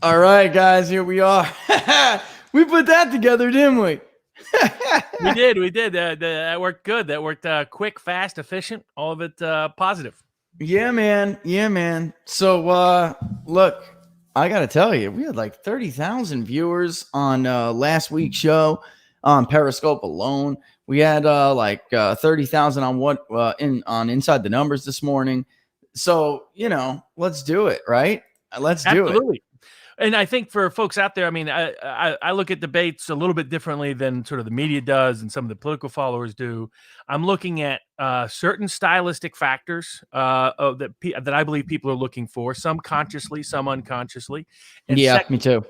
All right, guys, here we are. We put that together, didn't we? We did. That worked good. That worked quick, fast, efficient. All of it positive. Yeah, man. So, look, I got to tell you, we had like 30,000 viewers on last week's show on Periscope alone. We had 30,000 on on Inside the Numbers this morning. So, let's do it, right? Let's do it. Absolutely. And I think for folks out there, I mean, I look at debates a little bit differently than sort of the media does and some of the political followers do. I'm looking at certain stylistic factors that I believe people are looking for, some consciously, some unconsciously. And yeah, me too.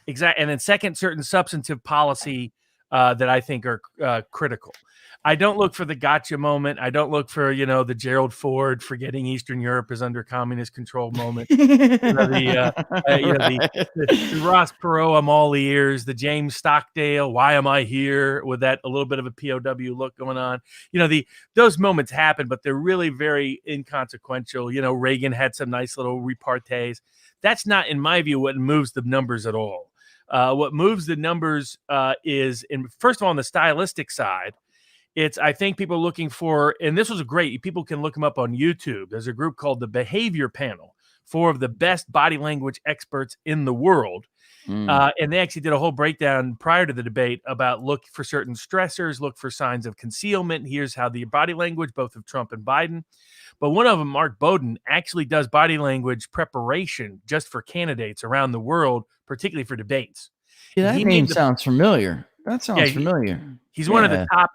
Exactly. And then second, certain substantive policy that I think are critical. I don't look for the gotcha moment. I don't look for, the Gerald Ford forgetting Eastern Europe is under communist control moment. The Ross Perot, I'm all ears, the James Stockdale, why am I here, with that a little bit of a POW look going on. Those moments happen, but they're really very inconsequential. Reagan had some nice little repartees. That's not, in my view, what moves the numbers at all. What moves the numbers is, first of all, on the stylistic side, I think people are looking for, and this was great, people can look them up on YouTube. There's a group called the Behavior Panel, 4 of the best body language experts in the world. And they actually did a whole breakdown prior to the debate about look for certain stressors, look for signs of concealment. Here's how the body language, both of Trump and Biden. But one of them, Mark Bowden, actually does body language preparation just for candidates around the world, particularly for debates. Yeah, that name sounds familiar. That sounds familiar. He's one of the top,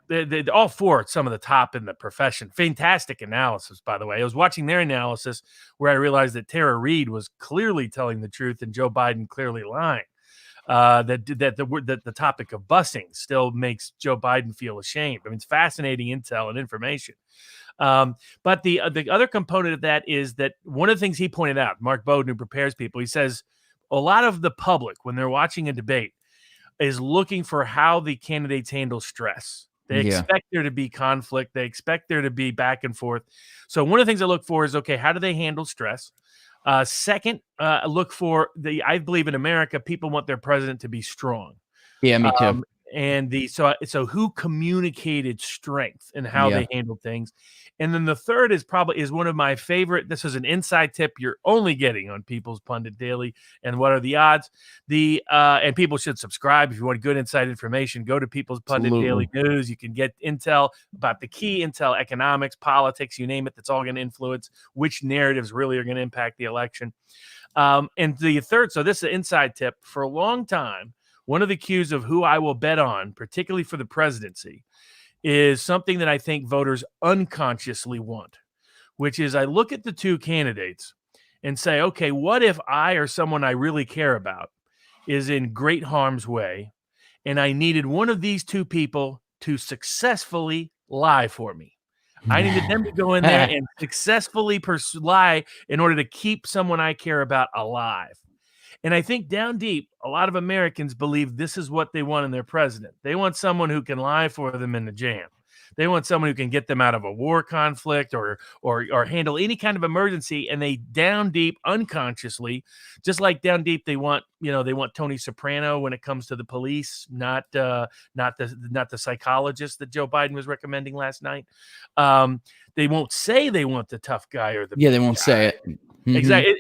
all 4, some of the top in the profession. Fantastic analysis, by the way. I was watching their analysis where I realized that Tara Reid was clearly telling the truth and Joe Biden clearly lying. That the topic of busing still makes Joe Biden feel ashamed. I mean, it's fascinating intel and information. But the other component of that is that one of the things he pointed out, Mark Bowden, who prepares people, he says a lot of the public, when they're watching a debate, is looking for how the candidates handle stress. They expect there to be conflict. They expect there to be back and forth. So one of the things I look for is, okay, how do they handle stress? Second, look for I believe in America, people want their president to be strong. Yeah, me too. And so who communicated strength and how they handled things. And then the third is one of my favorite. This is an inside tip you're only getting on People's Pundit Daily. And what are the odds? And people should subscribe if you want good inside information. Go to People's Pundit Daily News. You can get intel about the key intel, economics, politics, you name it. That's all going to influence which narratives really are going to impact the election. And the third, so this is an inside tip. For a long time, one of the cues of who I will bet on, particularly for the presidency, is something that I think voters unconsciously want, which is I look at the 2 candidates and say, okay, what if I or someone I really care about is in great harm's way, and I needed one of these 2 people to successfully lie for me? I needed them to go in there and successfully lie in order to keep someone I care about alive. And I think down deep, a lot of Americans believe this is what they want in their president. They want someone who can lie for them in the jam. They want someone who can get them out of a war conflict or handle any kind of emergency. And they down deep, unconsciously, just like down deep, they want Tony Soprano when it comes to the police, not the psychologist that Joe Biden was recommending last night. They won't say they want the tough guy or the they won't say it. Mm-hmm. Exactly.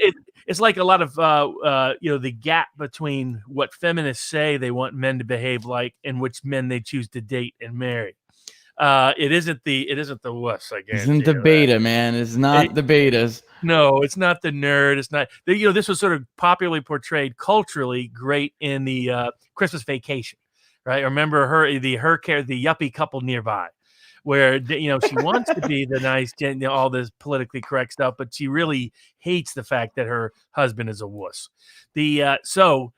It's like a lot of the gap between what feminists say they want men to behave like and which men they choose to date and marry. It isn't the wuss, I guess. Isn't the beta, man. It's not the betas. No, it's not the nerd. It's not. This was sort of popularly portrayed culturally great in the Christmas Vacation, right? Remember the yuppie couple nearby, where she wants to be the nice, all this politically correct stuff, but she really hates the fact that her husband is a wuss. So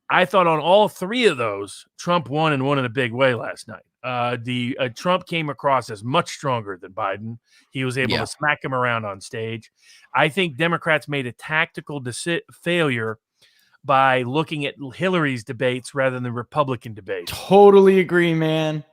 I thought on all 3 of those, Trump won and won in a big way last night. Trump came across as much stronger than Biden. He was able to smack him around on stage. I think Democrats made a tactical failure by looking at Hillary's debates rather than the Republican debates. Totally agree, man.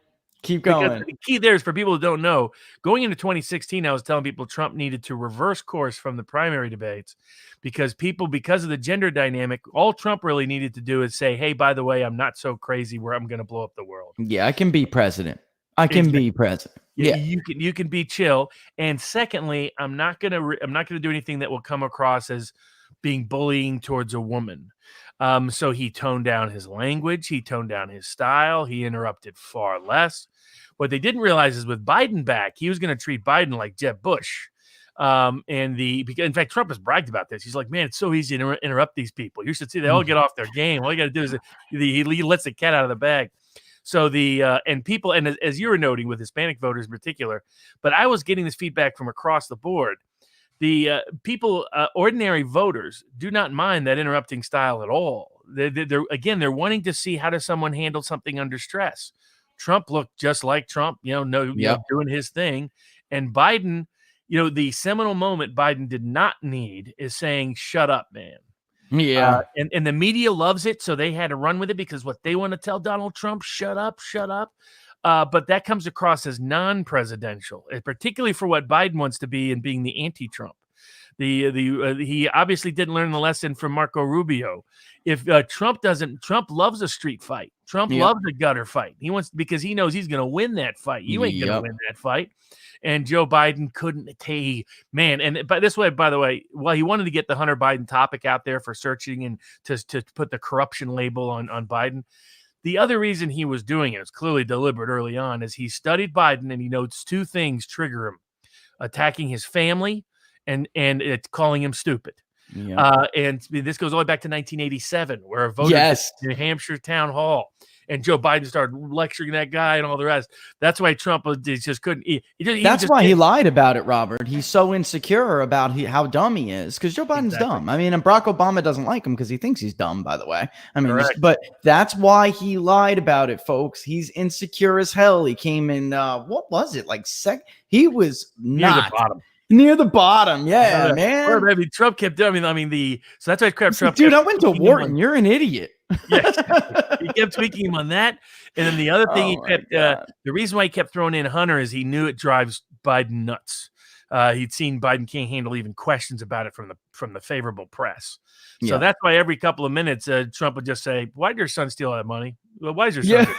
Keep going. Because the key there is, for people who don't know, going into 2016, I was telling people Trump needed to reverse course from the primary debates because of the gender dynamic, all Trump really needed to do is say, hey, by the way, I'm not so crazy where I'm going to blow up the world. Yeah, I can be president. I can be president. Yeah, you can be chill. And secondly, I'm not gonna do anything that will come across as being bullying towards a woman. So he toned down his language, he toned down his style, he interrupted far less. What they didn't realize is with Biden back, he was going to treat Biden like Jeb Bush. Because in fact, Trump has bragged about this. He's like, man, it's so easy to interrupt these people. You should see they all get off their game. All you got to do is he lets the cat out of the bag. So as you were noting with Hispanic voters in particular, but I was getting this feedback from across the board. The ordinary voters do not mind that interrupting style at all. They're wanting to see how does someone handle something under stress. Trump looked just like Trump, doing his thing. And Biden, the seminal moment Biden did not need is saying, shut up, man. Yeah. And the media loves it. So they had to run with it because what they want to tell Donald Trump, shut up. But that comes across as non-presidential, particularly for what Biden wants to be and being the anti-Trump. He obviously didn't learn the lesson from Marco Rubio. If Trump loves a street fight. Trump loves a gutter fight. He wants, because he knows he's going to win that fight. You ain't going to win that fight. And Joe Biden couldn't man. And by the way, while he wanted to get the Hunter Biden topic out there for searching and to put the corruption label on Biden, the other reason he was doing it was clearly deliberate early on, is he studied Biden and he notes two things trigger him: attacking his family and it's calling him stupid. Yeah. And this goes all the way back to 1987, where a voter in New Hampshire town hall, and Joe Biden started lecturing that guy and all the rest. That's why Trump just couldn't. That's why he lied about it, Robert. He's so insecure about how dumb he is, because Joe Biden's dumb. I mean, and Barack Obama doesn't like him because he thinks he's dumb, by the way. I mean, but that's why he lied about it, folks. He's insecure as hell. He came in, what was it? Like he was not near the bottom. Yeah, man. I mean, Trump kept doing, so that's why Trump. Dude, I went to Wharton. You're an idiot. Yes, he kept tweaking him on that. And then the other thing the reason why he kept throwing in Hunter is he knew it drives Biden nuts. He'd seen Biden can't handle even questions about it from the favorable press. So that's why every couple of minutes, Trump would just say, why did your son steal that money? Well, why is your son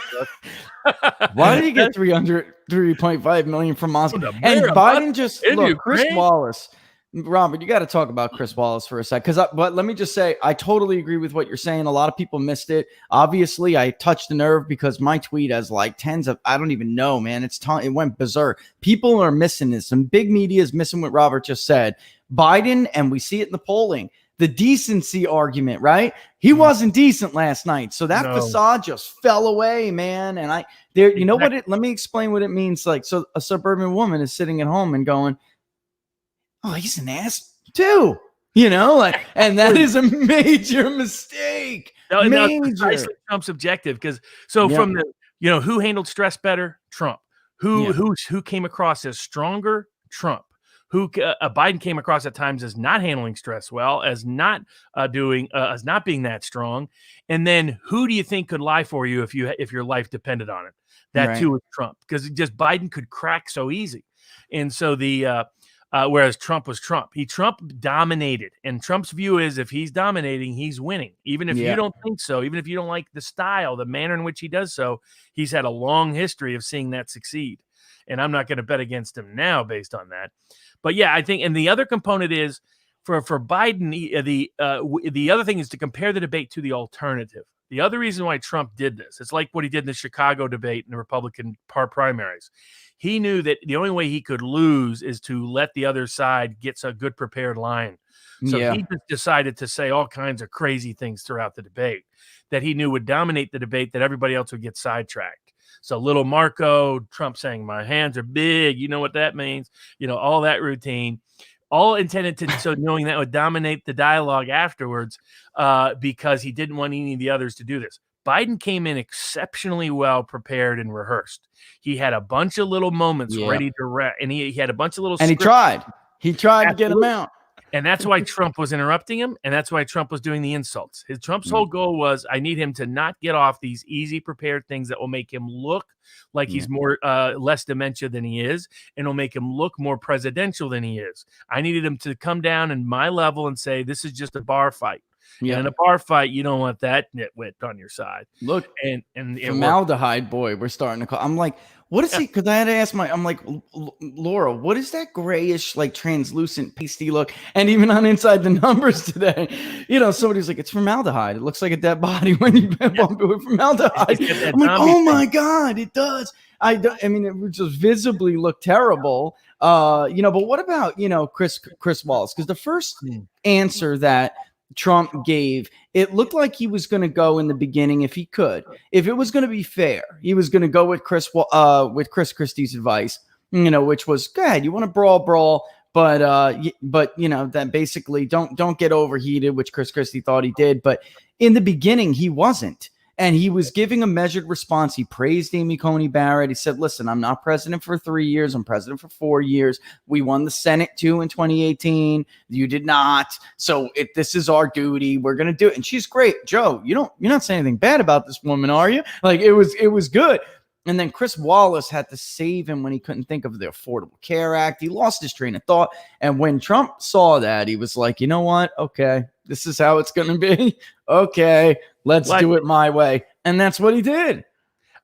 why did he get $3.5 million from Moscow? And Biden Chris Wallace. Robert, you got to talk about Chris Wallace for a sec. But let me just say, I totally agree with what you're saying. A lot of people missed it. Obviously, I touched the nerve because my tweet has like tens of, I don't even know, man. It went berserk. People are missing this. Some big media is missing what Robert just said. Biden, and we see it in the polling, the decency argument, right? He wasn't decent last night. So that facade just fell away, man. And you know what? Let me explain what it means. Like, so a suburban woman is sitting at home and going, oh, he's an ass too, and that is a major mistake. No, it's precisely Trump's objective. From the, who handled stress better? Trump. Who came across as stronger? Trump. Biden came across at times as not handling stress well, as not being that strong. And then who do you think could lie for you if your life depended on it? That too was Trump, because just Biden could crack so easy. And so whereas Trump was Trump. Trump dominated. And Trump's view is if he's dominating, he's winning. Even if you don't think so, even if you don't like the style, the manner in which he does so, he's had a long history of seeing that succeed. And I'm not going to bet against him now based on that. But yeah, I think, and the other component is for Biden, the other thing is to compare the debate to the alternative. The other reason why Trump did this, it's like what he did in the Chicago debate in the Republican primaries. He knew that the only way he could lose is to let the other side get a good prepared line. So he just decided to say all kinds of crazy things throughout the debate that he knew would dominate the debate, that everybody else would get sidetracked. So little Marco, Trump saying, my hands are big. You know what that means? All that routine. All intended to, so knowing that would dominate the dialogue afterwards, because he didn't want any of the others to do this. Biden came in exceptionally well prepared and rehearsed. He had a bunch of little moments ready to and he had a bunch of little. And he tried to get them out. And that's why Trump was interrupting him, and that's why Trump was doing the insults. Trump's whole goal was, I need him to not get off these easy prepared things that will make him look like he's more less dementia than he is, and will make him look more presidential than he is. I needed him to come down in my level and say, this is just a bar fight. Yeah. And in a bar fight, you don't want that nitwit on your side. Look, and formaldehyde, boy, we're starting to call. I'm like, what is he? Because I had to ask I'm like, Laura, what is that grayish, like translucent, pasty look? And even on Inside the Numbers today, somebody's like, it's formaldehyde. It looks like a dead body when you bump it with formaldehyde. I'm like, oh my God, it does. I mean, it would just visibly look terrible. But what about, Chris Wallace? Because the first answer that Trump gave, it looked like he was going to go in the beginning, if he could, if it was going to be fair, he was going to go with Chris Christie's advice, which was, go ahead, you want to brawl, but that basically don't get overheated, which Chris Christie thought he did. But in the beginning, he wasn't. And he was giving a measured response. He praised Amy Coney Barrett. He said, listen, I'm not president for 3 years. I'm president for 4 years. We won the Senate too in 2018. You did not. So this is our duty. We're going to do it. And she's great. Joe, you're not saying anything bad about this woman, are you? Like, it was good. And then Chris Wallace had to save him when he couldn't think of the Affordable Care Act. He lost his train of thought. And when Trump saw that, he was like, you know what? Okay, this is how it's going to be. Okay, let's do it my way. And that's what he did.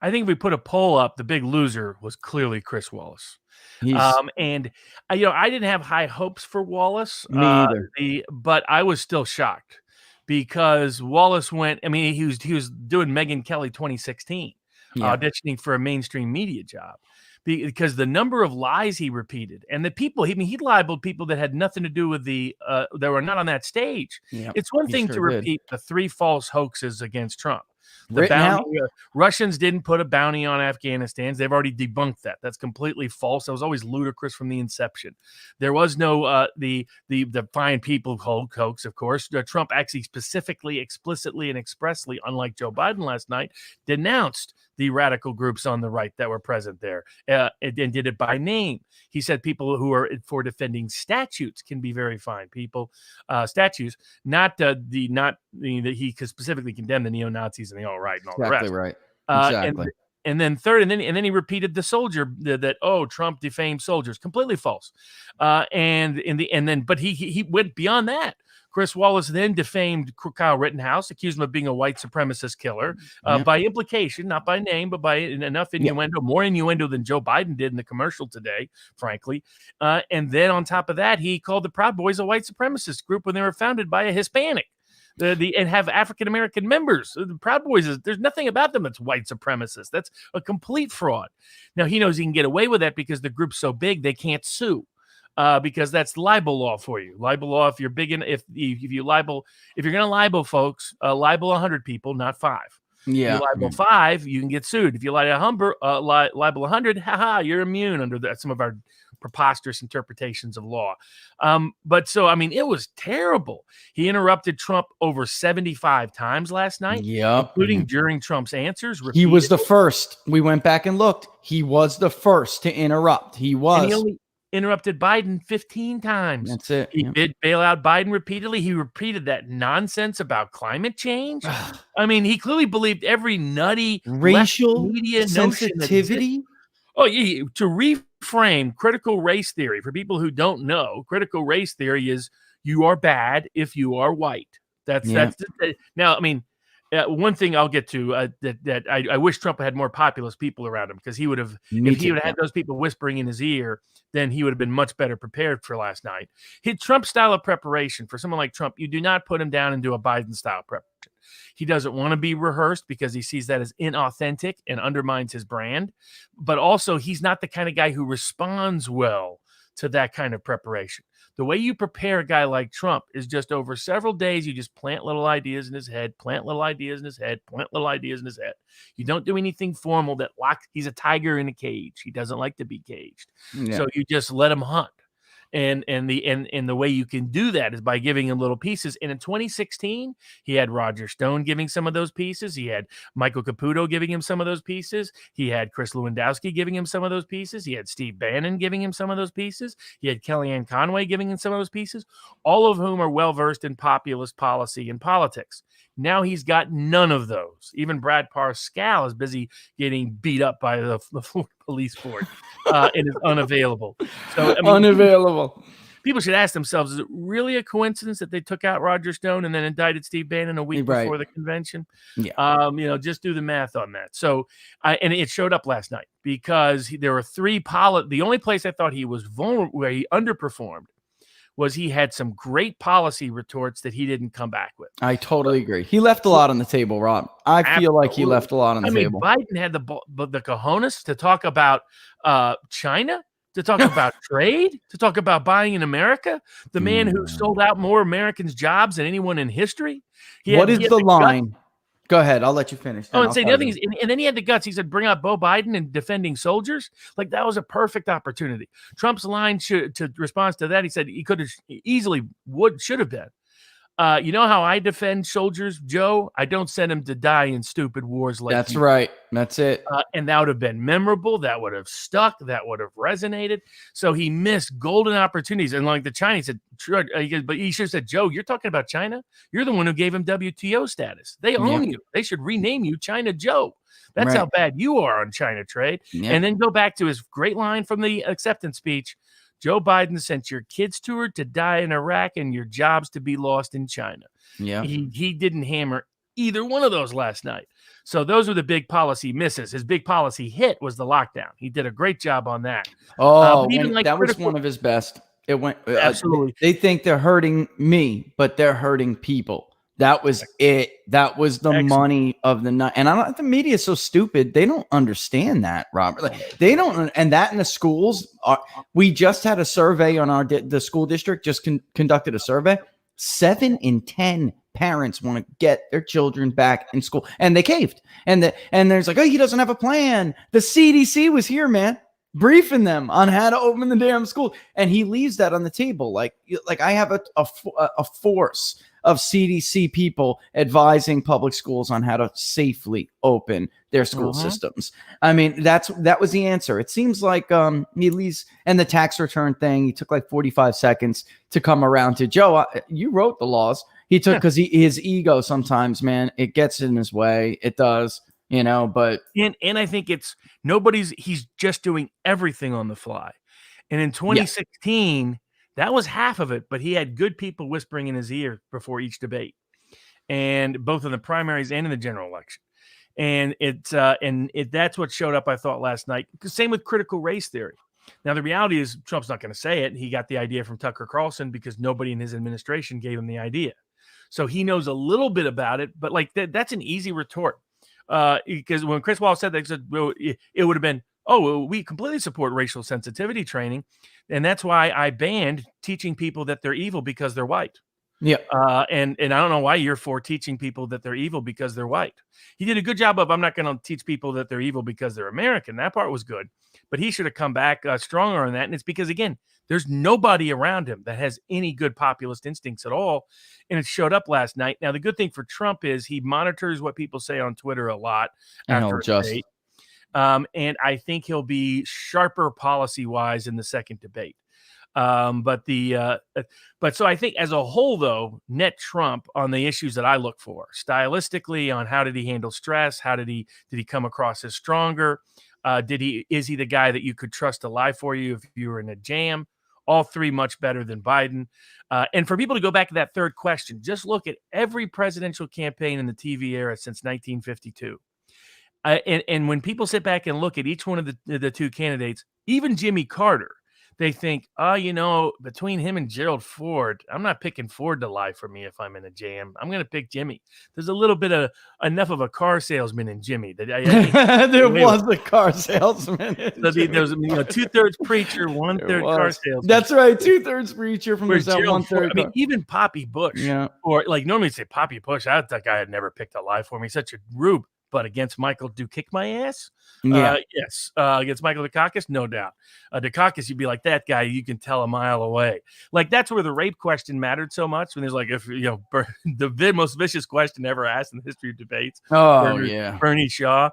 I think if we put a poll up, the big loser was clearly Chris Wallace. And I didn't have high hopes for Wallace. Me either. But I was still shocked because Wallace went. I mean, he was doing Megyn Kelly 2016. Auditioning for a mainstream media job because the number of lies he repeated and the people, he libeled people that had nothing to do with that were not on that stage. Yep, it's one thing to repeat the 3 false hoaxes against Trump. Russians didn't put a bounty on Afghanistan. They've already debunked that. That's completely false. That was always ludicrous from the inception. There was no the fine people hoax, of course. Trump actually specifically, explicitly, and expressly, unlike Joe Biden last night, denounced the radical groups on the right that were present there, and did it by name. He said people who are for defending statutes can be very fine people, statues, not he could specifically condemn the neo-Nazis and the alt-right and all the rest. Exactly right. Exactly. And then third, and then he repeated the soldier that Trump defamed soldiers. Completely false. But he went beyond that. Chris Wallace then defamed Kyle Rittenhouse, accused him of being a white supremacist killer by implication, not by name, but by enough innuendo, more innuendo than Joe Biden did in the commercial today, frankly. And then on top of that, he called the Proud Boys a white supremacist group when they were founded by a Hispanic. And have African-American members. The Proud Boys, there's nothing about them that's white supremacist. That's a complete fraud. Now, he knows he can get away with that because the group's so big, they can't sue. Because that's libel law for you. Libel law, if you're big in, if you're going to libel folks, libel 100 people, not 5. Yeah. If you libel 5, you can get sued. If you libel 100, you're immune under some of our preposterous interpretations of law. It was terrible. He interrupted Trump over 75 times last night, including during Trump's answers. Repeatedly. He was the first. We went back and looked. He was the first to interrupt. He was. And he only interrupted Biden 15 times. That's it. He did bail out Biden repeatedly. He repeated that nonsense about climate change. I mean, he clearly believed every nutty racial media sensitivity. To reframe critical race theory for people who don't know, critical race theory is you are bad if you are white. That's now. I mean, one thing I'll get to that I wish Trump had more populist people around him because he would have if he would have had those people whispering in his ear, then he would have been much better prepared for last night. Trump's style of preparation for someone like Trump, you do not put him down and do a Biden style preparation. He doesn't want to be rehearsed because he sees that as inauthentic and undermines his brand. But also, he's not the kind of guy who responds well to that kind of preparation. The way you prepare a guy like Trump is just over several days, you just plant little ideas in his head, plant little ideas in his head, plant little ideas in his head. You don't do anything formal that locks. He's a tiger in a cage. He doesn't like to be caged. Yeah. So you just let him hunt. And the way you can do that is by giving him little pieces. And in 2016, he had Roger Stone giving some of those pieces. He had Michael Caputo giving him some of those pieces. He had Chris Lewandowski giving him some of those pieces. He had Steve Bannon giving him some of those pieces. He had Kellyanne Conway giving him some of those pieces, all of whom are well-versed in populist policy and politics. Now he's got none of those. Even Brad Parscale is busy getting beat up by the Florida police force and is unavailable. So I mean, unavailable. People should ask themselves, is it really a coincidence that they took out Roger Stone and then indicted Steve Bannon a week before the convention? Yeah. Just do the math on that. So, and it showed up last night because there were three the only place I thought he was vulnerable, where he underperformed, was he had some great policy retorts that he didn't come back with. I totally agree. He left a lot on the table, Rob. I feel like he left a lot on the table. Biden had the cojones to talk about China, to talk about trade, to talk about buying in America. The man who sold out more Americans' jobs than anyone in history. What is the line? Go ahead. I'll let you finish. And say the other thing is, and then he had the guts. He said, bring out Beau Biden and defending soldiers. Like, that was a perfect opportunity. Trump's line to response to that, he said he could have easily should have been. You know how I defend soldiers, Joe? I don't send them to die in stupid wars like That's right. That's it. And that would have been memorable. That would have stuck. That would have resonated. So he missed golden opportunities. And like the Chinese said, but he should have said, Joe, you're talking about China? You're the one who gave him WTO status. They own you. They should rename you China Joe. That's how bad you are on China trade. Yeah. And then go back to his great line from the acceptance speech. Joe Biden sent your kids to her to die in Iraq and your jobs to be lost in China. Yeah. He didn't hammer either one of those last night. So those were the big policy misses. His big policy hit was the lockdown. He did a great job on that. That was one of his best. It went absolutely. They think they're hurting me, but they're hurting people. That was it. That was the money of the night. And the media is so stupid. They don't understand that, Robert. Like, they don't. And that in the schools, we just had a survey on the school district, just conducted a survey. 7 in 10 parents want to get their children back in school, and they caved. And there's like, oh, he doesn't have a plan. The CDC was here, man, briefing them on how to open the damn school, and he leaves that on the table. Like I have a force of CDC people advising public schools on how to safely open their school systems. I mean, that was the answer. It seems like he leaves, and the tax return thing, he took like 45 seconds to come around to Joe. You wrote the laws. He took, because his ego sometimes, man, it gets in his way. It does, but. And I think he's just doing everything on the fly. And in 2016, that was half of it, but he had good people whispering in his ear before each debate, and both in the primaries and in the general election. And that's what showed up, I thought, last night. Same with critical race theory. Now, the reality is Trump's not going to say it. He got the idea from Tucker Carlson because nobody in his administration gave him the idea. So he knows a little bit about it, but like that's an easy retort. Because when Chris Wallace said that, he said, well, it would have been, oh, well, we completely support racial sensitivity training. And that's why I banned teaching people that they're evil because they're white. Yeah. And I don't know why you're for teaching people that they're evil because they're white. He did a good job of, I'm not going to teach people that they're evil because they're American. That part was good. But he should have come back stronger on that. And it's because, again, there's nobody around him that has any good populist instincts at all. And it showed up last night. Now, the good thing for Trump is he monitors what people say on Twitter a lot after a debate. And I think he'll be sharper policy-wise in the second debate. But so I think as a whole, though, net Trump on the issues that I look for, stylistically, on how did he handle stress? How did he come across as stronger? Is he the guy that you could trust to lie for you if you were in a jam? All three much better than Biden. And for people to go back to that third question, just look at every presidential campaign in the TV era since 1952. And when people sit back and look at each one of the two candidates, even Jimmy Carter, they think, between him and Gerald Ford, I'm not picking Ford to lie for me if I'm in a jam. I'm going to pick Jimmy. There's a little bit of enough of a car salesman in Jimmy. That there was a car salesman. So there's 2/3 preacher, 1/3 car salesman. That's right, 2/3 preacher from that 1/3. I mean, even Poppy Bush. Yeah. Or like normally say Poppy Bush. That guy had never picked a lie for me. He's such a rube. but against Michael Kick my ass? Yeah. Yes. Against Michael Dukakis? No doubt. Dukakis, you'd be like, that guy, you can tell a mile away. Like, that's where the rape question mattered so much. When there's like, if the most vicious question ever asked in the history of debates. Oh, yeah. Bernie Shaw.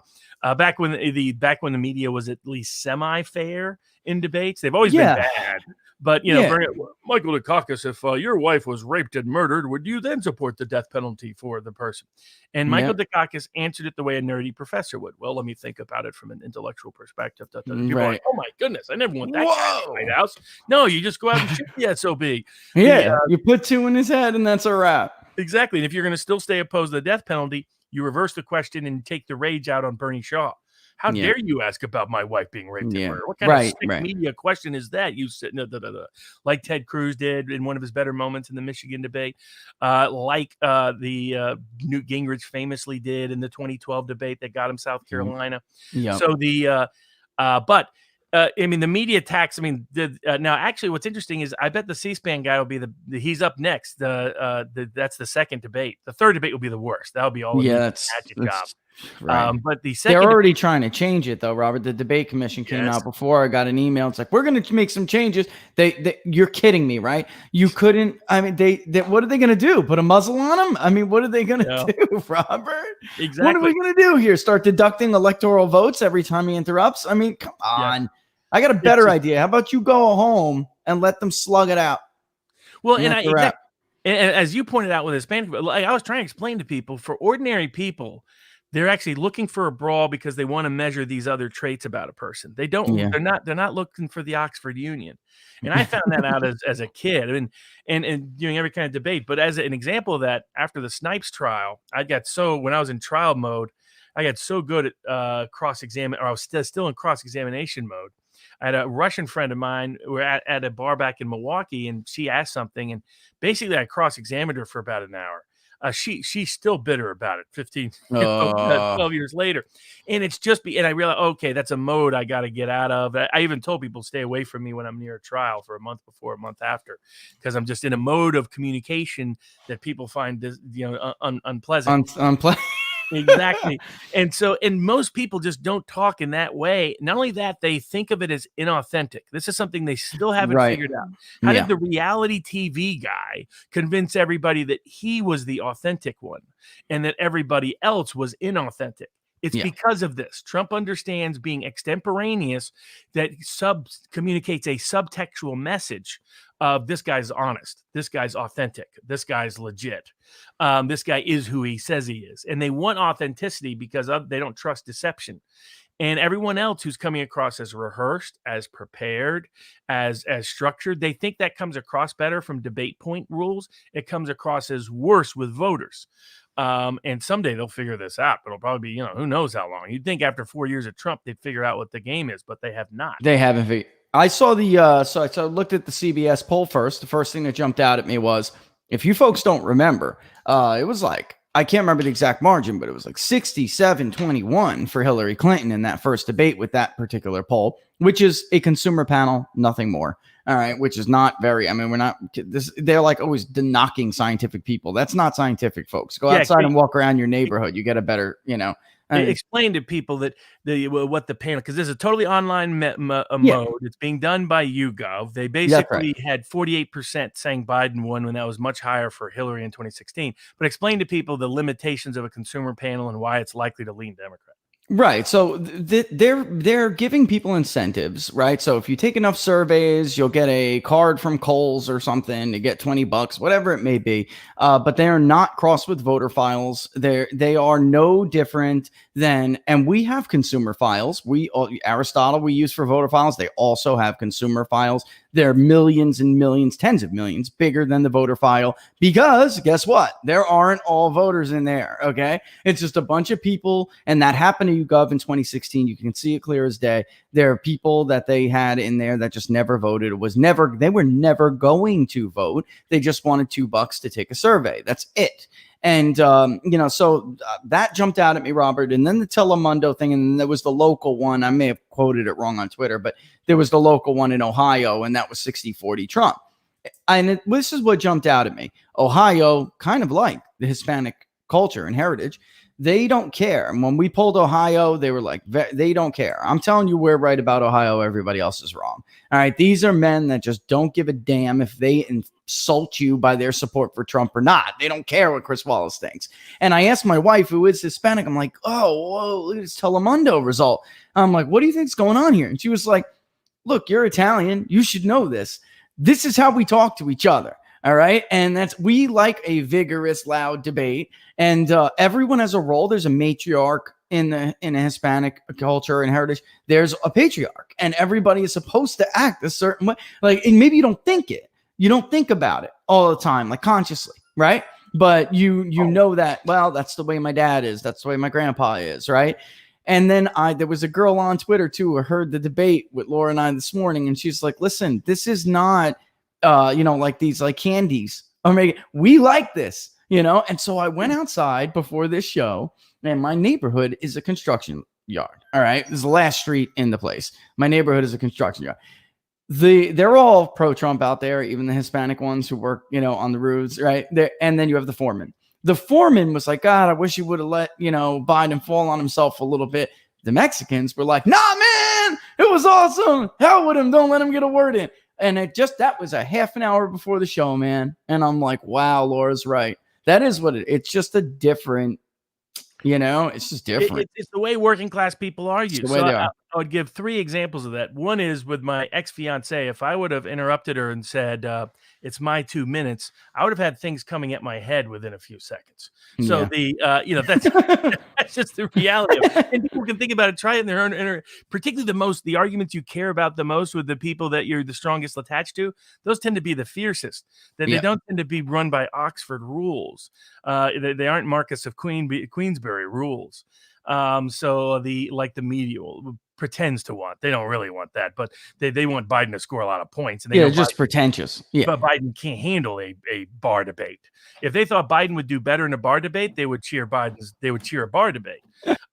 Back when the media was at least semi-fair in debates, they've always been bad. But Michael Dukakis, if your wife was raped and murdered, would you then support the death penalty for the person? And Michael Dukakis answered it the way a nerdy professor would. Well, let me think about it from an intellectual perspective. People are like, oh my goodness, I never want that guy in the White House. No, you just go out and shoot the SOB. Yeah, you put 2 in his head, and that's a wrap. Exactly. And if you're going to still stay opposed to the death penalty, you reverse the question and take the rage out on Bernie Shaw. How dare you ask about my wife being raped and murdered? What kind of sick media question is that? You said like Ted Cruz did in one of his better moments in the Michigan debate, like the Newt Gingrich famously did in the 2012 debate that got him South Carolina. So the media attacks. Now actually, what's interesting is I bet the C-SPAN guy will be he's up next. That's the second debate. The third debate will be the worst. That'll be all. That's job. Right. But the second, they're already trying to change it though, Robert. The debate commission came out before I got an email. It's like, we're going to make some changes. You're kidding me, right? You couldn't. What are they going to do? Put a muzzle on them? What are they going to do, Robert? Exactly. What are we going to do here? Start deducting electoral votes every time he interrupts? Come on. I got a better idea. How about you go home and let them slug it out? Well, and as you pointed out with Hispanic, I was trying to explain to people, for ordinary people, they're actually looking for a brawl because they want to measure these other traits about a person. They don't. Yeah. They're not looking for the Oxford Union. And I found that out as a kid, and doing every kind of debate. But as an example of that, after the Snipes trial, when I was in trial mode, I got so good at cross-examine, or I was still in cross-examination mode. I had a Russian friend of mine. We were at a bar back in Milwaukee, and she asked something, and basically I cross-examined her for about an hour. She's still bitter about it 12 years later. And it's and I realized, okay, that's a mode I got to get out of. I even told people stay away from me when I'm near a trial for a month before, a month after, because I'm just in a mode of communication that people find unpleasant. Unpleasant. Exactly. And most people just don't talk in that way. Not only that, they think of it as inauthentic. This is something they still haven't figured out. How did the reality TV guy convince everybody that he was the authentic one and that everybody else was inauthentic? It's because of this. Trump understands being extemporaneous, that communicates a subtextual message of this guy's honest, this guy's authentic, this guy's legit, this guy is who he says he is. And they want authenticity because they don't trust deception. And everyone else who's coming across as rehearsed, as prepared, as structured, they think that comes across better from debate point rules. It comes across as worse with voters. And someday they'll figure this out, but it'll probably be, who knows how long. You'd think after 4 years of Trump, they'd figure out what the game is, but they have not. They haven't figured. I saw so I looked at the CBS poll first. The first thing that jumped out at me was, if you folks don't remember, it was like, I can't remember the exact margin, but it was like 67-21 for Hillary Clinton in that first debate with that particular poll, which is a consumer panel, nothing more. All right, which is not very, we're not, they're like always knocking scientific people. That's not scientific, folks. Go outside and walk around your neighborhood. You get a better, explain to people that what the panel, because this is a totally online mode. It's being done by YouGov. They basically had 48% saying Biden won when that was much higher for Hillary in 2016. But explain to people the limitations of a consumer panel and why it's likely to lean Democrat. Right. So they're giving people incentives, right? So if you take enough surveys, you'll get a card from Kohl's or something to get $20, whatever it may be. But they are not crossed with voter files. They are no different than, and we have consumer files. Aristotle we use for voter files. They also have consumer files. They're millions and millions, tens of millions bigger than the voter file, because guess what? There aren't all voters in there. Okay. It's just a bunch of people. And that happened to YouGov in 2016. You can see it clear as day. There are people that they had in there that just never voted. They were never going to vote. They just wanted $2 to take a survey. That's it. And, so that jumped out at me, Robert. And then the Telemundo thing. And there was the local one. I may have quoted it wrong on Twitter, but there was the local one in Ohio, and that was 60-40 Trump. And this is what jumped out at me. Ohio, kind of like the Hispanic culture and heritage. They don't care. And when we pulled Ohio, they were like, they don't care. I'm telling you, we're right about Ohio. Everybody else is wrong. All right. These are men that just don't give a damn if they insult you by their support for Trump or not. They don't care what Chris Wallace thinks. And I asked my wife, who is Hispanic, I'm like, oh, whoa, look at this Telemundo result. I'm like, what do you think's going on here? And she was like, look, you're Italian. You should know this. This is how we talk to each other. All right. And we like a vigorous, loud debate. And everyone has a role. There's a matriarch in a Hispanic culture and heritage. There's a patriarch, and everybody is supposed to act a certain way. Like, and maybe you don't think it. You don't think about it all the time, like consciously, right? But you know that, well, that's the way my dad is. That's the way my grandpa is, right? And then there was a girl on Twitter too who heard the debate with Laura and I this morning, and she's like, listen, this is not like these like candies. Or maybe we like this, And so I went outside before this show, and my neighborhood is a construction yard. All right. This is the last street in the place. My neighborhood is a construction yard. They're all pro-Trump out there, even the Hispanic ones who work, on the roofs, right? And then you have the foreman. The foreman was like, God, I wish you would have let, Biden fall on himself a little bit. The Mexicans were like, nah, man, it was awesome. Hell with him. Don't let him get a word in. And that was a half an hour before the show, man. And I'm like, wow, Laura's right. That is what it's just a different, it's just different. It's the way working class people argue. It's the way they are. I would give 3 examples of that. One is with my ex-fiance. If I would have interrupted her and said, it's my 2 minutes, I would have had things coming at my head within a few seconds. So that's that's just the reality of it. And people can think about it, try it in their own, particularly the arguments you care about the most with the people that you're the strongest attached to, those tend to be the fiercest. They don't tend to be run by Oxford rules. They aren't Marcus of Queensberry rules. So the media pretends to want. They don't really want that, but they want Biden to score a lot of points. And just pretentious. Yeah, but Biden can't handle a bar debate. If they thought Biden would do better in a bar debate, they would cheer a bar debate.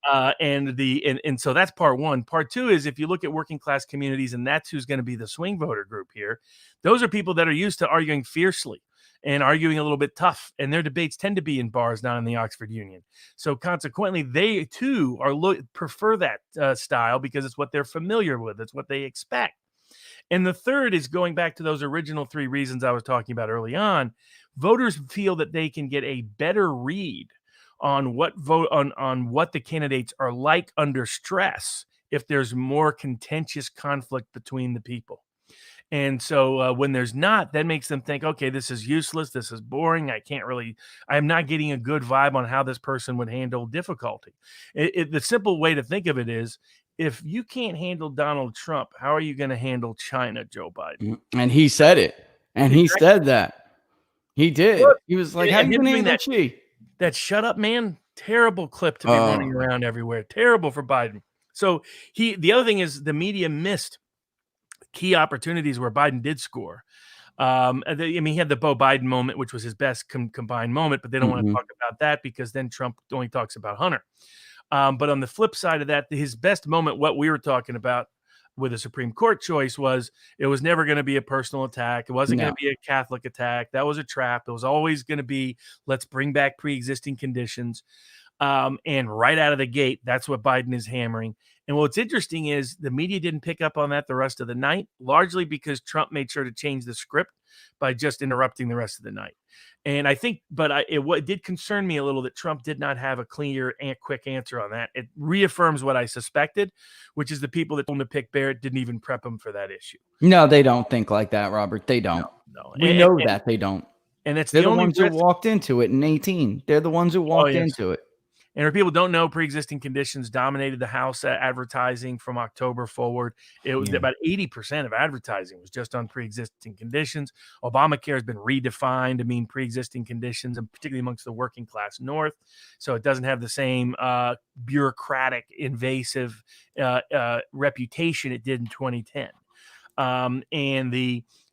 And so that's part one. Part two is if you look at working class communities, and that's who's going to be the swing voter group here. Those are people that are used to arguing fiercely and arguing a little bit tough, and their debates tend to be in bars, not in the Oxford Union. So consequently, they too prefer that style because it's what they're familiar with. It's what they expect. And the third is going back to those original 3 reasons I was talking about early on. Voters feel that they can get a better read on what the candidates are like under stress if there's more contentious conflict between the people. And so when there's not, that makes them think, okay, this is useless. This is boring. I'm not getting a good vibe on how this person would handle difficulty. The simple way to think of it is, if you can't handle Donald Trump, how are you going to handle China, Joe Biden? And he said it. And he said that. He did. He was like, how are you going to handle Xi? That shut up, man. Terrible clip to be running around everywhere. Terrible for Biden. So the other thing is the media missed key opportunities where Biden did score. He had the Beau Biden moment, which was his best combined moment, but they don't want to talk about that because then Trump only talks about Hunter. But on the flip side of that, his best moment, what we were talking about with the Supreme Court choice, was it was never going to be a personal attack. It wasn't going to be a Catholic attack. That was a trap. It was always going to be, let's bring back pre-existing conditions. And right out of the gate, that's what Biden is hammering. And what's interesting is the media didn't pick up on that the rest of the night, largely because Trump made sure to change the script by just interrupting the rest of the night. And I think, it did concern me a little that Trump did not have a clear and quick answer on that. It reaffirms what I suspected, which is the people that told him to pick Barrett didn't even prep him for that issue. No, they don't think like that, Robert. They don't. No. We know that they don't. And they're the ones who walked into it in 2018. They're the ones who walked into it. And if people don't know, pre-existing conditions dominated the House advertising from October forward. It was about 80% of advertising was just on pre-existing conditions. Obamacare has been redefined to mean pre-existing conditions, and particularly amongst the working class North. So it doesn't have the same bureaucratic, invasive reputation it did in 2010. And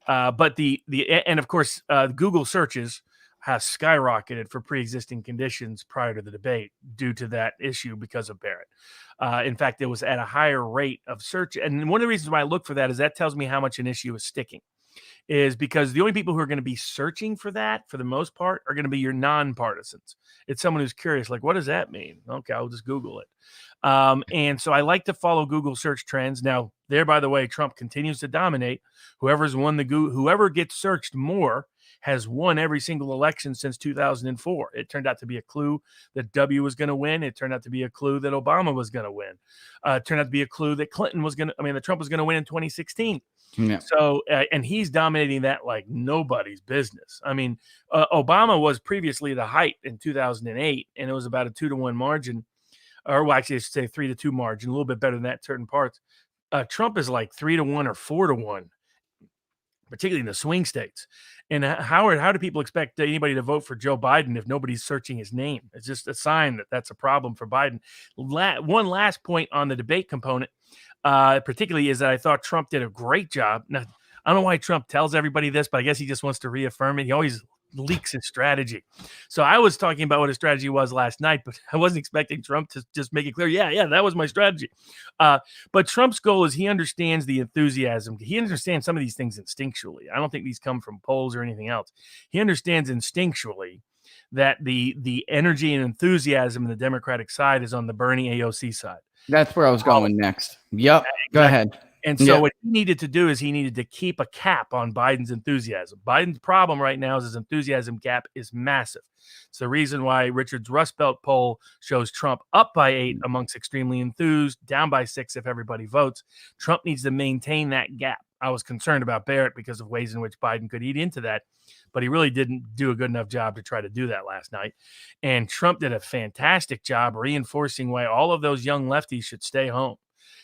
of course, Google searches has skyrocketed for pre-existing conditions prior to the debate due to that issue because of Barrett. In fact, it was at a higher rate of search. And one of the reasons why I look for that is that tells me how much an issue is sticking. is because the only people who are going to be searching for that, for the most part, are going to be your nonpartisans. It's someone who's curious, like, what does that mean? Okay, I'll just Google it. And so I like to follow Google search trends. Now, there, by the way, Trump continues to dominate. Whoever gets searched more has won every single election since 2004. It turned out to be a clue that W was going to win. It turned out to be a clue that Obama was going to win. It turned out to be a clue that that Trump was going to win in 2016. Yeah. So, and he's dominating that like nobody's business. I mean, Obama was previously the height in 2008, and it was about a 2-to-1 margin, or well, actually, I should say 3-2 margin, a little bit better than that in certain parts. Trump is like 3-1 or 4-1, particularly in the swing states. And Howard, how do people expect anybody to vote for Joe Biden if nobody's searching his name? It's just a sign that that's a problem for Biden. One last point on the debate component, particularly, is that I thought Trump did a great job. Now, I don't know why Trump tells everybody this, but I guess he just wants to reaffirm it. He always leaks his strategy. So I was talking about what his strategy was last night, but I wasn't expecting Trump to just make it clear. Yeah, that was my strategy. But Trump's goal is he understands the enthusiasm. He understands some of these things instinctually. I don't think these come from polls or anything else. He understands instinctually that the energy and enthusiasm in the Democratic side is on the Bernie AOC side. That's where I was going next. Yep. Exactly. Go ahead. And so what he needed to do is he needed to keep a cap on Biden's enthusiasm. Biden's problem right now is his enthusiasm gap is massive. It's the reason why Richard's Rust Belt poll shows Trump up by 8 amongst extremely enthused, down by 6 if everybody votes. Trump needs to maintain that gap. I was concerned about Barrett because of ways in which Biden could eat into that, but he really didn't do a good enough job to try to do that last night. And Trump did a fantastic job reinforcing why all of those young lefties should stay home.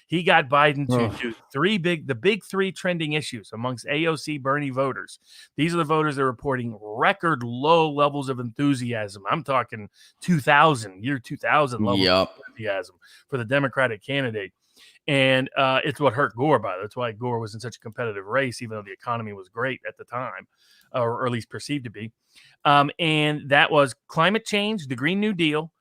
He got Biden to do the big three trending issues amongst AOC Bernie voters. These are the voters that are reporting record low levels of enthusiasm. I'm talking year 2000 levels of enthusiasm for the Democratic candidate. And it's what hurt Gore, by the way. That's why Gore was in such a competitive race, even though the economy was great at the time, or at least perceived to be. And that was climate change, the Green New Deal,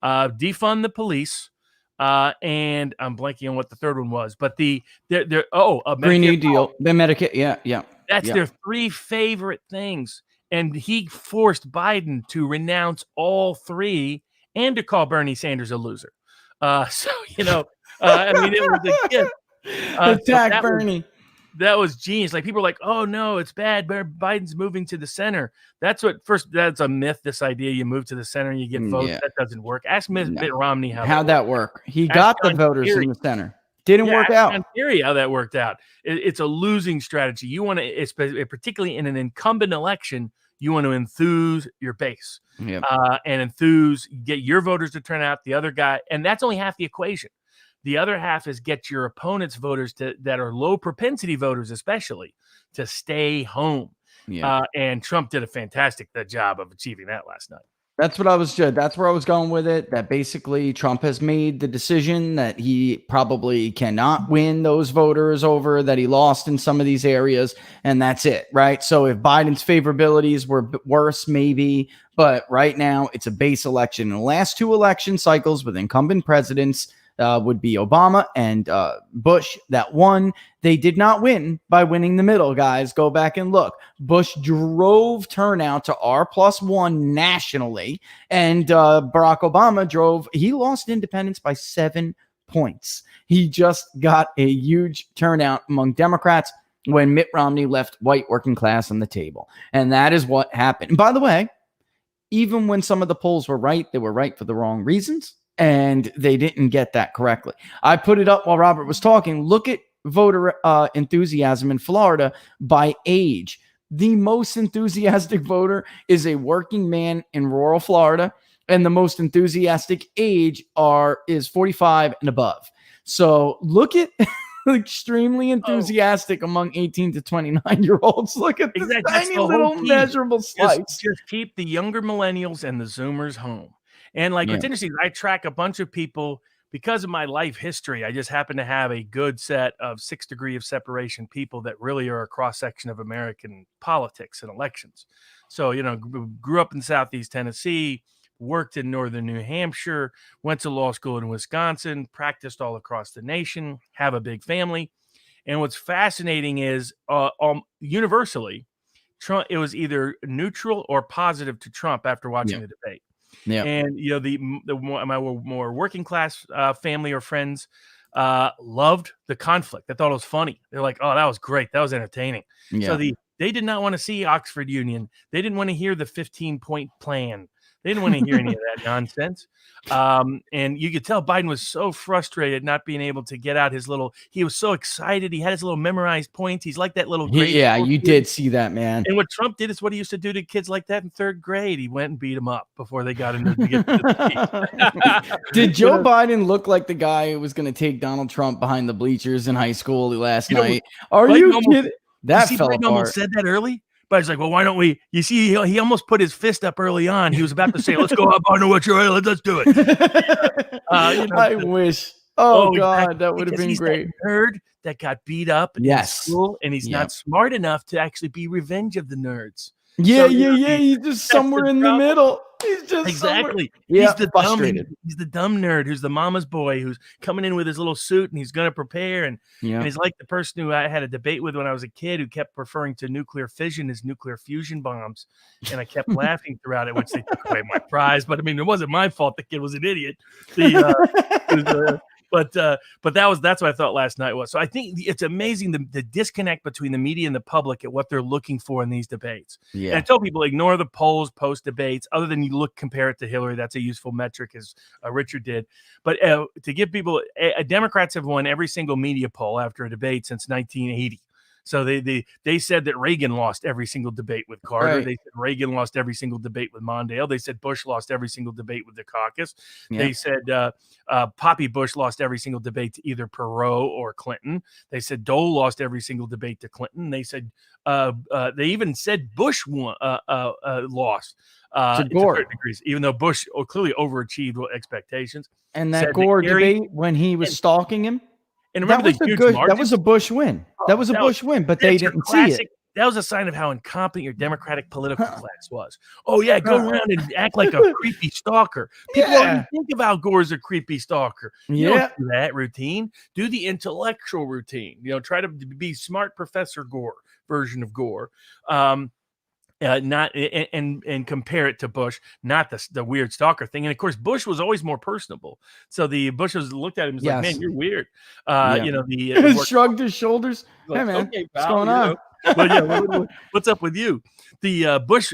defund the police, and I'm blanking on what the third one was, but a Green New Deal, the Medicare, yeah. That's their 3 favorite things, and he forced Biden to renounce all 3 and to call Bernie Sanders a loser. So it was a gift. Attack Bernie. That was genius. Like, people are like, oh no, it's bad. Biden's moving to the center. That's a myth. This idea you move to the center and you get votes. That doesn't work. Ask Mitt Romney how'd that work. He got the voters in the center. Didn't work out. In theory, how that worked out. It's a losing strategy. You want to, particularly in an incumbent election, you want to enthuse your base and get your voters to turn out. The other guy, and that's only half the equation. The other half is get your opponent's voters that are low propensity voters, especially, to stay home. And Trump did a fantastic job of achieving that last night. That's where I was going with it. That basically Trump has made the decision that he probably cannot win those voters over, that he lost in some of these areas, and that's it, right? So if Biden's favorabilities were worse, maybe, but right now it's a base election. In the last 2 election cycles with incumbent presidents, would be Obama and Bush that won. They did not win by winning the middle, guys. Go back and look. Bush drove turnout to R+1 nationally, and Barack Obama he lost independence by 7 points. He just got a huge turnout among Democrats when Mitt Romney left white working class on the table. And that is what happened. And by the way, even when some of the polls were right, they were right for the wrong reasons. And they didn't get that correctly. I put it up while Robert was talking. Look at voter enthusiasm in Florida by age. The most enthusiastic voter is a working man in rural Florida, and the most enthusiastic age is 45 and above. So look at extremely enthusiastic among 18 to 29-year-olds. Look at this tiny little measurable slice. Just keep the younger millennials and the Zoomers home. And what's interesting is I track a bunch of people because of my life history. I just happen to have a good set of 6 degrees of separation people that really are a cross section of American politics and elections. So, grew up in Southeast Tennessee, worked in Northern New Hampshire, went to law school in Wisconsin, practiced all across the nation, have a big family. And what's fascinating is universally, Trump, it was either neutral or positive to Trump after watching the debate. Yeah. And, my more working class family or friends loved the conflict. They thought it was funny. They're like, oh, that was great. That was entertaining. Yeah. So they did not want to see Oxford Union. They didn't want to hear the 15-point plan. They didn't want to hear any of that nonsense. And you could tell Biden was so frustrated not being able to get out he was so excited. He had his little memorized points. He's like that little grade. Yeah, you did see that, man. And what Trump did is what he used to do to kids like that in third grade. He went and beat them up before they got into to get to the Did Joe Biden look like the guy who was going to take Donald Trump behind the bleachers in high school last night? Are you kidding? That fell apart. Almost said that ery. But he's like, well, why don't we? You see, he almost put his fist up early on. He was about to say, let's go up on what you're let's do it. I wish. Oh, God, that would have been great. That nerd that got beat up in school, and he's not smart enough to actually be revenge of the nerds. Yeah. He's just somewhere in the middle. He's just exactly. Yeah, he's the dumb nerd who's the mama's boy who's coming in with his little suit and he's going to prepare. And he's like the person who I had a debate with when I was a kid who kept referring to nuclear fission as nuclear fusion bombs. And I kept laughing throughout it, which they took away my prize. But I mean, it wasn't my fault. The kid was an idiot. But that's what I thought last night was. So I think it's amazing the disconnect between the media and the public at what they're looking for in these debates. Yeah. And I tell people, ignore the polls post debates, other than you compare it to Hillary. That's a useful metric, as Richard did. But to give people, Democrats have won every single media poll after a debate since 1980. So they said that Reagan lost every single debate with Carter. Right. They said Reagan lost every single debate with Mondale. They said Bush lost every single debate with the caucus. Yeah. They said Poppy Bush lost every single debate to either Perot or Clinton. They said Dole lost every single debate to Clinton. They said they even said Bush lost to Gore, to degrees, even though Bush clearly overachieved expectations. And that Gore debate when he was stalking him. And remember that was a Bush win. That was a Bush win, but they didn't see it. That was a sign of how incompetent your Democratic political class was. Oh, yeah, go around and act like a creepy stalker. People don't think of Al Gore as a creepy stalker. You don't do that routine. Do the intellectual routine. Try to be smart Professor Gore version of Gore. Not and compare it to Bush, not the weird stalker thing. And of course, Bush was always more personable. So the Bushes looked at him and was like, "Man, you're weird." Shrugged his shoulders. Hey, man, okay, what's going on? But what's up with you? The Bush,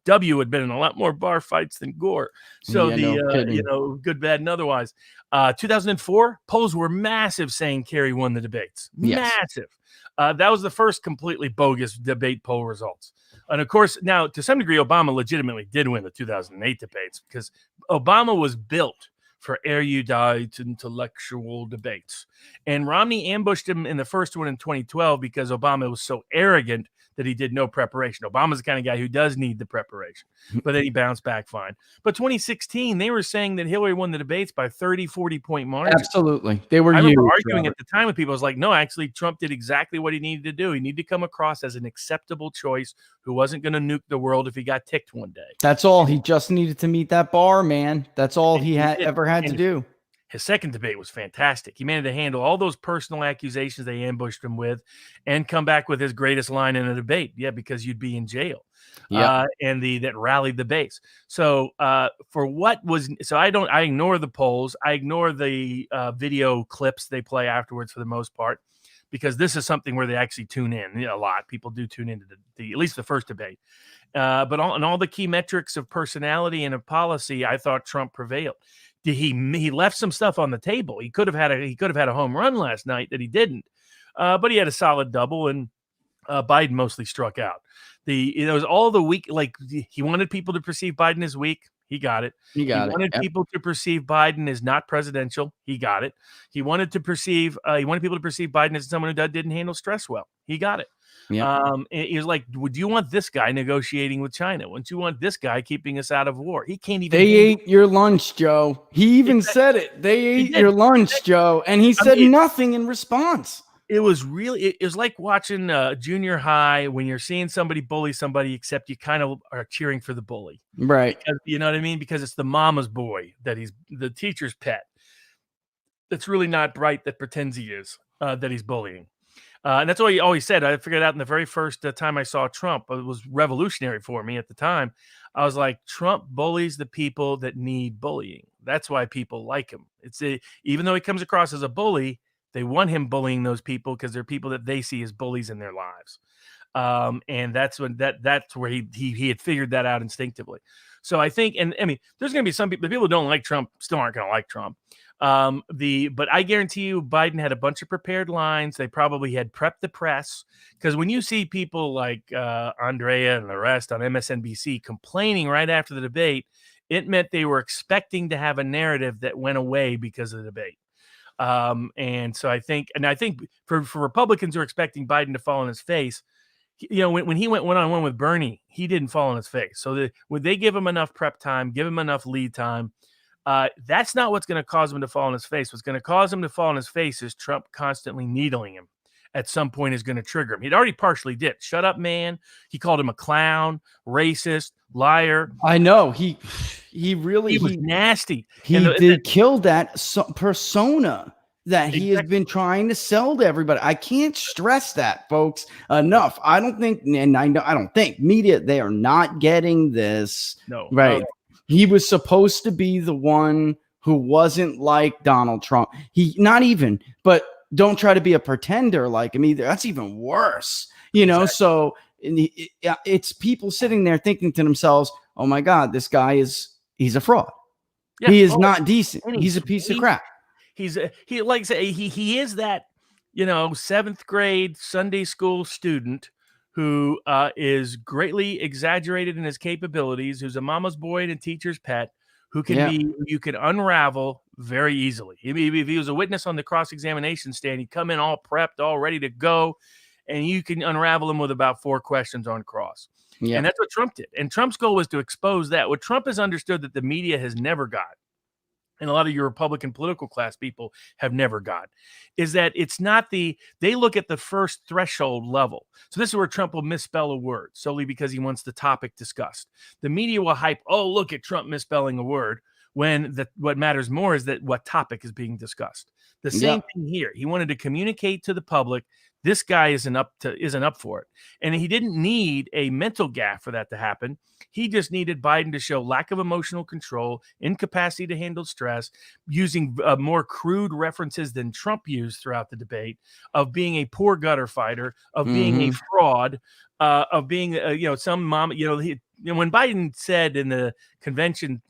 W had been in a lot more bar fights than Gore. So good, bad, and otherwise. 2004 polls were massive saying Kerry won the debates. Yes. Massive. That was the first completely bogus debate poll results. And of course, now to some degree, Obama legitimately did win the 2008 debates because Obama was built for erudite intellectual debates. And Romney ambushed him in the first one in 2012 because Obama was so arrogant that he did no preparation. Obama's the kind of guy who does need the preparation, but then he bounced back fine. But 2016, they were saying that Hillary won the debates by 30, 40-point margin. Absolutely. They were I remember arguing at the time with people. I was like, no, actually, Trump did exactly what he needed to do. He needed to come across as an acceptable choice who wasn't going to nuke the world if he got ticked one day. That's all. He just needed to meet that bar, man. That's all he ever had to do. His second debate was fantastic. He managed to handle all those personal accusations they ambushed him with and come back with his greatest line in a debate. Yeah, because you'd be in jail. Yeah. And that rallied the base. So I ignore the polls. I ignore the video clips they play afterwards for the most part, because this is something where they actually tune in a lot. People do tune into at least the first debate. But on all the key metrics of personality and of policy, I thought Trump prevailed. He left some stuff on the table. He could have had a home run last night that he didn't, but he had a solid double, and Biden mostly struck out. It was all the weak. Like, he wanted people to perceive Biden as weak. He got it. He wanted people to perceive Biden as not presidential. He got it. He wanted people to perceive Biden as someone who didn't handle stress well. He got it. Yeah. He was like, would you want this guy negotiating with China? Wouldn't you want this guy keeping us out of war? He can't even. They ate your lunch, Joe. He even said it. They ate your lunch, Joe. And he said nothing in response. It was like watching junior high when you're seeing somebody bully somebody, except you kind of are cheering for the bully. Right. Because, you know what I mean? Because it's the mama's boy that he's the teacher's pet. That's really not bright, that pretends he is, that he's bullying. And that's what he always said. I figured out in the very first time I saw Trump, it was revolutionary for me at the time. I was like, Trump bullies the people that need bullying. That's why people like him. Even though he comes across as a bully, they want him bullying those people because they're people that they see as bullies in their lives. And that's where he had figured that out instinctively. So I think, and I mean, there's going to be some people, the people who don't like Trump still aren't going to like Trump. But I guarantee you Biden had a bunch of prepared lines. They probably had prepped the press, because when you see people like Andrea and the rest on MSNBC complaining right after the debate, it meant they were expecting to have a narrative that went away because of the debate. And so I think for Republicans who are expecting Biden to fall on his face, when he went one-on-one with Bernie, he didn't fall on his face. So would they give him enough prep time, give him enough lead time? That's not what's going to cause him to fall on his face. What's going to cause him to fall on his face is Trump constantly needling him. At some point is going to trigger him. He'd already partially did. Shut up, man. He called him a clown, racist, liar. I know. He was nasty. He did kill that persona that he has been trying to sell to everybody. I can't stress that, folks, enough. I don't think media, they are not getting this. No. Right. No. He was supposed to be the one who wasn't like Donald Trump. But don't try to be a pretender like him either. That's even worse, Exactly. So it's people sitting there thinking to themselves, oh my God, this guy he's a fraud. Yeah. He is not decent. He's a piece of crap. He is that, 7th grade Sunday school student who is greatly exaggerated in his capabilities, who's a mama's boy and a teacher's pet, who you can unravel very easily. If he was a witness on the cross-examination stand, he'd come in all prepped, all ready to go, and you can unravel him with about 4 questions on cross. Yeah. And that's what Trump did. And Trump's goal was to expose that. What Trump has understood that the media has never got, and a lot of your Republican political class people have never got, is that it's not they look at the first threshold level. So this is where Trump will misspell a word solely because he wants the topic discussed. The media will hype, oh, look at Trump misspelling a word, when what matters more is that what topic is being discussed. The same thing here. He wanted to communicate to the public, this guy isn't up for it. And he didn't need a mental gaffe for that to happen. He just needed Biden to show lack of emotional control, incapacity to handle stress, using more crude references than Trump used throughout the debate, of being a poor gutter fighter, of being a fraud, of being, some mom, when Biden said in the convention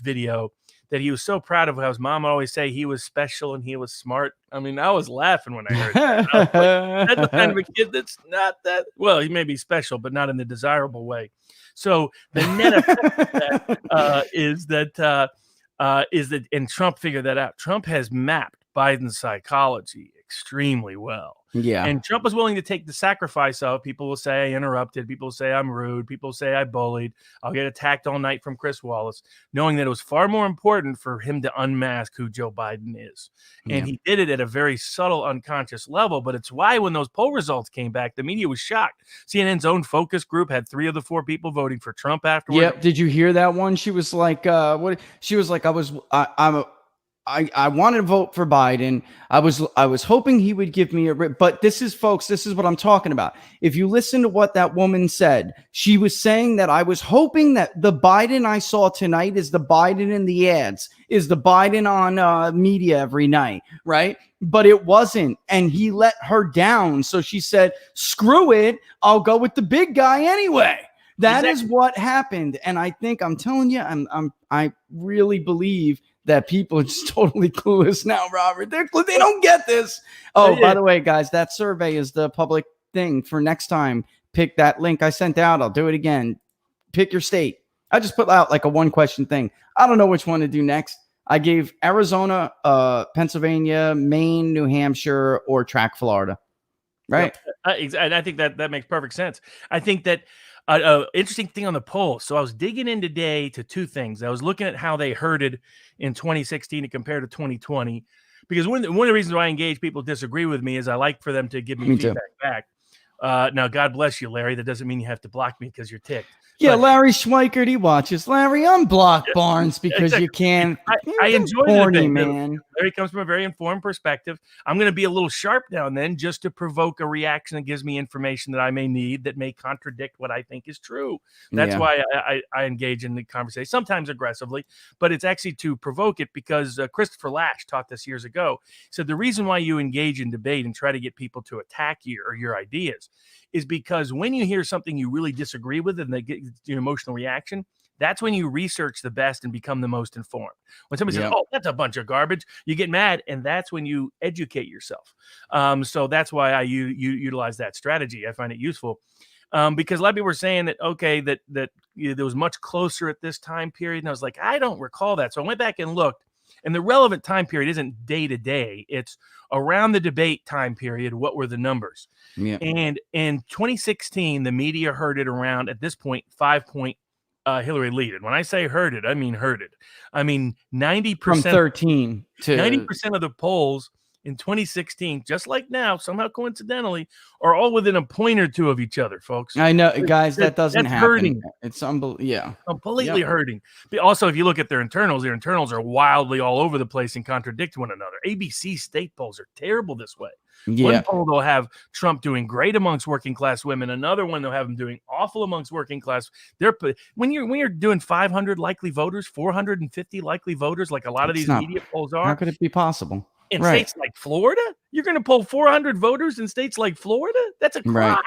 video that he was so proud of how his mom always say he was special and he was smart. I mean, I was laughing when I heard that. I was like, that's the kind of a kid that's not that, well, he may be special, but not in the desirable way. So the net effect of that is that, and Trump figured that out. Trump has mapped Biden's psychology extremely well. Yeah. And Trump was willing to take the sacrifice of, people will say I interrupted, people will say I'm rude, people will say I bullied, I'll get attacked all night from Chris Wallace, knowing that it was far more important for him to unmask who Joe Biden is. And he did it at a very subtle, unconscious level. But it's why when those poll results came back, the media was shocked. CNN's own focus group had 3 of the 4 people voting for Trump afterwards. Yep. Did you hear that one? She was like, what? She was like, I wanted to vote for Biden. I was hoping he would give me but this is, folks, this is what I'm talking about. If you listen to what that woman said, she was saying that I was hoping that the Biden I saw tonight is the Biden in the ads, is the Biden on media every night, right? But it wasn't, and he let her down. So she said, screw it, I'll go with the big guy anyway. That is what happened. And I think, I'm telling you, I really believe that people are just totally clueless now, Robert. They don't get this. Oh, by the way, guys, that survey is the public thing for next time. Pick that link I sent out. I'll do it again. Pick your state. I just put out like a 1-question thing. I don't know which one to do next. I gave Arizona, Pennsylvania, Maine, New Hampshire, or track Florida. Right. And I think that makes perfect sense. I think that interesting thing on the poll. So I was digging in today to 2 things. I was looking at how they herded in 2016 to compare to 2020, because one of the reasons why I engage people who disagree with me is I like for them to give me feedback back. Now, God bless you, Larry. That doesn't mean you have to block me because you're ticked. Yeah, but Larry Schweikert, he watches. Larry, unblock Barnes because you can. I enjoy corny, man. Larry comes from a very informed perspective. I'm going to be a little sharp now and then just to provoke a reaction that gives me information that I may need that may contradict what I think is true. That's why I engage in the conversation, sometimes aggressively, but it's actually to provoke it because Christopher Lasch taught this years ago. So the reason why you engage in debate and try to get people to attack you or your ideas is because when you hear something you really disagree with and they get your emotional reaction, that's when you research the best and become the most informed. When somebody says, oh, that's a bunch of garbage, you get mad, and that's when you educate yourself. So that's why I utilize that strategy. I find it useful because a lot of people were saying that, okay, that there was much closer at this time period. And I was like, I don't recall that. So I went back and looked. And the relevant time period isn't day to day. It's around the debate time period. What were the numbers? Yeah. And in 2016, the media heard it around, at this point, 5-point Hillary lead. And when I say heard it, I mean heard it. I mean 90% from 13 to 90% of the polls in 2016, just like now, somehow coincidentally, are all within a point or two of each other, folks. I know, guys, that doesn't happen. Hurting. It's unbelievable. Yeah, completely hurting. But also, if you look at their internals are wildly all over the place and contradict one another. ABC state polls are terrible this way. Yeah. One poll they'll have Trump doing great amongst working class women. Another one they'll have him doing awful amongst working class. When you're doing 500 likely voters, 450 likely voters, like a lot of these media polls are. How could it be possible? In states like Florida, you're going to poll 400 voters in states like Florida? That's a crime.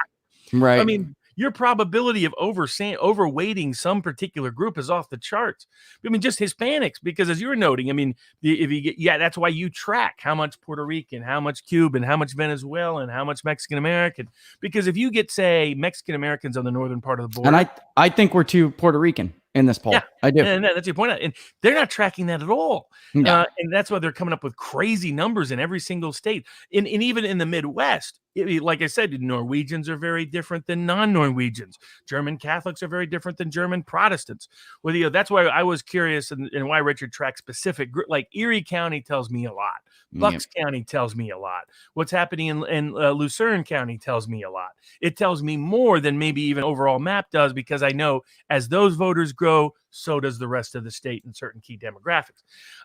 Right. I mean, your probability of overweighting some particular group is off the charts. I mean, just Hispanics, because as you were noting, I mean, if you get, that's why you track how much Puerto Rican, how much Cuban, how much Venezuelan, how much Mexican American. Because if you get, say, Mexican Americans on the northern part of the border, and I think we're too Puerto Rican in this poll. Yeah, I do. And that's your point. And they're not tracking that at all. No. And that's why they're coming up with crazy numbers in every single state. And even in the Midwest, like I said, Norwegians are very different than non-Norwegians. German Catholics are very different than German Protestants. Well, that's why I was curious and why Richard tracks specific, like Erie County tells me a lot. Bucks County tells me a lot. What's happening in Lucerne County tells me a lot. It tells me more than maybe even overall map does, because I know as those voters grow, so does the rest of the state in certain key demographics.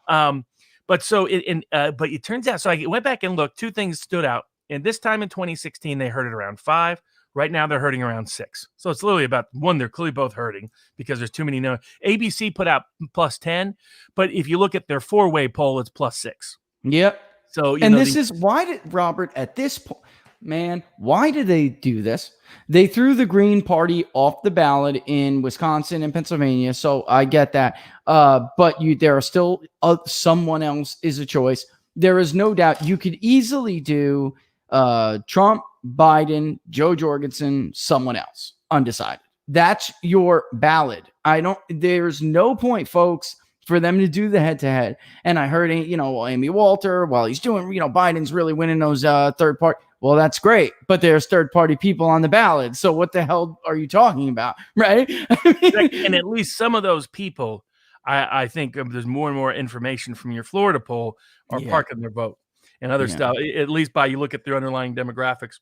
But it turns out, so I went back and looked, two things stood out. And this time in 2016, they heard it around 5. Right now, they're hurting around 6. So it's literally about one. They're clearly both hurting because there's too many. ABC put out plus 10, but if you look at their 4-way poll, it's plus 6. Yep. So, this is why did Robert at this point, man, why did they do this? They threw the Green Party off the ballot in Wisconsin and Pennsylvania. So I get that. But there are still someone else is a choice. There is no doubt you could easily do Trump, Biden, Joe Jorgensen, someone else undecided. That's your ballot. There's no point, folks, for them to do the head-to-head. And I heard, Amy Walter, while he's doing, Biden's really winning those third party. Well, that's great, but there's third-party people on the ballot. So what the hell are you talking about, right? And at least some of those people, I think there's more and more information from your Florida poll are parking their vote and other stuff, at least you look at their underlying demographics.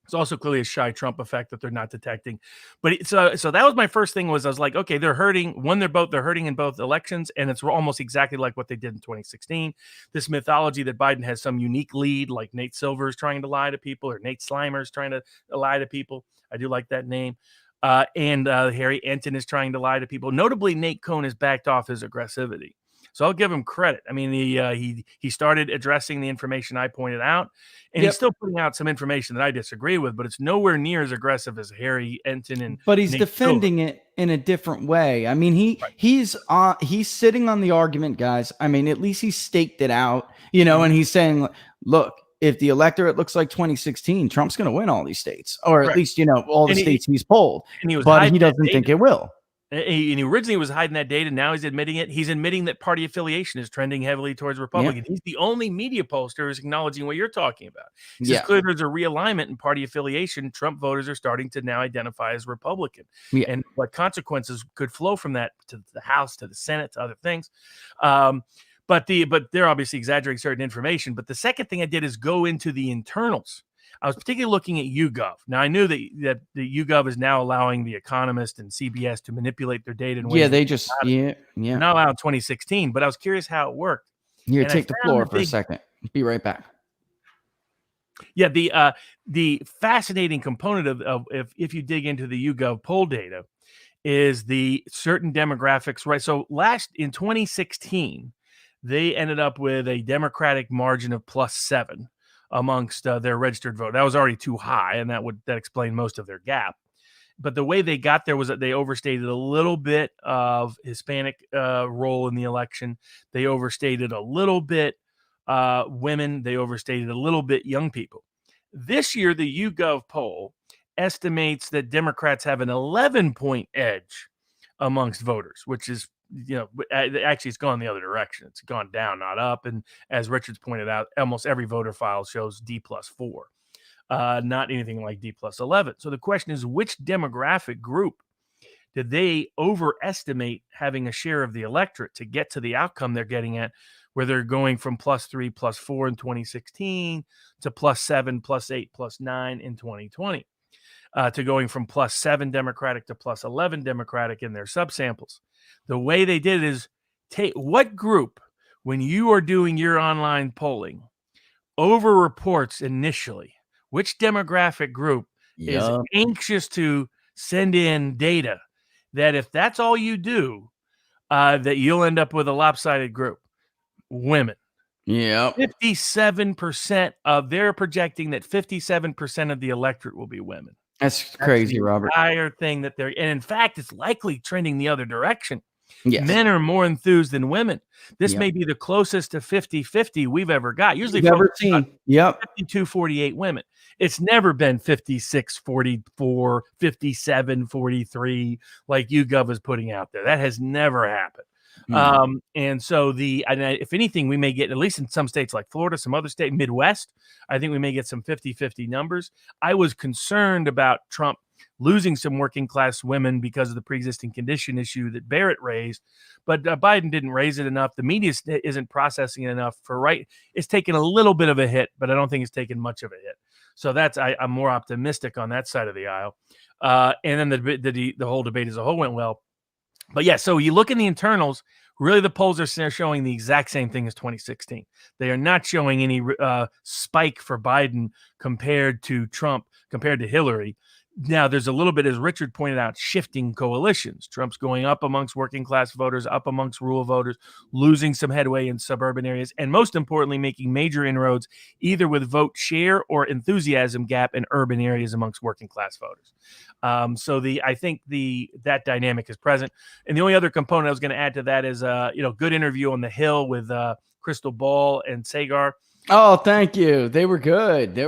It's also clearly a shy Trump effect that they're not detecting. But so that was my first thing. I was like, okay, they're hurting. They're hurting in both elections, and it's almost exactly like what they did in 2016. This mythology that Biden has some unique lead, like Nate Silver is trying to lie to people, or Nate Slimer is trying to lie to people. I do like that name. And Harry Enton is trying to lie to people. Notably, Nate Cohn has backed off his aggressivity. So I'll give him credit. I mean, he started addressing the information I pointed out, and he's still putting out some information that I disagree with, but it's nowhere near as aggressive as Harry Enton But he's Nate defending Silver. It in a different way. I mean, he's sitting on the argument, guys. I mean, at least he staked it out, and he's saying, look, if the electorate looks like 2016, Trump's going to win all these states, or at least, all the states he's polled. But he doesn't think it will. And he originally was hiding that data. Now he's admitting it. He's admitting that party affiliation is trending heavily towards Republican. He's the only media pollster who's acknowledging what you're talking about. It's clear there's a realignment in party affiliation. Trump voters are starting to now identify as Republican. And what consequences could flow from that to the House, to the Senate, to other things. But they're obviously exaggerating certain information. But the second thing I did is go into the internals. I was particularly looking at YouGov. Now, I knew that the YouGov is now allowing The Economist and CBS to manipulate their data in ways they just not allowed in 2016, but I was curious how it worked. Here, And take the floor for a second. Be right back. Yeah, the fascinating component of if you dig into the YouGov poll data is the certain demographics, right? So in 2016, they ended up with a Democratic margin of +7 amongst their registered vote. That was already too high, and that explained most of their gap. But the way they got there was that they overstated a little bit of Hispanic role in the election. They overstated a little bit women. They overstated a little bit young people. This year, the YouGov poll estimates that Democrats have an 11-point edge amongst voters, which is, actually it's gone the other direction. It's gone down, not up. And as Richard's pointed out, almost every voter file shows D+4. Not anything like D+11. So the question is, which demographic group did they overestimate having a share of the electorate to get to the outcome they're getting at, where they're going from +3, +4 in 2016 to +7, +8, +9 in 2020, to going from +7 Democratic to +11 Democratic in their subsamples. The way they did it is take what group, when you are doing your online polling, over-reports initially. Which demographic group is anxious to send in data that if that's all you do, that you'll end up with a lopsided group? Women. Yeah. 57% they're projecting that 57% of the electorate will be women. That's crazy, Robert. Entire thing and in fact, it's likely trending the other direction. Yes. Men are more enthused than women. This may be the closest to 50-50 we've ever got. Usually we've ever seen. 52-48 women. It's never been 56-44, 57-43 like YouGov is putting out there. That has never happened. And so if anything, we may get, at least in some states like Florida, some other state, Midwest, I think we may get some 50-50 numbers. I was concerned about Trump losing some working class women because of the pre-existing condition issue that Barrett raised, but Biden didn't raise it enough. The media isn't processing it enough it's taken a little bit of a hit, but I don't think it's taken much of a hit. So I'm more optimistic on that side of the aisle. And then the whole debate as a whole went well. But yeah, so you look in the internals, really the polls are showing the exact same thing as 2016. They are not showing any spike for Biden compared to Trump, compared to Hillary. Now, there's a little bit, as Richard pointed out, shifting coalitions. Trump's going up amongst working class voters, up amongst rural voters, losing some headway in suburban areas, and most importantly, making major inroads either with vote share or enthusiasm gap in urban areas amongst working class voters. I think that dynamic is present. And the only other component I was going to add to that is, good interview on the Hill with Crystal Ball and Sagar. Oh, thank you. They were good. Yeah,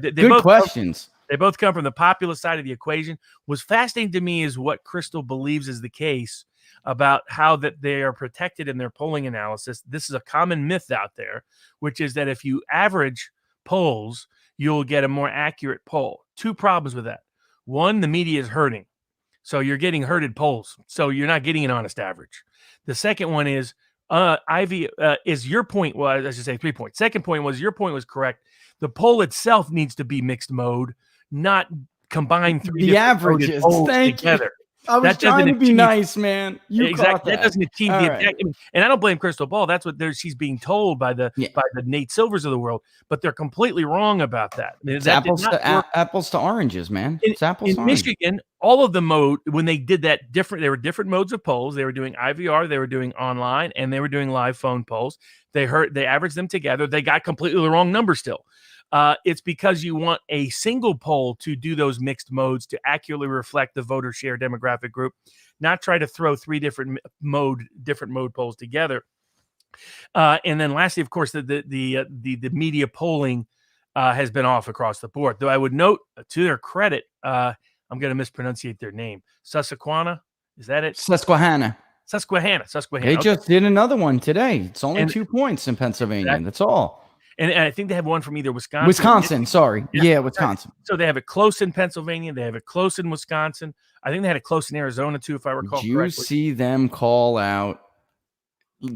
they good both questions. They both come from the populist side of the equation. What's fascinating to me is what Crystal believes is the case about how that they are protected in their polling analysis. This is a common myth out there, which is that if you average polls, you'll get a more accurate poll. Two problems with that. One, the media is hurting. So you're getting herded polls. So you're not getting an honest average. The second one is, your point was, I should say 3 points. Second point was, your point was correct. The poll itself needs to be mixed mode, not combine the averages together. I was trying to be nice, man. Exactly. That doesn't achieve the objective. And I don't blame Crystal Ball. That's what she's being told by the Nate Silvers of the world. But they're completely wrong about that. It's apples to oranges, man. It's apples to oranges. Michigan, all of the mode, when they did that there were different modes of polls. They were doing IVR, they were doing online, and they were doing live phone polls. They averaged them together. They got completely the wrong number still. It's because you want a single poll to do those mixed modes to accurately reflect the voter share demographic group, not try to throw three different mode polls together. And then lastly, of course, the media polling has been off across the board. Though I would note, to their credit, I'm going to mispronunciate their name. Susquehanna, is that it? Susquehanna. They just did another one today. It's only 2 points in Pennsylvania. That's all. And I think they have one from either Wisconsin. Wisconsin. So they have it close in Pennsylvania. They have it close in Wisconsin. I think they had it close in Arizona, too, if I recall correctly. Did you see them call out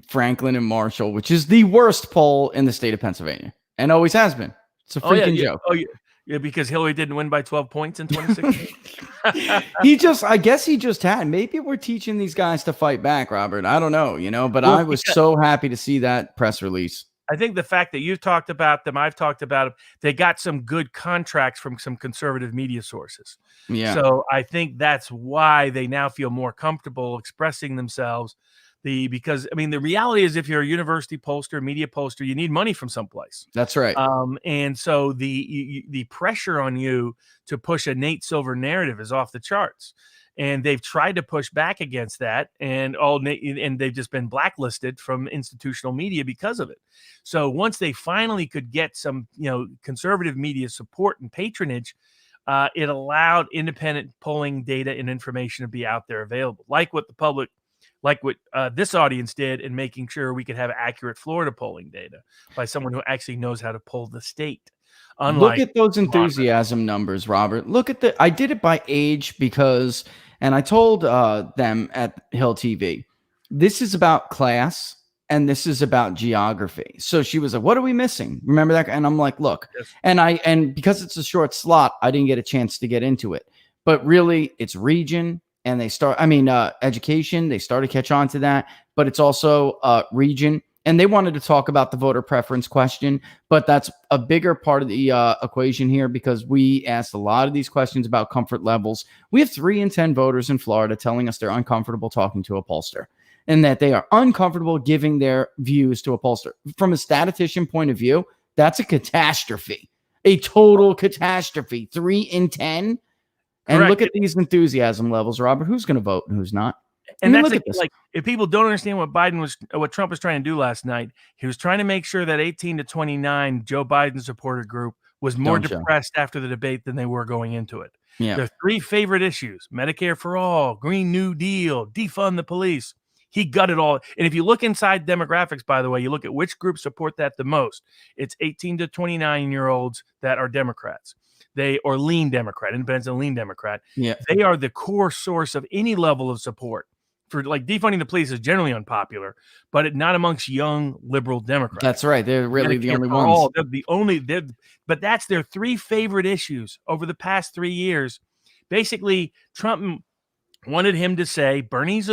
Franklin and Marshall, which is the worst poll in the state of Pennsylvania, and always has been? It's a freaking joke. Yeah, because Hillary didn't win by 12 points in 2016. I guess he just had. Maybe we're teaching these guys to fight back, Robert. I don't know, but Well, I was so happy to see that press release. I think the fact that you've talked about them, I've talked about them, they got some good contracts from some conservative media sources. Yeah. So I think that's why they now feel more comfortable expressing themselves. Because I mean, the reality is, if you're a university pollster, media pollster, you need money from someplace. That's right. And so the pressure on you to push a Nate Silver narrative is off the charts. And they've tried to push back against that, and they've just been blacklisted from institutional media because of it. So once they finally could get some, conservative media support and patronage, it allowed independent polling data and information to be out there available, like what this audience did in making sure we could have accurate Florida polling data by someone who actually knows how to poll the state. Look at those enthusiasm numbers, Robert. I did it by age because, and I told them at Hill TV, this is about class and this is about geography. So she was like, what are we missing? Remember that? And I'm like, look, yes. and because it's a short slot, I didn't get a chance to get into it, but really it's region. And education, they started to catch on to that, but it's also region. And they wanted to talk about the voter preference question, but that's a bigger part of the equation here, because we asked a lot of these questions about comfort levels. We have 3 in 10 voters in Florida telling us they're uncomfortable talking to a pollster and that they are uncomfortable giving their views to a pollster. From a statistician point of view, that's a catastrophe, a total catastrophe. 3 in 10. And Correct. Look at these enthusiasm levels, Robert. Who's going to vote and who's not? And that's like, if people don't understand what Trump was trying to do last night, he was trying to make sure that 18 to 29 Joe Biden supporter group was more depressed after the debate than they were going into it. Yeah. Their 3 favorite issues: Medicare for all, Green New Deal, defund the police. He gutted all. And if you look inside demographics, by the way, you look at which groups support that the most. It's 18 to 29-year-olds that are Democrats. Or lean Democrat, independents and lean Democrat. Yeah. They are the core source of any level of support. For like defunding the police is generally unpopular, but not amongst young liberal Democrats. That's right. They're really the only ones. But that's their 3 favorite issues over the past 3 years. Basically, Trump wanted Biden to say Bernie's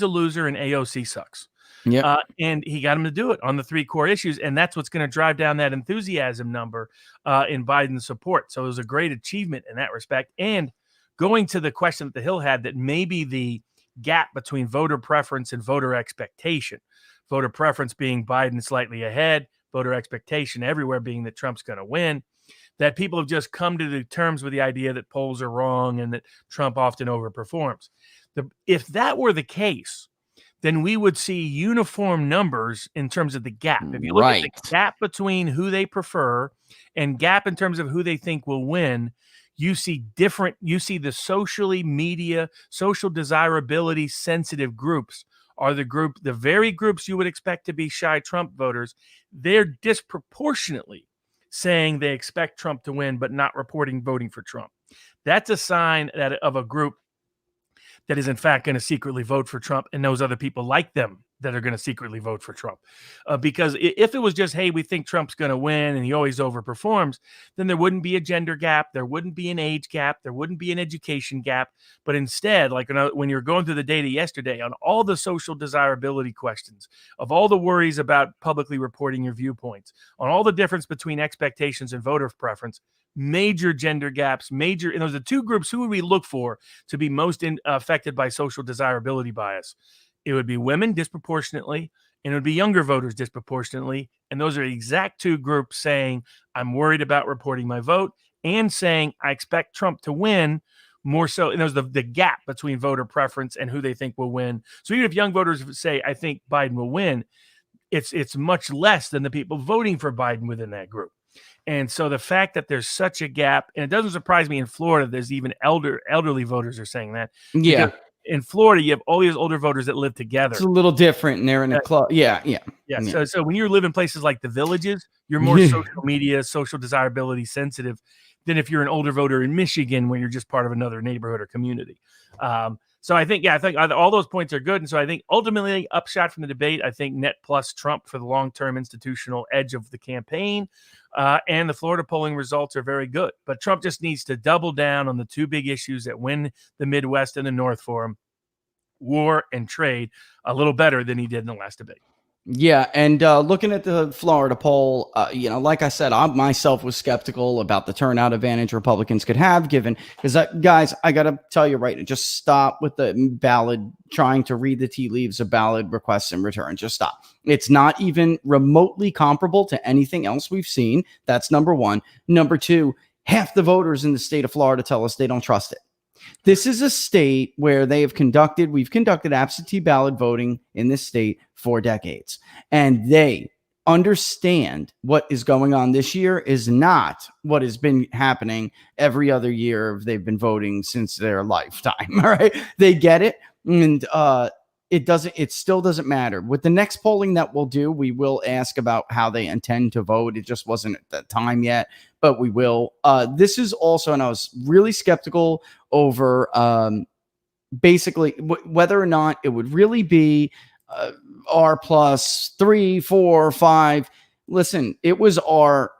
a loser and AOC sucks. Yeah, and he got him to do it on the 3 core issues, and that's what's going to drive down that enthusiasm number in Biden's support. So it was a great achievement in that respect. And going to the question that the Hill had, that maybe the gap between voter preference and voter expectation, voter preference being Biden slightly ahead, voter expectation everywhere being that Trump's going to win, that people have just come to the terms with the idea that polls are wrong and that Trump often overperforms. If that were the case, then we would see uniform numbers in terms of the gap. If you look at the gap between who they prefer and gap in terms of who they think will win, you see the social desirability sensitive groups are the very groups you would expect to be shy Trump voters. They're disproportionately saying they expect Trump to win, but not reporting voting for Trump. That's a sign of a group that is in fact going to secretly vote for Trump, and those other people like them that are going to secretly vote for Trump. Because if it was just, hey, we think Trump's going to win and he always overperforms, then there wouldn't be a gender gap, there wouldn't be an age gap, there wouldn't be an education gap. But instead, like when you're going through the data yesterday on all the social desirability questions, of all the worries about publicly reporting your viewpoints, on all the difference between expectations and voter preference, major gender gaps, and those are 2 groups who would we look for to be most affected by social desirability bias. It would be women disproportionately, and it would be younger voters disproportionately. And those are the exact 2 groups saying, I'm worried about reporting my vote, and saying, I expect Trump to win more so. And there's the gap between voter preference and who they think will win. So even if young voters say, I think Biden will win, it's much less than the people voting for Biden within that group. And so the fact that there's such a gap, and it doesn't surprise me in Florida, there's even elderly voters are saying that. Yeah. In Florida, you have all these older voters that live together. It's a little different, and they're in a club. Yeah. So when you live in places like the Villages, you're more social media, social desirability sensitive than if you're an older voter in Michigan, where you're just part of another neighborhood or community. So I think all those points are good. And so I think ultimately, upshot from the debate, I think net plus Trump for the long-term institutional edge of the campaign. And the Florida polling results are very good. But Trump just needs to double down on the two big issues that win the Midwest and the North for him: war and trade, a little better than he did in the last debate. Yeah, and looking at the Florida poll, like I said, I myself was skeptical about the turnout advantage Republicans could have given, because guys, I got to tell you right now, just stop with the ballot, trying to read the tea leaves of ballot requests and return. Just stop. It's not even remotely comparable to anything else we've seen. That's number one. Number two, half the voters in the state of Florida tell us they don't trust it. This is a state where we've conducted absentee ballot voting in this state for decades, and they understand what is going on this year is not what has been happening every other year they've been voting since their lifetime. All right. They get it. And it still doesn't matter. With the next polling that we'll do, we will ask about how they intend to vote. It just wasn't at that time yet, but we will. This is also, and I was really skeptical over basically whether or not it would really be R plus 3, 4, 5. Listen, it was R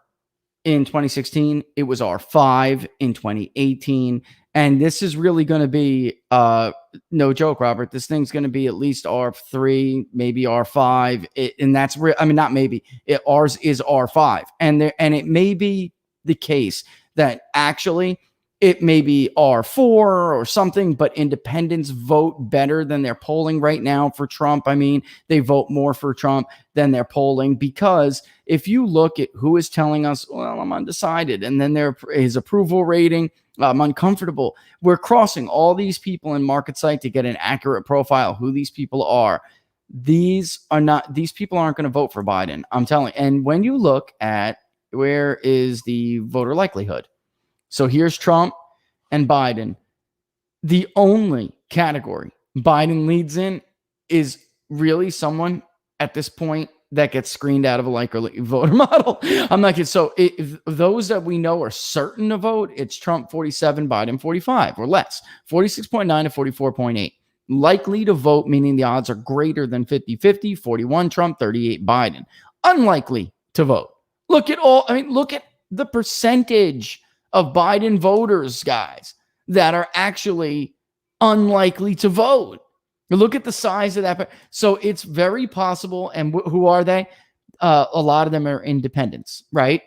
in 2016. It was R5 in 2018. And this is really going to be, no joke, Robert, this thing's going to be at least R3, maybe R5. And that's real. I mean, not maybe. Ours is R5. And it may be the case that actually it may be R4 or something, but independents vote better than they're polling right now for Trump. I mean, they vote more for Trump than they're polling, because if you look at who is telling us, well, I'm undecided, and then his approval rating, I'm uncomfortable. We're crossing all these people in MarketSite to get an accurate profile of who these people are. These people aren't going to vote for Biden. I'm telling you. And when you look at where is the voter likelihood, so here's Trump and Biden. The only category Biden leads in is really someone at this point that gets screened out of a likely voter model. I'm not kidding. So if those that we know are certain to vote, it's Trump 47, Biden 45 or less, 46.9 to 44.8. Likely to vote, meaning the odds are greater than 50-50, 41 Trump, 38 Biden. Unlikely to vote. Look at the percentage of Biden voters, guys, that are actually unlikely to vote. Look at the size of that. So it's very possible. And who are they? A lot of them are independents, right?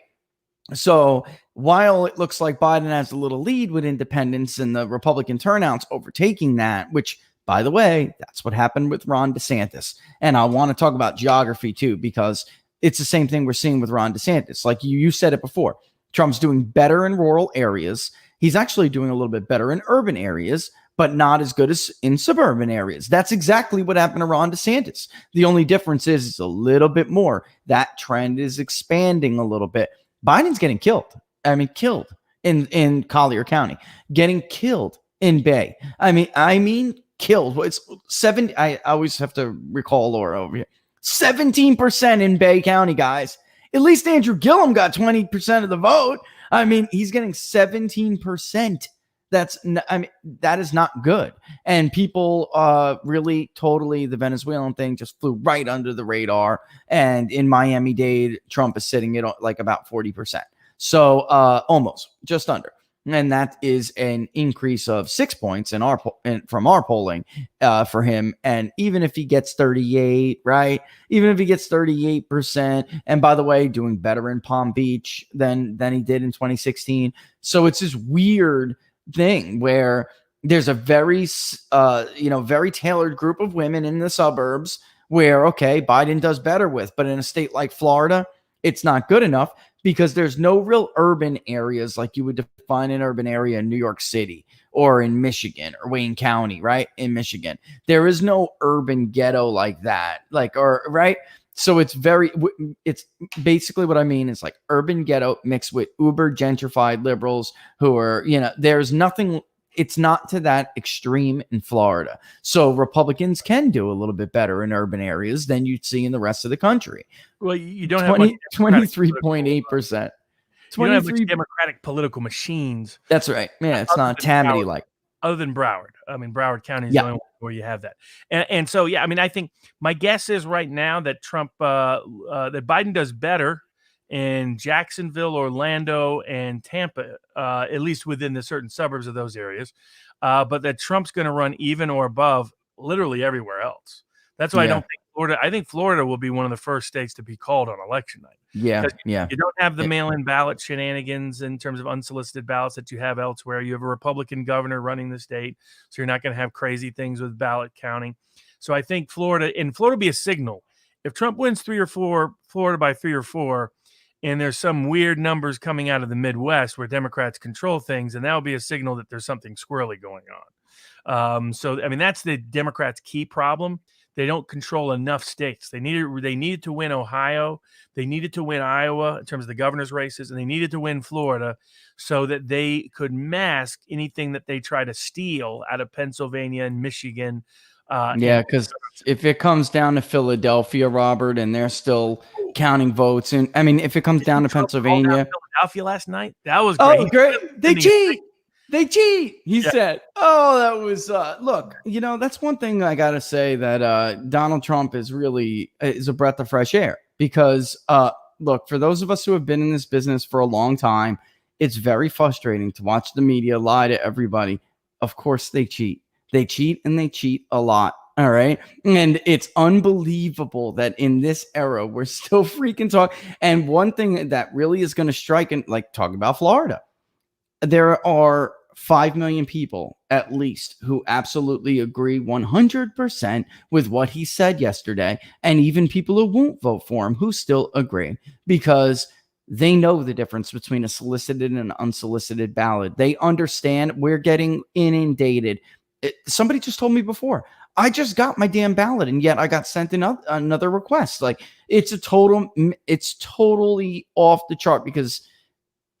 So while it looks like Biden has a little lead with independents and the Republican turnouts overtaking that, which, by the way, that's what happened with Ron DeSantis. And I want to talk about geography too, because it's the same thing we're seeing with Ron DeSantis. Like you said it before, Trump's doing better in rural areas. He's actually doing a little bit better in urban areas, but not as good as in suburban areas. That's exactly what happened to Ron DeSantis. The only difference is it's a little bit more. That trend is expanding a little bit. Biden's getting killed. I mean, killed in Collier County, getting killed in Bay. I mean, killed. It's 7. I always have to recall Laura over here. 17% in Bay County, guys. At least Andrew Gillum got 20% of the vote. I mean, he's getting 17%. That is not good. And people really totally, the Venezuelan thing just flew right under the radar. And in Miami-Dade, Trump is sitting at like about 40%. So almost just under. And that is an increase of 6 points from our polling for him. And even if he gets 38, right? Even if he gets 38%, and by the way, doing better in Palm Beach than he did in 2016. So it's this weird thing where there's a very tailored group of women in the suburbs where, okay, Biden does better with, but in a state like Florida, it's not good enough, because there's no real urban areas like you would define an urban area in New York City or in Michigan or Wayne County, right? In Michigan, there is no urban ghetto like that, right? So it's basically what I mean is like urban ghetto mixed with uber gentrified liberals who are, there's nothing. It's not to that extreme in Florida. So Republicans can do a little bit better in urban areas than you'd see in the rest of the country. Well, you don't have 23.8%. 23 Democratic political machines. That's right. Yeah, it's not Tammany like. other than Broward. I mean, Broward County is Yeah. the only one where you have that. And so, yeah, I mean, I think my guess is right now that that Biden does better in Jacksonville, Orlando, and Tampa, at least within the certain suburbs of those areas, but that Trump's going to run even or above literally everywhere else. That's why I don't think Florida. I think Florida will be one of the first states to be called on election night. Yeah. You don't have the mail-in ballot shenanigans in terms of unsolicited ballots that you have elsewhere. You have a Republican governor running the state, so you're not going to have crazy things with ballot counting. So I think Florida will be a signal. If Trump wins 3 or 4, Florida by 3 or 4, and there's some weird numbers coming out of the Midwest where Democrats control things, and that will be a signal that there's something squirrely going on. So, I mean, that's the Democrats' key problem. They don't control enough states. They needed to win Ohio. They needed to win Iowa in terms of the governor's races, and they needed to win Florida so that they could mask anything that they try to steal out of Pennsylvania and Michigan. Because if it comes down to Philadelphia, Robert, and they're still counting votes, and I mean, if it comes down to Pennsylvania, Philadelphia last night, that was great. Oh, great! They cheat. They cheat. He said, "Oh, that was look. You know, that's one thing I gotta say that Donald Trump is a breath of fresh air because look, for those of us who have been in this business for a long time, it's very frustrating to watch the media lie to everybody. Of course, they cheat. They cheat and they cheat a lot. All right. And it's unbelievable that in this era, we're still freaking talking. And one thing that really is going to strike, and like talk about Florida, there are 5 million people at least who absolutely agree 100% with what he said yesterday. And even people who won't vote for him who still agree because they know the difference between a solicited and an unsolicited ballot. They understand we're getting inundated. Somebody just told me before, I just got my damn ballot and yet I got sent another request. Like it's totally off the chart because,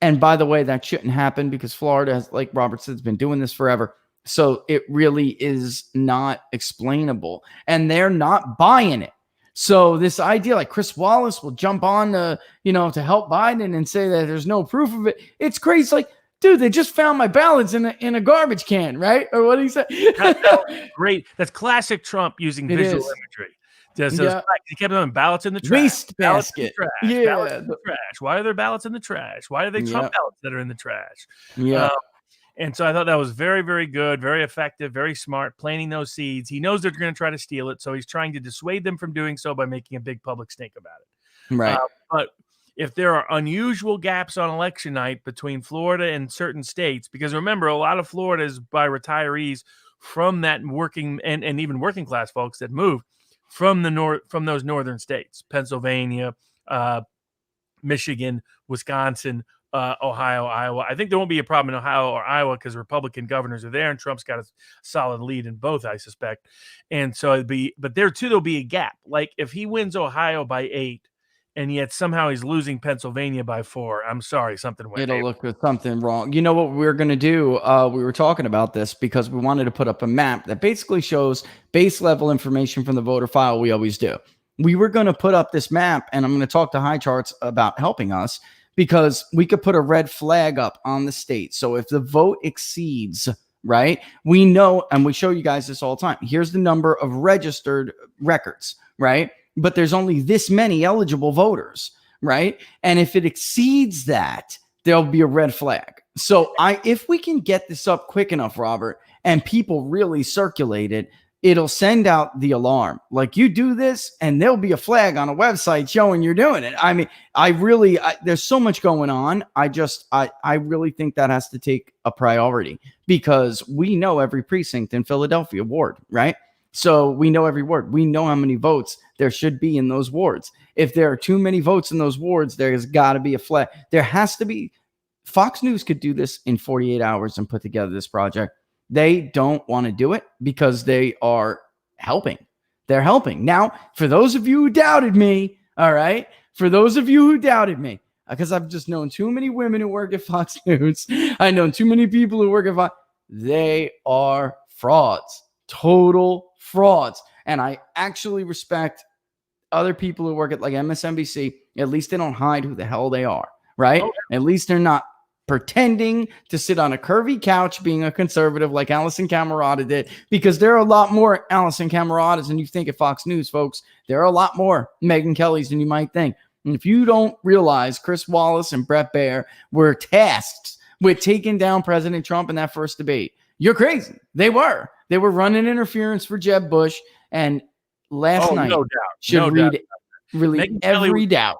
and by the way, that shouldn't happen because Florida has, like Robert said, has been doing this forever. So it really is not explainable and they're not buying it. So this idea like Chris Wallace will jump on to help Biden and say that there's no proof of it. It's crazy. Like, dude, they just found my ballots in a garbage can, right? Or what do you say? Great. That's classic Trump using visual imagery. He kept on ballots in the trash. Waste basket. Ballots in the trash. Why are there ballots in the trash? Why are they Trump ballots that are in the trash? Yeah. And so I thought that was very, very good, very effective, very smart, planting those seeds. He knows they're going to try to steal it, so he's trying to dissuade them from doing so by making a big public stink about it. Right. But if there are unusual gaps on election night between Florida and certain states, because remember, a lot of Florida is by retirees from that working and even working class folks that moved from those northern states, Pennsylvania, Michigan, Wisconsin, Ohio, Iowa. I think there won't be a problem in Ohio or Iowa because Republican governors are there and Trump's got a solid lead in both, I suspect. And so but there too, there'll be a gap. Like if he wins Ohio by 8 and yet somehow he's losing Pennsylvania by 4, I'm sorry, something went. It'll look with something wrong. You know what we're going to do? We were talking about this because we wanted to put up a map that basically shows base level information from the voter file. We always do. We were going to put up this map, and I'm going to talk to High Charts about helping us because we could put a red flag up on the state. So if the vote exceeds, right, we know, and we show you guys this all the time. Here's the number of registered records, right? But there's only this many eligible voters, right? And if it exceeds that, there'll be a red flag. So if we can get this up quick enough, Robert, and people really circulate it, it'll send out the alarm. Like you do this and there'll be a flag on a website showing you're doing it. I mean, there's so much going on. I really think that has to take a priority because we know every precinct in Philadelphia ward, right? So we know every ward. We know how many votes there should be in those wards. If there are too many votes in those wards, there's got to be a flag. There has to be. Fox News could do this in 48 hours and put together this project. They don't want to do it because they are helping. They're helping. Now, for those of you who doubted me, all right, for those of you who doubted me, because I've just known too many women who work at Fox News. I know too many people who work at Fox. They are frauds, total frauds. And I actually respect other people who work at like MSNBC. At least they don't hide who the hell they are, right? Okay. At least they're not pretending to sit on a curvy couch being a conservative like Allison Camerata did, because there are a lot more Allison Cameratas than you think at Fox News, folks. There are a lot more Megyn Kellys than you might think. And if you don't realize Chris Wallace and Bret Baier were tasked with taking down President Trump in that first debate, you're crazy. They were running interference for Jeb Bush. And last night no doubt. should relieve every doubt.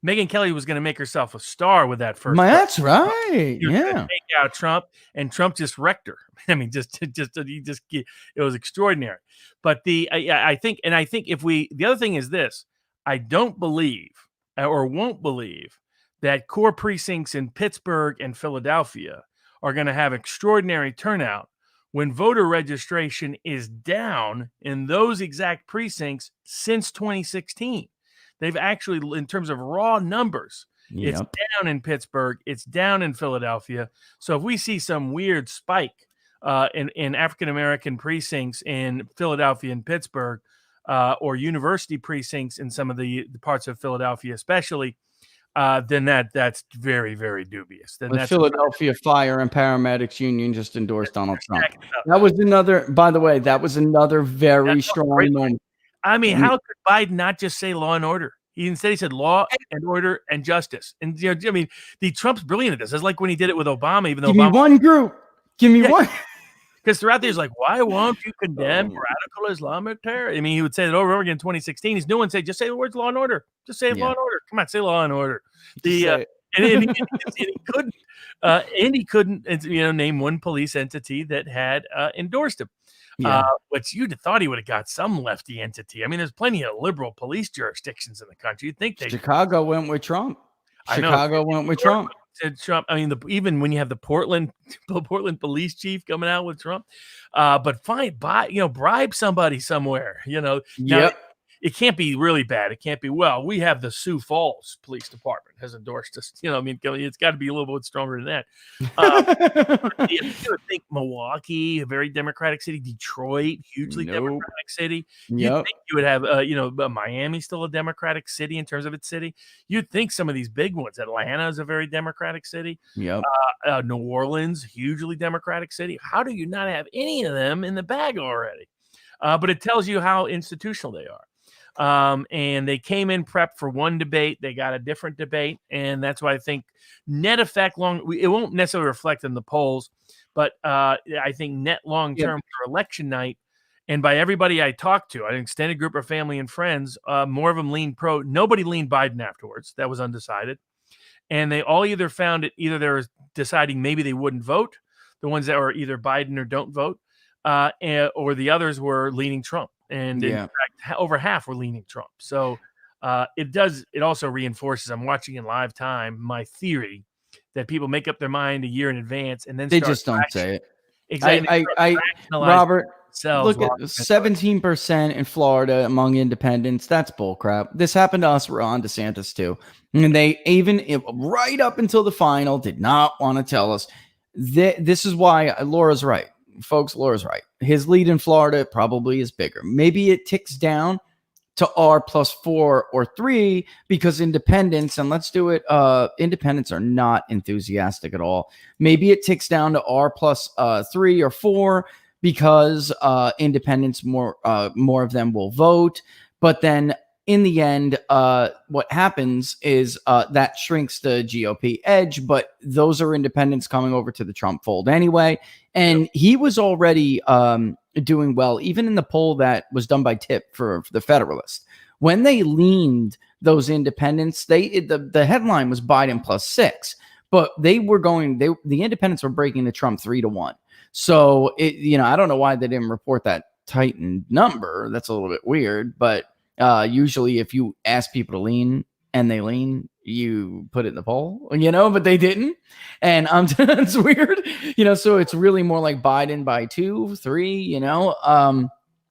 Megyn Kelly was going to make herself a star with that first. That's right. Yeah. Take out Trump, and Trump just wrecked her. I mean, it was extraordinary. But I think if the other thing is this, I don't believe or won't believe that core precincts in Pittsburgh and Philadelphia are going to have extraordinary turnout when voter registration is down in those exact precincts since 2016. They've actually, in terms of raw numbers, it's down in Pittsburgh, it's down in Philadelphia. So if we see some weird spike in African-American precincts in Philadelphia and Pittsburgh, or university precincts in some of the parts of Philadelphia especially, then that's very, very dubious. Then the Philadelphia Fire and Paramedics Union just endorsed Donald Trump. That was another, by the way, very strong moment. I mean, how could Biden not just say law and order? Instead, he said law and order and justice. And I mean, Trump's brilliant at this. It's like when he did it with Obama, even though Give me one group. Give me one. Because throughout there, he's like, why won't you condemn radical Islamic terror? I mean, he would say that over and over again in 2016. He's new and say, just say the words law and order. Just say law and order. Come on, say law and order. And he couldn't, name one police entity that had endorsed him. Which you'd have thought he would have got some lefty entity. I mean, there's plenty of liberal police jurisdictions in the country. You'd think Chicago went with Trump. Went with Trump. Trump. I mean, even when you have the Portland police chief coming out with Trump, but bribe somebody somewhere. Now, it can't be really bad. It can't be, we have the Sioux Falls Police Department has endorsed us. I mean, it's got to be a little bit stronger than that. You would think Milwaukee, a very Democratic city, Detroit, hugely Democratic city. You'd think you would have, Miami, still a Democratic city in terms of its city. You'd think some of these big ones, Atlanta is a very Democratic city. New Orleans, hugely Democratic city. How do you not have any of them in the bag already? But it tells you how institutional they are. And they came in prepped for one debate. They got a different debate. And that's why I think net effect it won't necessarily reflect in the polls, but I think net long term for election night. And by everybody I talked to, an extended group of family and friends, more of them leaned pro. Nobody leaned Biden afterwards. That was undecided. And they all either found it, either they were deciding maybe they wouldn't vote, the ones that were either Biden or don't vote, or the others were leaning Trump. And in fact, over half were leaning Trump. So it also reinforces, I'm watching in live time, my theory that people make up their mind a year in advance and then they just don't say it. Exactly. Robert, look at 17% in Florida among independents. That's bullcrap. This happened to us. Ron DeSantis too. And they even right up until the final did not want to tell us. This is why Laura's right. Folks, Laura's right. His lead in Florida probably is bigger. Maybe it ticks down to R+4 or 3 because independents, and let's do it, independents are not enthusiastic at all. Maybe it ticks down to R+3 or 4 because independents, more of them will vote. But then in the end, what happens is that shrinks the GOP edge, but those are independents coming over to the Trump fold anyway. And he was already doing well, even in the poll that was done by Tip for the Federalist. When they leaned those independents, the headline was Biden +6, but the independents were breaking the Trump 3-1. So I don't know why they didn't report that tightened number. That's a little bit weird, but usually if you ask people to lean and they lean, you put it in the poll, but they didn't. And it's weird, so it's really more like Biden by 2, 3,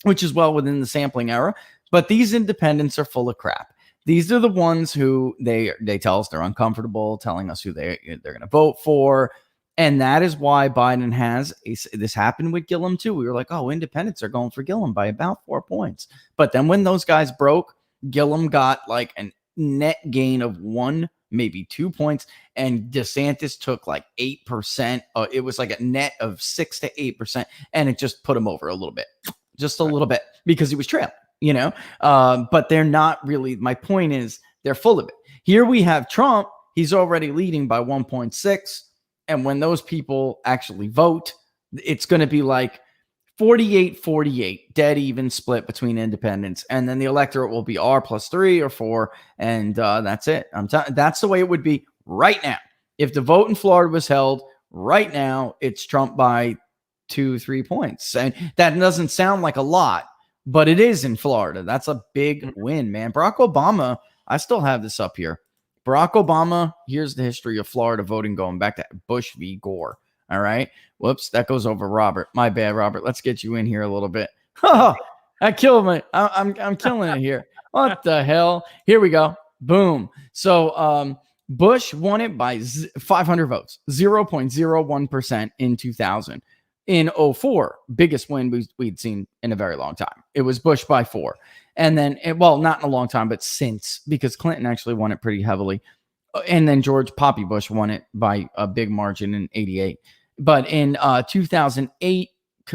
which is well within the sampling error. But these independents are full of crap. These are the ones who they tell us they're uncomfortable telling us who they're going to vote for. And that is why Biden has this happened with Gillum too. We were like, oh, independents are going for Gillum by about 4 points. But then when those guys broke, Gillum got like a net gain of 1 maybe 2 points. And DeSantis took like 8%. It was like a net of 6 to 8%. And it just put him over a little bit, just a little bit, because he was trailing, but they're not really. My point is they're full of it. Here we have Trump. He's already leading by 1.6. And when those people actually vote, it's going to be like 48-48, dead even split between independents. And then the electorate will be R plus 3 or 4. And that's it. That's the way it would be right now. If the vote in Florida was held right now, it's Trump by 2-3 points. And that doesn't sound like a lot, but it is in Florida. That's a big win, man. Barack Obama, I still have this up here. Barack Obama, here's the history of Florida voting going back to Bush v. Gore. All right. Whoops, that goes over Robert. My bad, Robert. Let's get you in here a little bit. Oh, I killed me. I'm killing it here. What the hell? Here we go. Boom. So Bush won it by 500 votes, 0.01% in 2000. In 2004, biggest win we'd seen in a very long time. It was Bush by 4. And then, not in a long time, but since, because Clinton actually won it pretty heavily. And then George Poppy Bush won it by a big margin in 88. But in 2008,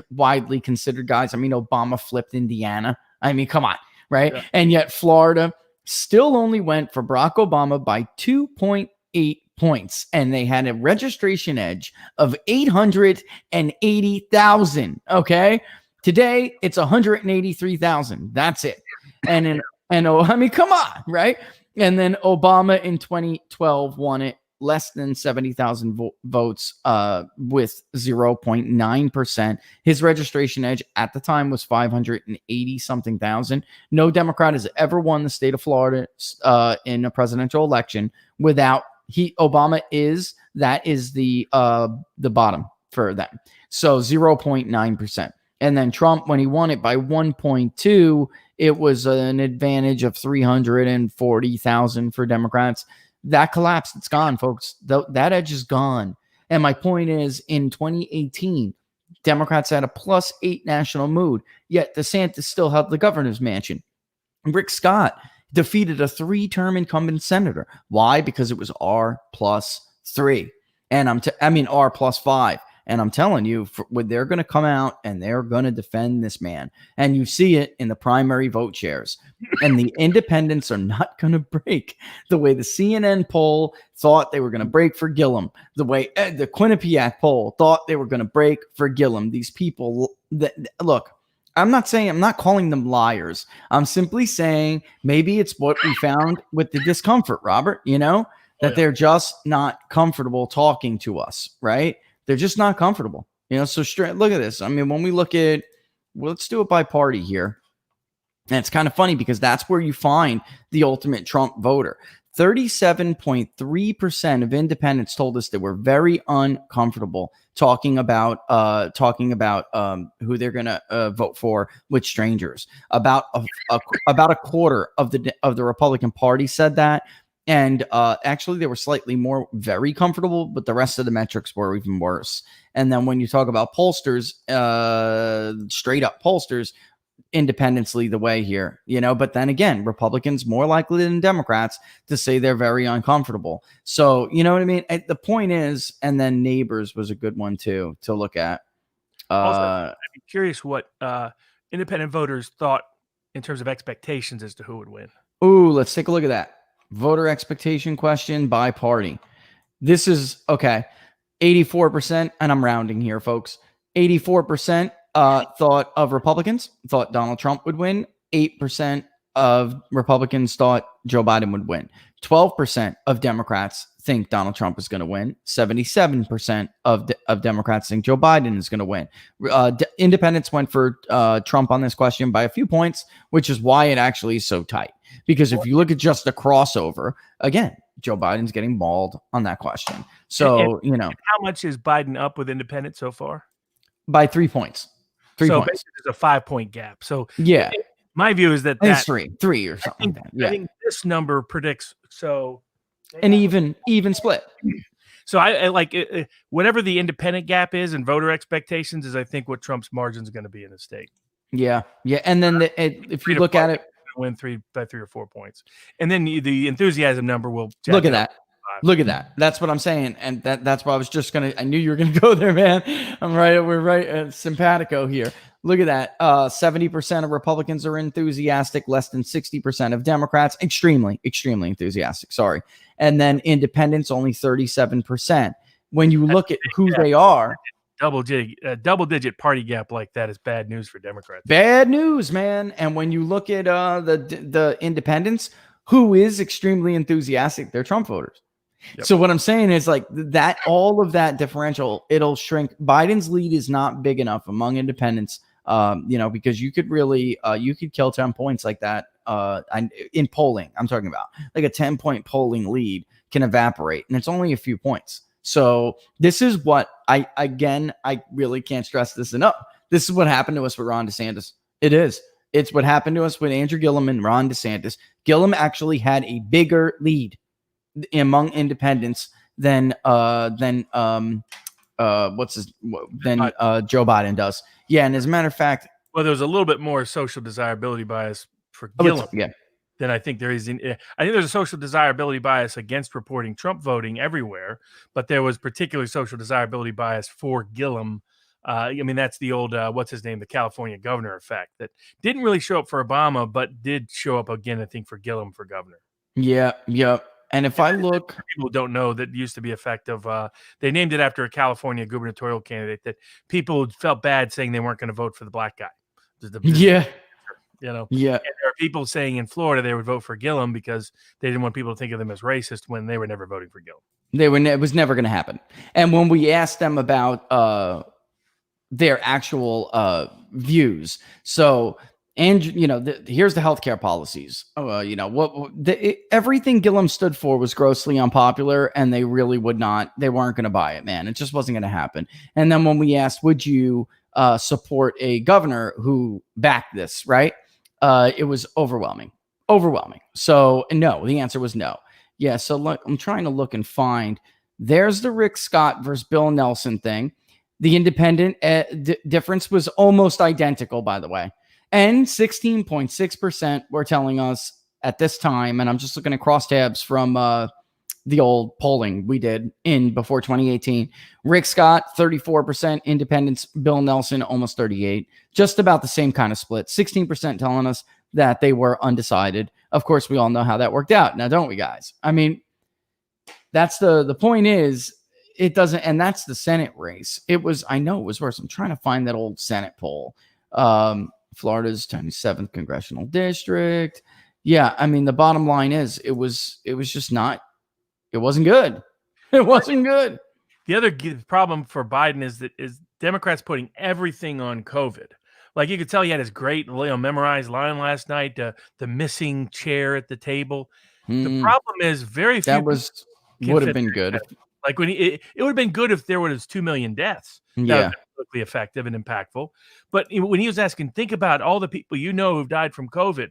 widely considered, guys, I mean, Obama flipped Indiana. I mean, come on, right? Yeah. And yet Florida still only went for Barack Obama by 2.8 points. And they had a registration edge of 880,000. Okay. Today, it's 183,000. That's it. And I mean, come on, right? And then Obama in 2012 won it less than 70,000 votes with 0.9%. His registration edge at the time was 580-something thousand. No Democrat has ever won the state of Florida in a presidential election without Obama is the bottom for them. So 0.9%. And then Trump, when he won it by 1.2, it was an advantage of 340,000 for Democrats. That collapsed. It's gone, folks. That edge is gone. And my point is, in 2018, Democrats had a +8 national mood, yet DeSantis still held the governor's mansion. Rick Scott defeated a 3-term incumbent senator. Why? Because it was R plus 3. And R plus 5. And I'm telling you, they're going to come out and they're going to defend this man. And you see it in the primary vote shares. And the independents are not going to break the way the CNN poll thought they were going to break for Gillum, the way the Quinnipiac poll thought they were going to break for Gillum. These people look, I'm not calling them liars. I'm simply saying maybe it's what we found with the discomfort, Robert, that they're just not comfortable talking to us, right? They're just not comfortable, so look at this. I mean, when we look at, let's do it by party here. And it's kind of funny because that's where you find the ultimate Trump voter. 37.3% of independents told us they were very uncomfortable talking about who they're going to vote for with strangers. About a quarter of the Republican Party said that. And actually, they were slightly more very comfortable, but the rest of the metrics were even worse. And then when you talk about pollsters, straight up pollsters, independents lead the way here, But then again, Republicans more likely than Democrats to say they're very uncomfortable. So, you know what I mean? The point is, and then Neighbors was a good one too to look at. Also, I'd be curious what independent voters thought in terms of expectations as to who would win. Ooh, let's take a look at that. Voter expectation question by party. This is okay. 84%, and I'm rounding here, folks. 84% thought of Republicans thought Donald Trump would win. 8% of Republicans thought Joe Biden would win. 12% of Democrats think Donald Trump is going to win. 77% of Democrats think Joe Biden is going to win. Independents went for Trump on this question by a few points, which is why it actually is so tight. Because if you look at just the crossover, again, Joe Biden's getting mauled on that question. So, how much is Biden up with independents so far? By 3 points. 3 points. Basically, there's a 5-point gap. So, yeah. My view is that it's three or something like that. Yeah. I think this number predicts an even split. So I like whatever the independent gap is and voter expectations is, I think, what Trump's margin is going to be in the state. Yeah, and then if you look at it, win 3 by 3 or 4 points, and then the enthusiasm number will look at that. 5. Look at that. That's what I'm saying. And that's why I knew you were going to go there, man. We're right. Simpatico here. Look at that. 70% of Republicans are enthusiastic, less than 60% of Democrats. Extremely, extremely enthusiastic. Sorry. And then independents, only 37%. When you look at who they are, double-digit party gap like that is bad news for Democrats. Bad news, man. And when you look at the independents, who is extremely enthusiastic, they're Trump voters. Yep. So what I'm saying is like that, all of that differential, it'll shrink. Biden's lead is not big enough among independents, because you could really, you could kill 10 points like that. In polling, I'm talking about like a 10-point polling lead can evaporate, and it's only a few points. So this is what I really can't stress this enough. This is what happened to us with Ron DeSantis. It's what happened to us with Andrew Gillum and Ron DeSantis. Gillum actually had a bigger lead among independents than Joe Biden does. Yeah, and as a matter of fact, well, there was a little bit more social desirability bias for Gillum. Then I think there is. I think there's a social desirability bias against reporting Trump voting everywhere, but there was particular social desirability bias for Gillum. That's the old what's his name, the California governor effect that didn't really show up for Obama, but did show up again, I think, for Gillum for governor. Yeah. And if I look, people don't know that used to be effective. They named it after a California gubernatorial candidate that people felt bad saying they weren't going to vote for the black guy. And there are people saying in Florida they would vote for Gillum because they didn't want people to think of them as racist when they were never voting for Gillum. It was never going to happen. And when we asked them about their actual views, so here's the healthcare policies. Everything Gillum stood for was grossly unpopular, and they really weren't going to buy it, man. It just wasn't going to happen. And then when we asked, would you support a governor who backed this, right? It was overwhelming. So no, the answer was no. Yeah. So look, I'm trying to look and find. There's the Rick Scott versus Bill Nelson thing. The independent difference was almost identical, by the way. And 16.6% were telling us at this time, and I'm just looking at crosstabs from the old polling we did before 2018. Rick Scott, 34%, independents, Bill Nelson, almost 38%. Just about the same kind of split. 16% telling us that they were undecided. Of course, we all know how that worked out. Now, don't we, guys? I mean, that's the point is, it doesn't, and that's the Senate race. I know it was worse. I'm trying to find that old Senate poll. Florida's 27th congressional district. Yeah, I mean, the bottom line is it wasn't good. It wasn't good. The other problem for Biden is Democrats putting everything on COVID. Like you could tell he had his great memorized line last night, the missing chair at the table. The problem is very few. That would have been good. Like it would have been good if there was 2 million deaths. That would be effective and impactful. But when he was asking, think about all the people who've died from COVID.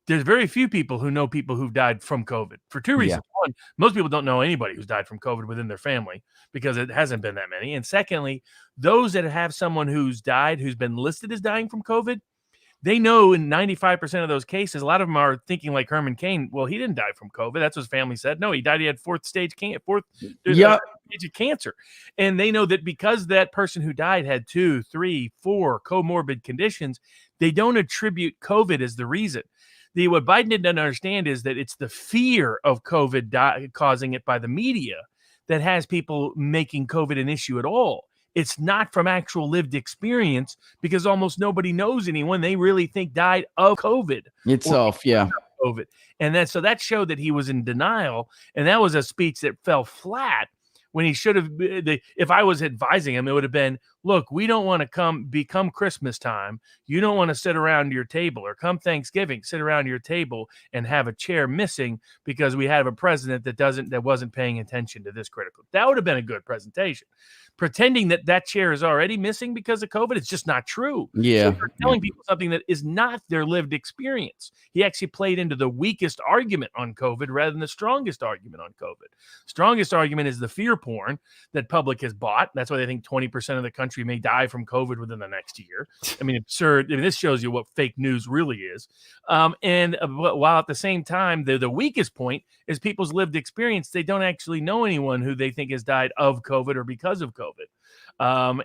There's very few people who know people who've died from COVID for two reasons. Yeah. One, most people don't know anybody who's died from COVID within their family because it hasn't been that many. And secondly, those that have someone who's died, who's been listed as dying from COVID, they know in 95% of those cases, a lot of them are thinking like Herman Cain. Well, he didn't die from COVID. That's what his family said. No, he died. He had fourth stage of cancer. And they know that because that person who died had 2, 3, 4 comorbid conditions, they don't attribute COVID as the reason. What Biden didn't understand is that it's the fear of COVID causing it by the media that has people making COVID an issue at all. It's not from actual lived experience because almost nobody knows anyone they really think died of COVID itself. Yeah. COVID. And that showed that he was in denial. And that was a speech that fell flat when he should have. If I was advising him, it would have been, look, we don't want to become Christmas time. You don't want to sit around your table or come Thanksgiving, sit around your table and have a chair missing because we have a president that wasn't paying attention to this critical. That would have been a good presentation. Pretending that chair is already missing because of COVID, it's just not true. Yeah. So you're telling people something that is not their lived experience. He actually played into the weakest argument on COVID rather than the strongest argument on COVID. Strongest argument is the fear porn that public has bought. That's why they think 20% of the country country may die from COVID within the next year. I mean, absurd. I mean, this shows you what fake news really is. And while at the same time, the weakest point is people's lived experience. They don't actually know anyone who they think has died of COVID or because of COVID.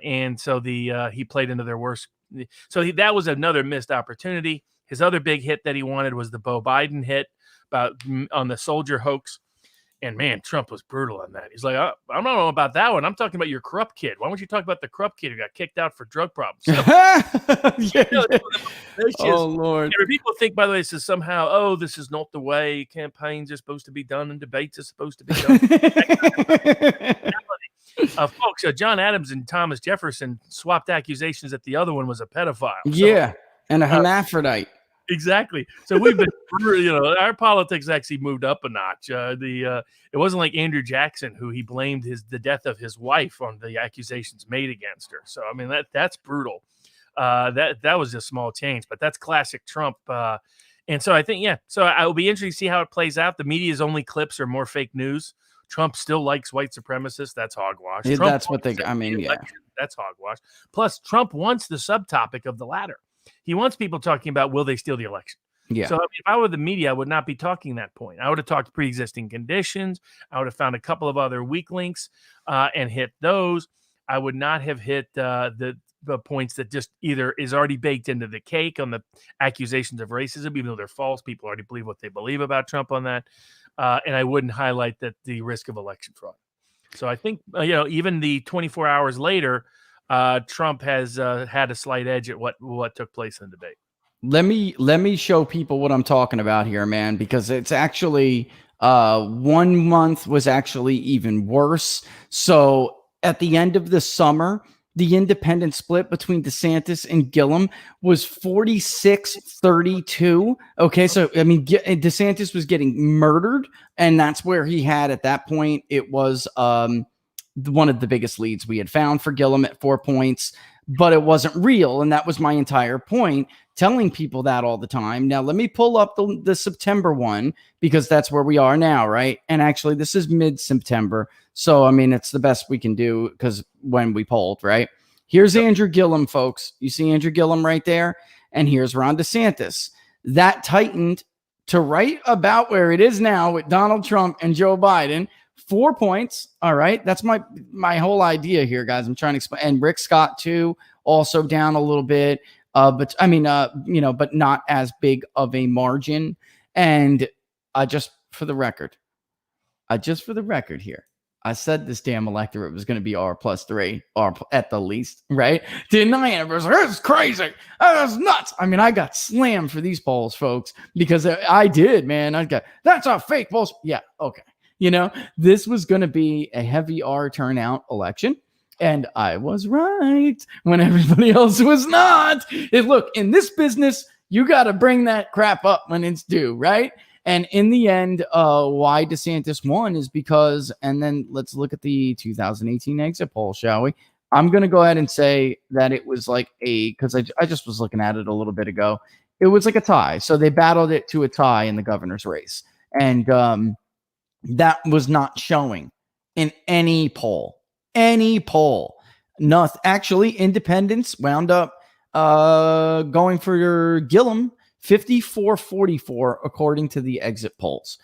And so he played into their worst. So that was another missed opportunity. His other big hit that he wanted was the Beau Biden hit on the soldier hoax. And man, Trump was brutal on that. He's like, I don't know about that one. I'm talking about your corrupt kid. Why don't you talk about the corrupt kid who got kicked out for drug problems? So, oh, Lord. People think, by the way, this is somehow, this is not the way campaigns are supposed to be done and debates are supposed to be done. Folks, John Adams and Thomas Jefferson swapped accusations that the other one was a pedophile. Yeah, and a hermaphrodite. Exactly. So we've been, our politics actually moved up a notch. It wasn't like Andrew Jackson, who he blamed the death of his wife on the accusations made against her. So I mean that's brutal. That was a small change, but that's classic Trump. And so I think So I will be interested to see how it plays out. The media's only clips are more fake news. Trump still likes white supremacists. That's hogwash. Yeah, that's what that's hogwash. Plus, Trump wants the subtopic of the latter. He wants people talking about, will they steal the election? Yeah. So if I were the media, I would not be talking that point. I would have talked pre-existing conditions. I would have found a couple of other weak links and hit those. I would not have hit the points that just either is already baked into the cake on the accusations of racism, even though they're false. People already believe what they believe about Trump on that. And I wouldn't highlight the risk of election fraud. So I think, even the 24 hours later, Trump has had a slight edge at what took place in the debate. Let me show people what I'm talking about here, man, because it's actually 1 month was actually even worse. So at the end of the summer, the independent split between DeSantis and Gillum was 46-32. Okay, so I mean, DeSantis was getting murdered, and that's where he had at that point. It was one of the biggest leads we had found for Gillum at 4 points, but it wasn't real. And that was my entire point, telling people that all the time. Now, let me pull up the September one, because that's where we are now, right? And actually, this is mid-September. So, I mean, it's the best we can do because when we polled, right? Here's Andrew Gillum, folks. You see Andrew Gillum right there? And here's Ron DeSantis. That tightened to right about where it is now with Donald Trump and Joe Biden. 4 points. All right. That's my whole idea here, guys. I'm trying to explain. And Rick Scott, too, also down a little bit. But not as big of a margin. And just for the record here, I said this damn electorate was going to be R+3, R at the least, right? Didn't I? And everyone's like, that's crazy. That's nuts. I mean, I got slammed for these polls, folks, because I did, man. That's a fake poll. Yeah. Okay. This was going to be a heavy R turnout election. And I was right when everybody else was not. Look, in this business, you got to bring that crap up when it's due, right? And in the end, why DeSantis won is because, and then let's look at the 2018 exit poll, shall we? I'm going to go ahead and say that it was like because I just was looking at it a little bit ago. It was like a tie. So they battled it to a tie in the governor's race. And that was not showing in any poll. Nothing. Actually, independents wound up going for Gillum 54-44 according to the exit polls.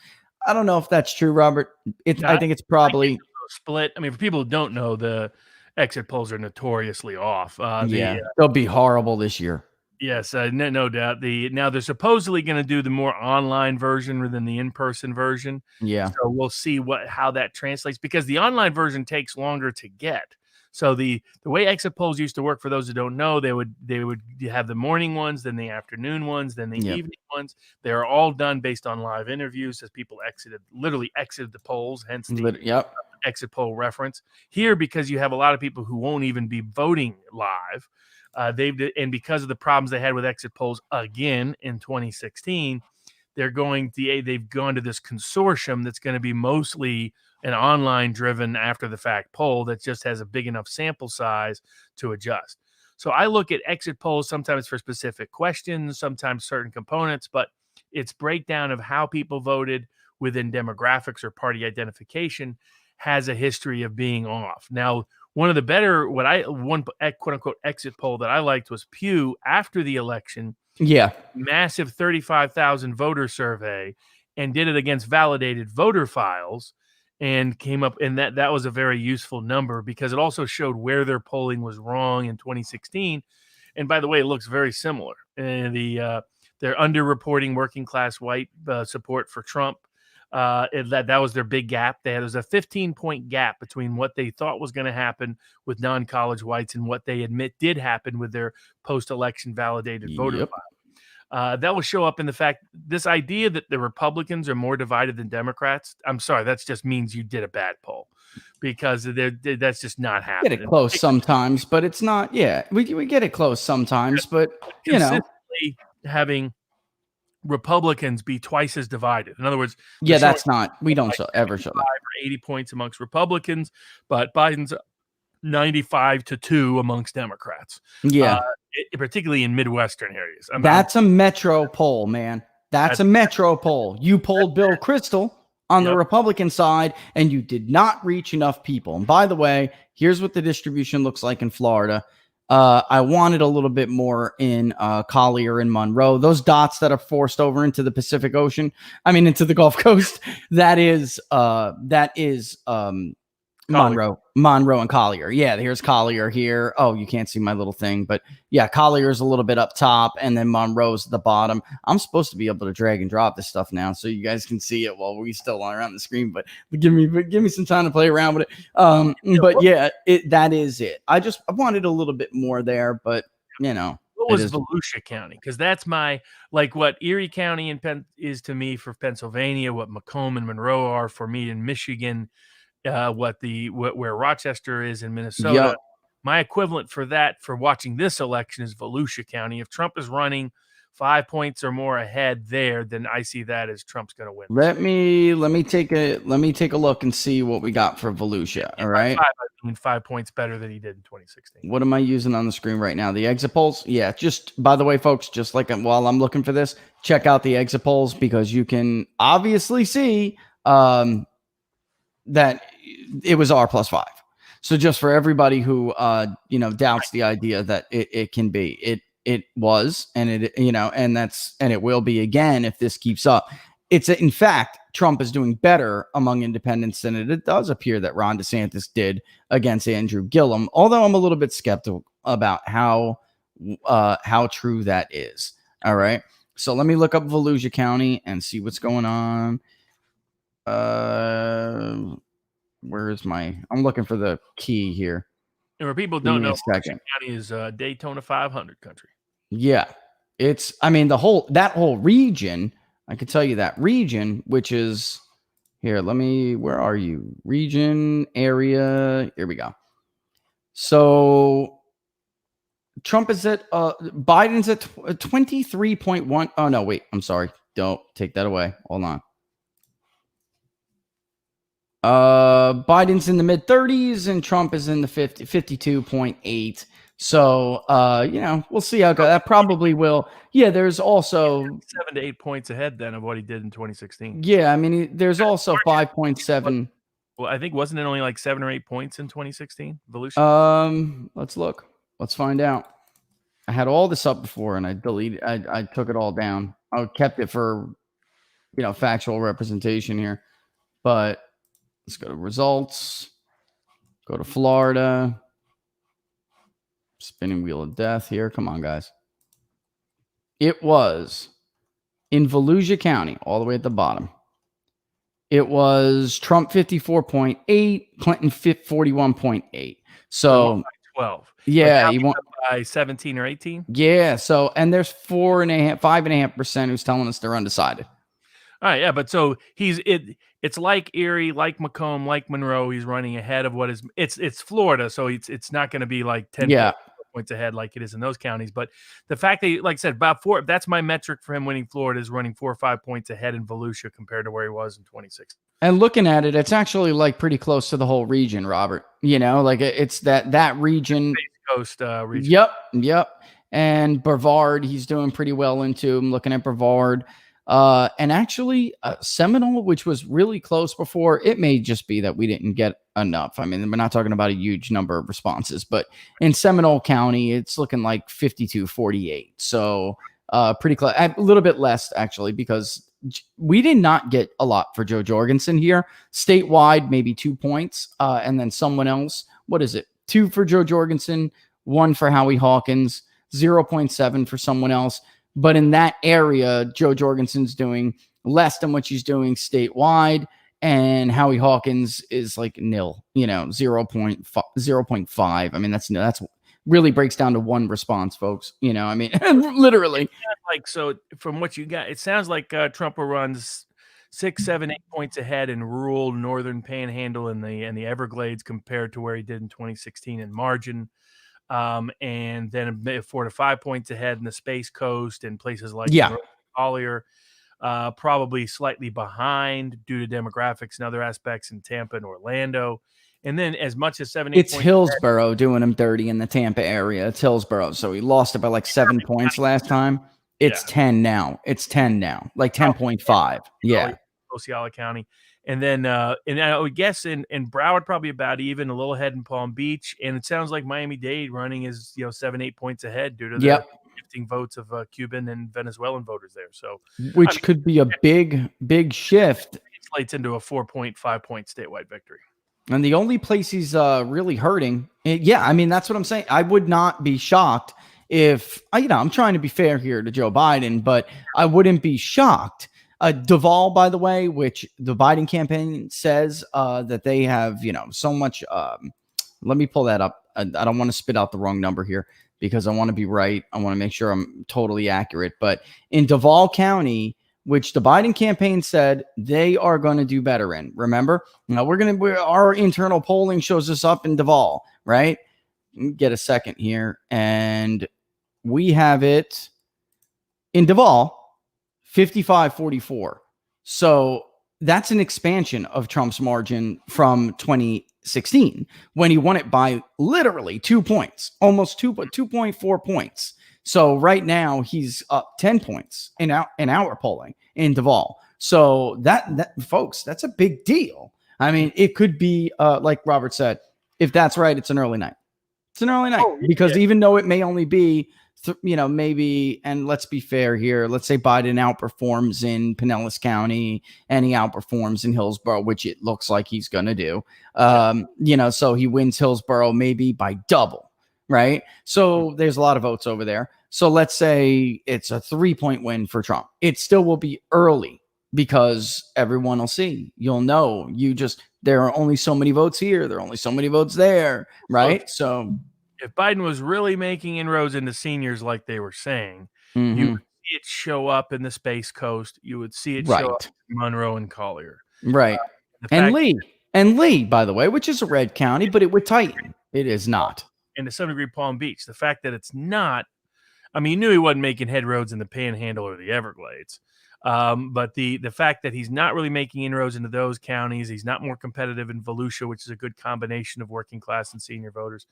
I don't know if that's true, Robert. I think it's probably split. I mean, for people who don't know, the exit polls are notoriously off. They'll be horrible this year. Yes, no doubt. Now they're supposedly going to do the more online version rather than the in-person version. Yeah. So we'll see how that translates, because the online version takes longer to get. So the way exit polls used to work, for those who don't know, they would have the morning ones, then the afternoon ones, then the evening ones. They are all done based on live interviews as people literally exited the polls, hence the exit poll reference. Here, because you have a lot of people who won't even be voting live, and because of the problems they had with exit polls again in 2016, they've gone to this consortium that's going to be mostly an online driven after the fact poll that just has a big enough sample size to adjust. So I look at exit polls sometimes for specific questions, sometimes certain components, but its breakdown of how people voted within demographics or party identification has a history of being off. Now, one of the better, one quote unquote exit poll that I liked was Pew after the election. Yeah. Massive 35,000 voter survey and did it against validated voter files and came up, and that was a very useful number because it also showed where their polling was wrong in 2016. And by the way, it looks very similar. And they're underreporting working class white support for Trump. That was their big gap. There was a 15-point gap between what they thought was going to happen with non-college whites and what they admit did happen with their post-election validated voter file. That will show up in the fact, this idea that the Republicans are more divided than Democrats. I'm sorry, that just means you did a bad poll, because that's just not happening. Get it close sometimes, but it's not. Yeah, we get it close sometimes, but having Republicans be twice as divided. In other words, yeah, that's not. We don't ever show that. Or 80 points amongst Republicans, but Biden's 95-2 amongst Democrats. Yeah. Particularly in Midwestern areas. That's a metro poll, man. That's a metro poll. You polled Bill Kristol on the Republican side, and you did not reach enough people. And by the way, here's what the distribution looks like in Florida. I wanted a little bit more in Collier and Monroe. Those dots that are forced over into the Pacific Ocean, into the Gulf Coast, that is Monroe and Collier. Yeah, here's Collier here. Oh, you can't see my little thing, but yeah, Collier's a little bit up top, and then Monroe's at the bottom. I'm supposed to be able to drag and drop this stuff now, so you guys can see it while we still are on the screen. But give me some time to play around with it. But yeah, that is it. I wanted a little bit more there, but what was Volusia County? Because that's what Erie County is to me for Pennsylvania, what Macomb and Monroe are for me in Michigan. Where Rochester is in Minnesota. Yep. My equivalent for that for watching this election is Volusia County. If Trump is running 5 points or more ahead there, then I see that as Trump's going to win. Let me take a look and see what we got for Volusia. All right. 5 points better than he did in 2016. What am I using on the screen right now? The exit polls. Yeah. Just by the way, folks, just like while I'm looking for this, check out the exit polls, because you can obviously see that it was R+5. So just for everybody who doubts the idea that it can be, it was, and it will be again if this keeps up. In fact, Trump is doing better among independents than it does appear that Ron DeSantis did against Andrew Gillum. Although I'm a little bit skeptical about how true that is. All right. So let me look up Volusia County and see what's going on. Where is I'm looking for the key here. And where people don't know, Volusia County is Daytona 500 country. Yeah. It's, that whole region, I can tell you that region, which is here. Where are you? Region, area. Here we go. So Trump is Biden's at 23.1. Oh, no, wait. I'm sorry. Don't take that away. Hold on. Biden's in the mid 30s and Trump is in the 52.8. So, we'll see how it goes. That probably will. Yeah, there's also 7 to 8 points ahead then of what he did in 2016. Yeah, there's also 5.7. Well, I think wasn't it only like 7 or 8 points in 2016? Volusia? Let's look. Let's find out. I had all this up before and I deleted. I took it all down. I kept it for, factual representation here. But let's go to results. Go to Florida. Spinning wheel of death here. Come on, guys. It was in Volusia County, all the way at the bottom. It was Trump 54.8, Clinton 41.8. So 12. Yeah, he won by 17 or 18. Yeah. So, and there's 5.5% who's telling us they're undecided. All right, yeah, but so it's like Erie, like Macomb, like Monroe. He's running ahead of it's Florida, so it's not going to be like 10 points ahead like it is in those counties. But the fact that, like I said, that's my metric for him winning Florida, is running 4 or 5 points ahead in Volusia compared to where he was in 2016. And looking at it, it's actually like pretty close to the whole region, Robert. Like it's that region. East Coast region. Yep. And Brevard, he's doing pretty well into. I'm looking at Brevard. And actually, Seminole, which was really close before, it may just be that we didn't get enough. I mean, we're not talking about a huge number of responses, but in Seminole County, it's looking like 52-48. So pretty close, a little bit less actually, because we did not get a lot for Joe Jorgensen here. Statewide, maybe 2 points. And then someone else, what is it? 2 for Joe Jorgensen, 1 for Howie Hawkins, 0.7 for someone else. But in that area, Joe Jorgensen's doing less than what she's doing statewide. And Howie Hawkins is like nil, 0.5. I mean, that's really breaks down to 1 response, folks. I mean, literally. Like, so from what you got, it sounds like Trump will run 6, 7, 8 points ahead in rural northern Panhandle and the Everglades compared to where he did in 2016 in margin. And then 4 to 5 points ahead in the Space Coast and places like Collier, probably slightly behind due to demographics and other aspects in Tampa and Orlando. And then as much as 7, 8 it's Hillsborough doing him dirty in the Tampa area. It's Hillsborough. So he lost it by like 7 points last time. It's 10 now. It's 10 now, like 10.5. Yeah. Osceola County. And then, and I would guess in Broward, probably about even, a little ahead in Palm Beach. And it sounds like Miami-Dade running is, 7, 8 points ahead due to the shifting votes of Cuban and Venezuelan voters there. So, which could be a big shift. It translates into a 4.5 point statewide victory. And the only place he's really hurting, I mean, that's what I'm saying. I would not be shocked if, I'm trying to be fair here to Joe Biden, but I wouldn't be shocked. Duval, by the way, which the Biden campaign says that they have, so much. Let me pull that up. I don't want to spit out the wrong number here because I want to be right. I want to make sure I'm totally accurate. But in Duval County, which the Biden campaign said they are going to do better in. Remember, our internal polling shows us up in Duval, right? Get a second here. And we have it in Duval, 55-44. So that's an expansion of Trump's margin from 2016 when he won it by literally 2 points, almost 2.4 points. So right now he's up 10 points in our polling in Duval. So that folks, that's a big deal. I mean, it could be like Robert said, if that's right, it's an early night. It's an early night because even though it may only be, maybe, and let's be fair here, let's say Biden outperforms in Pinellas County and he outperforms in Hillsborough, which it looks like he's going to do. So he wins Hillsborough maybe by double. Right. So there's a lot of votes over there. So let's say it's a 3-point win for Trump. It still will be early because everyone will see. You'll know. There are only so many votes here. There are only so many votes there. Right. So if Biden was really making inroads into seniors like they were saying, you would see it show up in the Space Coast. You would see it show up in Monroe and Collier. Right. And Lee, by the way, which is a red county, but it would tighten. It is not. And to some degree, Palm Beach. The fact that it's not, I mean, you knew he wasn't making headroads in the Panhandle or the Everglades. But the fact that he's not really making inroads into those counties, he's not more competitive in Volusia, which is a good combination of working class and senior voters,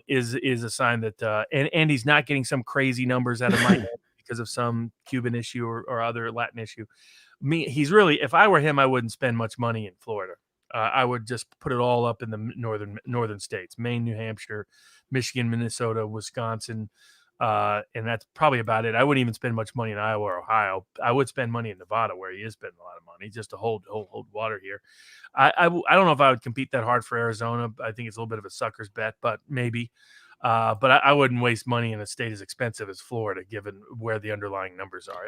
is a sign that, and he's not getting some crazy numbers out of Miami because of some Cuban issue or other Latin issue. He's really, if I were him, I wouldn't spend much money in Florida. I would just put it all up in the northern states, Maine, New Hampshire, Michigan, Minnesota, Wisconsin. And that's probably about it. I wouldn't even spend much money in Iowa or Ohio. I would spend money in Nevada, where he is spending a lot of money just to hold water here. I don't know if I would compete that hard for Arizona. I think it's a little bit of a sucker's bet, but maybe. But I wouldn't waste money in a state as expensive as Florida, given where the underlying numbers are.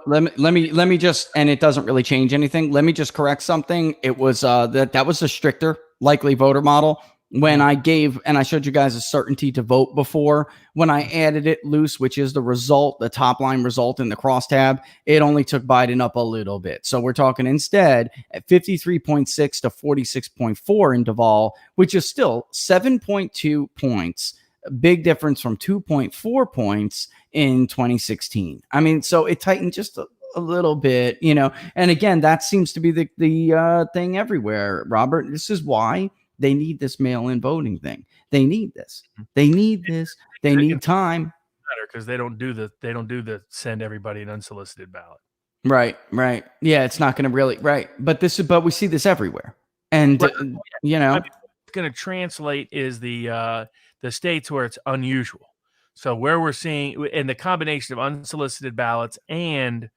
Let me just, and it doesn't really change anything. Let me just correct something. It was that was a stricter likely voter model. When I gave, and I showed you guys a certainty to vote before, when I added it loose, which is the result, the top line result in the crosstab, it only took Biden up a little bit. So we're talking instead at 53.6 to 46.4 in Duval, which is still 7.2 points. Big difference from 2.4 points in 2016. I mean, so it tightened just a little bit, and again, that seems to be the thing everywhere, Robert. This is why they need this mail-in voting thing. They need this. They need this. They need time. Because they don't do the send everybody an unsolicited ballot. Right. Yeah, it's not going to really but we see this everywhere, and Right. you know, I mean, what's going to translate is the states where it's unusual. So where we're seeing in the combination of unsolicited ballots and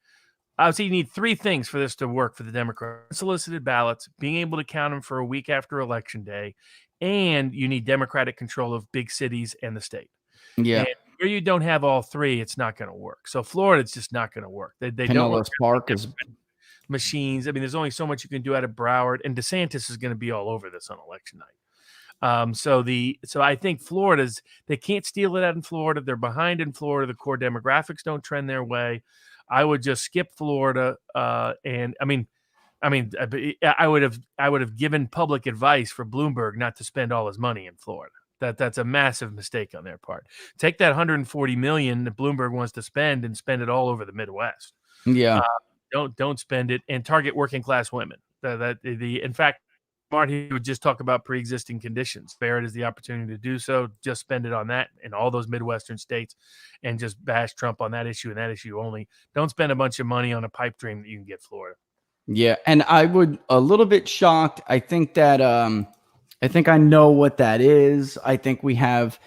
I would say you need three things for this to work for the Democrats: unsolicited ballots, being able to count them for a week after Election Day, and you need Democratic control of big cities and the state. yeah, And where you don't have all three, it's not going to work. So Florida, it's just not going to work. They don't Pinellas Park is machines. I mean, there's only so much you can do out of Broward, and DeSantis is going to be all over this on election night. So I think they can't steal it out in Florida. They're behind in Florida. The core demographics don't trend their way. I would just skip Florida. And I would have given public advice for Bloomberg not to spend all his money in Florida. That's a massive mistake on their part. Take that 140 million that Bloomberg wants to spend and spend it all over the Midwest. yeah. Don't spend it and target working class women. In fact, Marty would just talk about pre-existing conditions. Barrett is the opportunity to do so. Just spend it on that in all those Midwestern states and just bash Trump on that issue and that issue only. Don't spend a bunch of money on a pipe dream that you can get Florida. Yeah, and I would a little bit shocked. I think that I think I know what that is. I think we have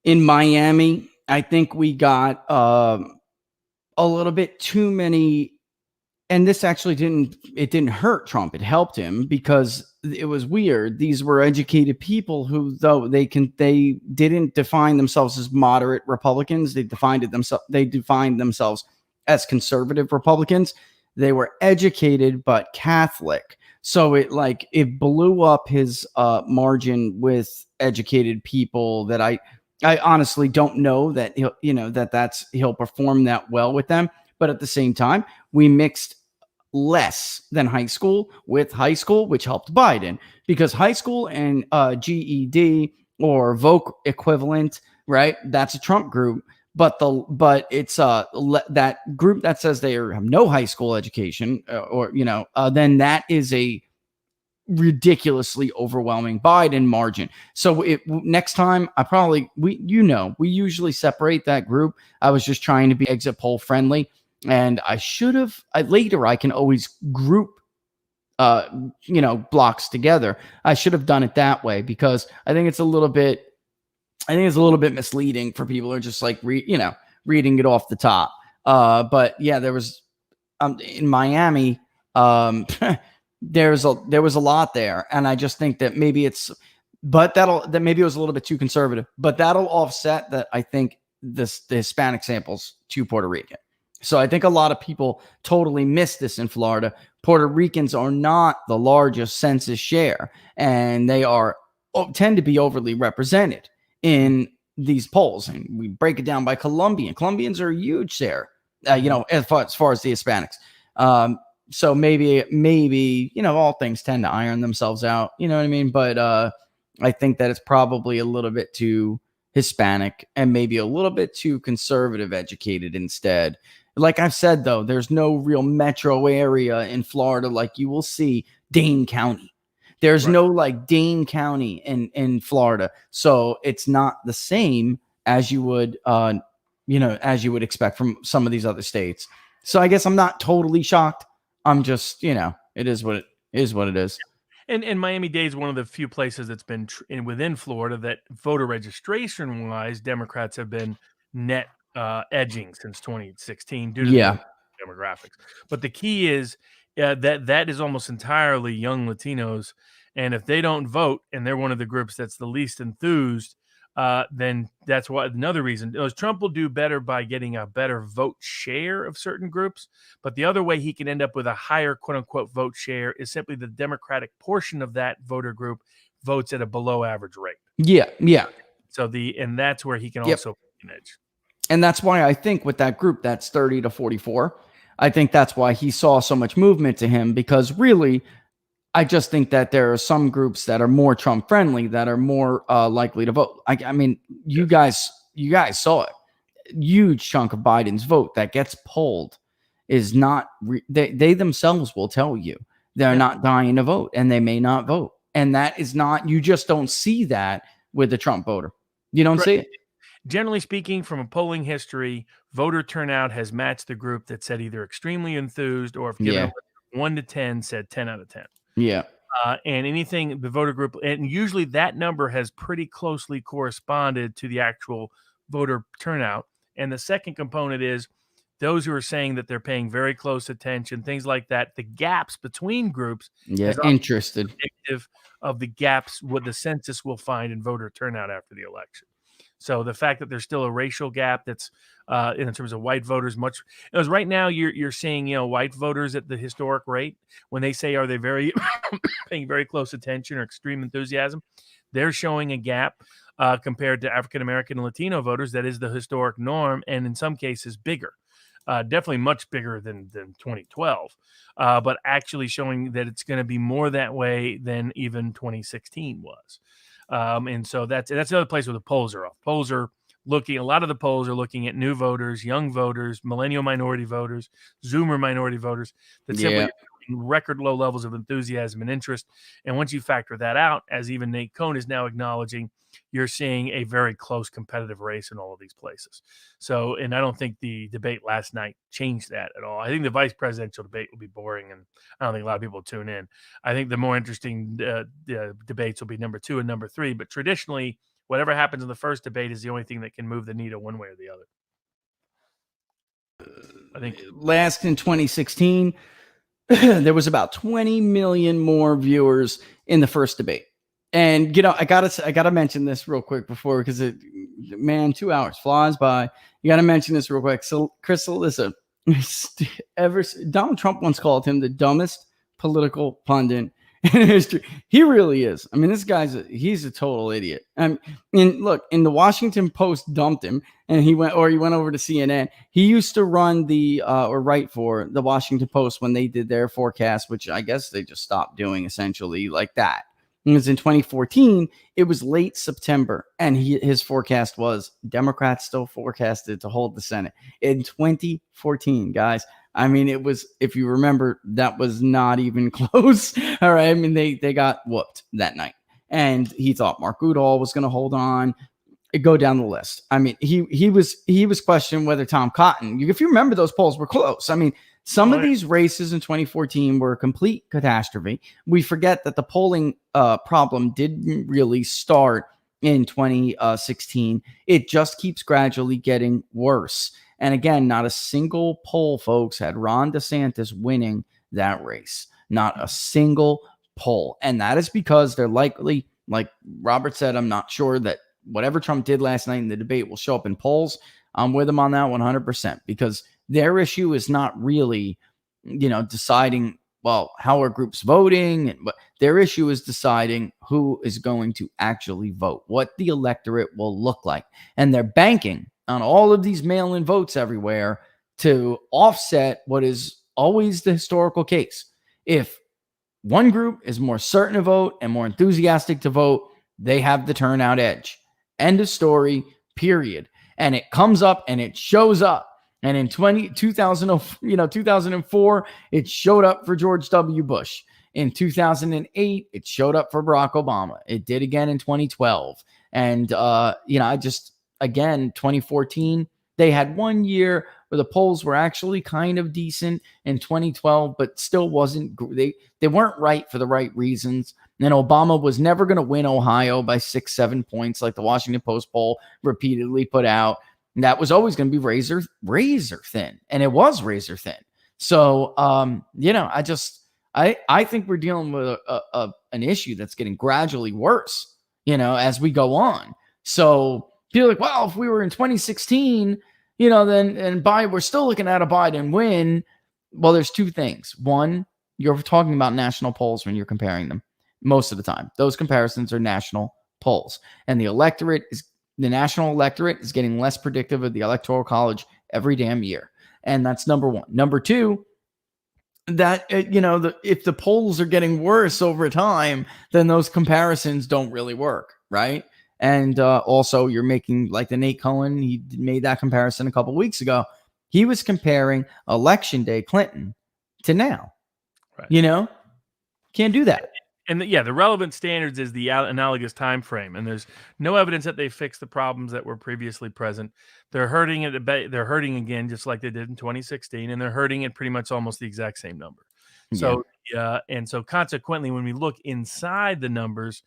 in Miami, I think we got a little bit too many, and this actually didn't hurt Trump. It helped him because it was weird. These were educated people who, though they didn't define themselves as moderate Republicans. They defined themselves as conservative Republicans. They were educated but Catholic. So it blew up his margin with educated people that I honestly don't know that he'll perform that well with them. But at the same time, we mixed less than high school with high school, which helped Biden because high school and GED or VOC equivalent, right? That's a Trump group. But it's that group that says they have no high school education then that is a ridiculously overwhelming Biden margin. So next time we usually separate that group. I was just trying to be exit poll friendly, and I should have later I can always group blocks together. I should have done it that way because I think it's a little bit misleading for people who are just reading it off the top. But yeah, there was in Miami, there was a lot there, and I just think that maybe maybe it was a little bit too conservative, but that'll offset that. I think the Hispanic samples to Puerto Rican. So I think a lot of people totally missed this in Florida. Puerto Ricans are not the largest census share, and they tend to be overly represented in these polls. And we break it down by Colombians are a huge share, as far as the Hispanics. So maybe, all things tend to iron themselves out, you know what I mean? But I think that it's probably a little bit too Hispanic and maybe a little bit too conservative educated instead. Like I've said, though, there's no real metro area in Florida like you will see Dane County. There's no Dane County in Florida. So it's not the same as you would, expect from some of these other states. So I guess I'm not totally shocked. I'm just, it is what it is. And Miami-Dade is one of the few places that's been within Florida that voter registration wise, Democrats have been net edging since 2016 due to the demographics. But the key is that is almost entirely young Latinos. And if they don't vote and they're one of the groups that's the least enthused, then that's another reason. Trump will do better by getting a better vote share of certain groups. But the other way he can end up with a higher quote unquote vote share is simply the Democratic portion of that voter group votes at a below average rate. Yeah. So that's where he can also get an edge. And that's why I think with that group that's 30 to 44, I think that's why he saw so much movement to him, because really, I just think that there are some groups that are more Trump friendly that are more likely to vote. I mean, you guys saw it. Huge chunk of Biden's vote that gets polled is not. They themselves will tell you they're not dying to vote, and they may not vote. And that is not. You just don't see that with the Trump voter. You don't see it. Generally speaking, from a polling history, voter turnout has matched the group that said either extremely enthused or if given Yeah. a 1 to 10, said 10 out of 10. Yeah. And anything the voter group, and usually that number has pretty closely corresponded to the actual voter turnout. And the second component is those who are saying that they're paying very close attention, things like that. The gaps between groups Yeah. has also Interested. been predictive of the gaps what the census will find in voter turnout after the election. So the fact that there's still a racial gap that's in terms of white voters, much as right now you're seeing white voters at the historic rate. When they say are they very paying very close attention or extreme enthusiasm, they're showing a gap compared to African American and Latino voters that is the historic norm, and in some cases bigger. Definitely much bigger than 2012, but actually showing that it's going to be more that way than even 2016 was. And so that's another place where the polls are off. A lot of the polls are looking at new voters, young voters, millennial minority voters, Zoomer minority voters that simply Yeah. record low levels of enthusiasm and interest. And once you factor that out, as even Nate Cohn is now acknowledging, you're seeing a very close competitive race in all of these places. So, and I don't think the debate last night changed that at all. I think the vice presidential debate will be boring, and I don't think a lot of people will tune in. I think the more interesting debates will be number 2 and number 3. But traditionally, whatever happens in the first debate is the only thing that can move the needle one way or the other. I think last in 2016, there was about 20 million more viewers in the first debate. And I gotta mention this real quick before, because 2 hours flies by. You gotta mention this real quick. So, Crystal, listen, Donald Trump once called him the dumbest political pundit in history. He really is. I mean, this he's a total idiot. And look, in the Washington Post dumped him, and he went over to CNN. He used to run or write for the Washington Post when they did their forecast, which I guess they just stopped doing essentially like that. It was in 2014. It was late September, and his forecast was Democrats still forecasted to hold the Senate in 2014, guys. I mean, it was, if you remember, that was not even close. All right. I mean, they got whooped that night, and he thought Mark Goodall was going to hold on. Go down the list. I mean, he was questioning whether Tom Cotton, if you remember, those polls were close. I mean, some of these races in 2014 were a complete catastrophe. We forget that the polling problem didn't really start in 2016. It just keeps gradually getting worse. And again, not a single poll, folks, had Ron DeSantis winning that race. Not a single poll. And that is because they're likely, like Robert said, I'm not sure that whatever Trump did last night in the debate will show up in polls. I'm with him on that 100%, because their issue is not really, deciding, well, how are groups voting? But their issue is deciding who is going to actually vote, what the electorate will look like. And they're banking on all of these mail-in votes everywhere to offset what is always the historical case. If one group is more certain to vote and more enthusiastic to vote, they have the turnout edge. End of story, period. And it comes up and it shows up. And in 2004, it showed up for George W. Bush. In 2008, it showed up for Barack Obama. It did again in 2012. And, again, 2014, they had 1 year where the polls were actually kind of decent in 2012, but still wasn't, they weren't right for the right reasons. And Obama was never going to win Ohio by 6-7 points like the Washington Post poll repeatedly put out. And that was always going to be razor thin. And it was razor thin. So, I think we're dealing with an issue that's getting gradually worse, as we go on. So people are like, well, if we were in 2016, then we're still looking at a Biden win. Well, there's two things. One, you're talking about national polls when you're comparing them. Most of the time, those comparisons are national polls, and the national electorate is getting less predictive of the electoral college every damn year. And that's number one. Number two, that, if the polls are getting worse over time, then those comparisons don't really work. Right. And also you're making, like the Nate Cohen, he made that comparison a couple of weeks ago. He was comparing election day Clinton to now, right. Can't do that. And the relevant standards is the analogous time frame, and there's no evidence that they fixed the problems that were previously present. They're hurting it. They're hurting again, just like they did in 2016, and they're hurting at pretty much almost the exact same number. So, and so consequently, when we look inside the numbers,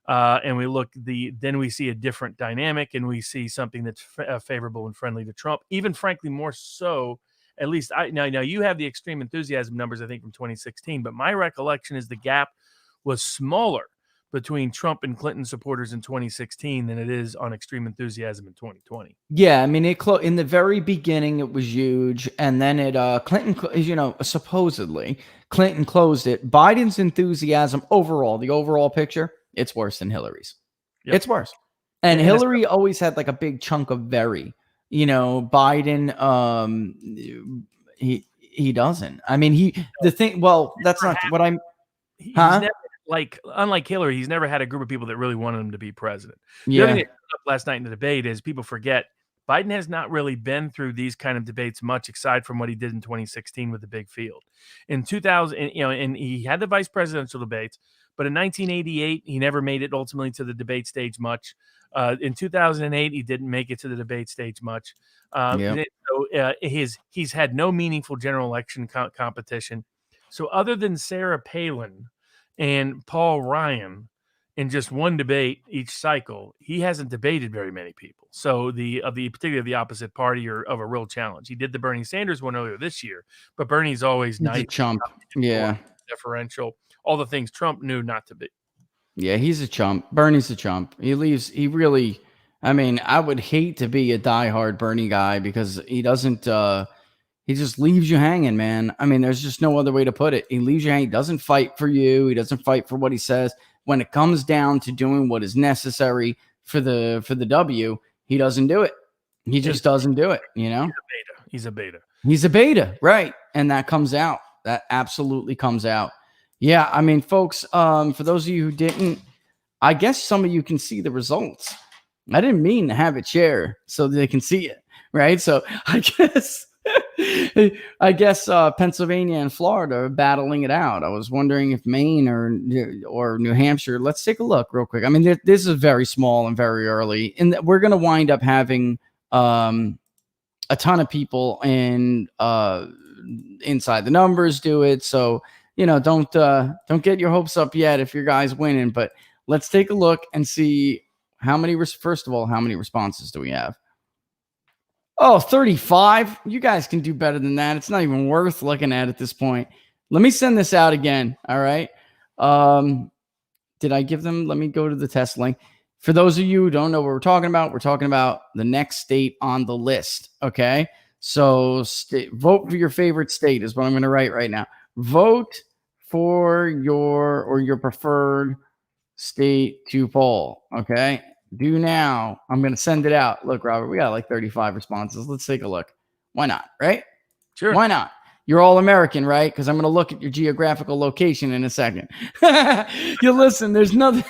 and we look then we see a different dynamic, and we see something that's favorable and friendly to Trump, even frankly more so. At least now you have the extreme enthusiasm numbers, I think, from 2016, but my recollection is the gap was smaller between Trump and Clinton supporters in 2016 than it is on extreme enthusiasm in 2020. Yeah, I mean, in the very beginning, it was huge, and then Clinton, supposedly Clinton closed it. Biden's enthusiasm overall, the overall picture, it's worse than Hillary's. Yep. It's worse. And Hillary always had like a big chunk of very, Biden, he doesn't. I mean, that's not what I'm. Unlike Hillary, he's never had a group of people that really wanted him to be president. Yeah. The other thing that came up last night in the debate is people forget Biden has not really been through these kind of debates much, aside from what he did in 2016 with the big field. In 2000, and he had the vice presidential debates, but in 1988, he never made it ultimately to the debate stage much. In 2008, he didn't make it to the debate stage much. So he's had no meaningful general election competition. So other than Sarah Palin and Paul Ryan in just one debate each cycle, he hasn't debated very many people. So particularly the opposite party or of a real challenge. He did the Bernie Sanders one earlier this year, but Bernie's always nice, a chump, deferential, all the things Trump knew not to be. Yeah, he's a chump. Bernie's a chump. I would hate to be a diehard Bernie guy because he doesn't. He just leaves you hanging, man. I mean, there's just no other way to put it. He leaves you hanging. He doesn't fight for you. He doesn't fight for what he says. When it comes down to doing what is necessary for the W, he doesn't do it. He just doesn't do it, He's a beta. He's a beta, right. And that comes out. That absolutely comes out. Yeah, I mean, folks, for those of you who didn't, I guess some of you can see the results. I didn't mean to have it share so they can see it, right? So I guess Pennsylvania and Florida are battling it out. I was wondering if Maine or New Hampshire. Let's take a look real quick. I mean, this is very small and very early, and we're going to wind up having a ton of people inside the numbers do it. So don't get your hopes up yet if your guy's winning. But let's take a look and see how many responses do we have? Oh, 35. You guys can do better than that. It's not even worth looking at this point. Let me send this out again. All right. Did I give them? Let me go to the test link. For those of you who don't know what we're talking about the next state on the list. Okay. So vote for your favorite state is what I'm going to write right now. Vote for your preferred state to poll. Okay. Do now. I'm going to send it out. Look, Robert, we got like 35 responses. Let's take a look. Why not? Right? Sure. Why not? You're all American, right? Because I'm going to look at your geographical location in a second. You listen, there's nothing.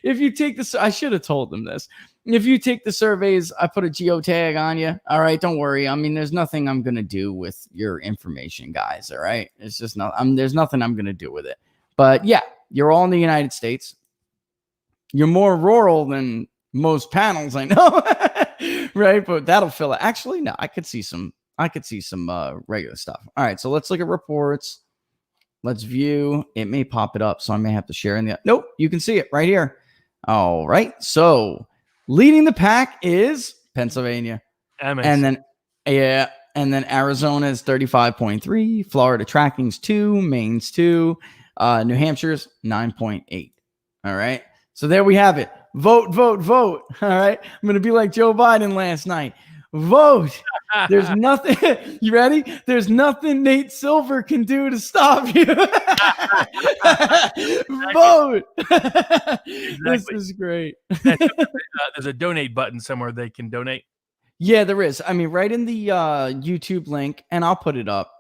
If you take this, I should have told them this. If you take the surveys, I put a geotag on you. All right. Don't worry. I mean, there's nothing I'm going to do with your information, guys. All right. It's just there's nothing I'm going to do with it. But yeah, you're all in the United States. You're more rural than most panels, I know, right? But that'll fill it. Actually, no, I could see some regular stuff. All right, so let's look at reports. Let's view. It may pop it up, so I may have to share in the. Nope, you can see it right here. All right, so leading the pack is Pennsylvania, and then Arizona is 35.3, Florida tracking's 2, Maine's 2, New Hampshire's 9.8. All right. So there we have it. Vote, vote, vote. All right. I'm going to be like Joe Biden last night. Vote. There's nothing. You ready? There's nothing Nate Silver can do to stop you. Vote. Exactly. This is great. There's a donate button somewhere they can donate. Yeah, there is. I mean, right in the YouTube link, and I'll put it up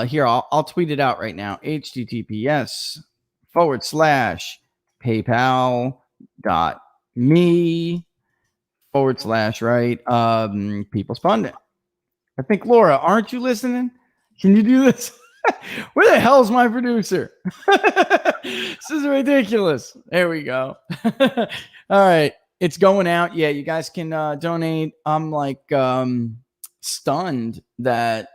here. I'll tweet it out right now. https://paypal.me/right People's Pundit. I think, Laura, aren't you listening? Can you do this? Where the hell is my producer? This is ridiculous. There we go. All right. It's going out. Yeah, you guys can donate. I'm like stunned that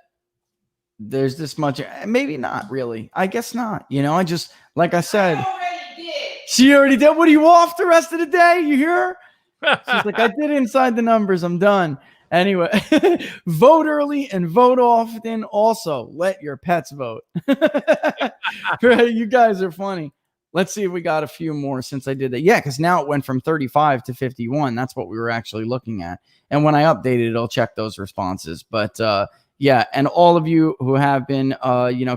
there's this much. Maybe not really. I guess not. You know, I just, like I said, she already did. What, are you off the rest of the day? You hear her? She's like, I did inside the numbers. I'm done. Anyway, vote early and vote often. Also, let your pets vote. Right, you guys are funny. Let's see if we got a few more since I did that. Yeah, because now it went from 35 to 51. That's what we were actually looking at. And when I update it, I'll check those responses. But yeah, and all of you who have been,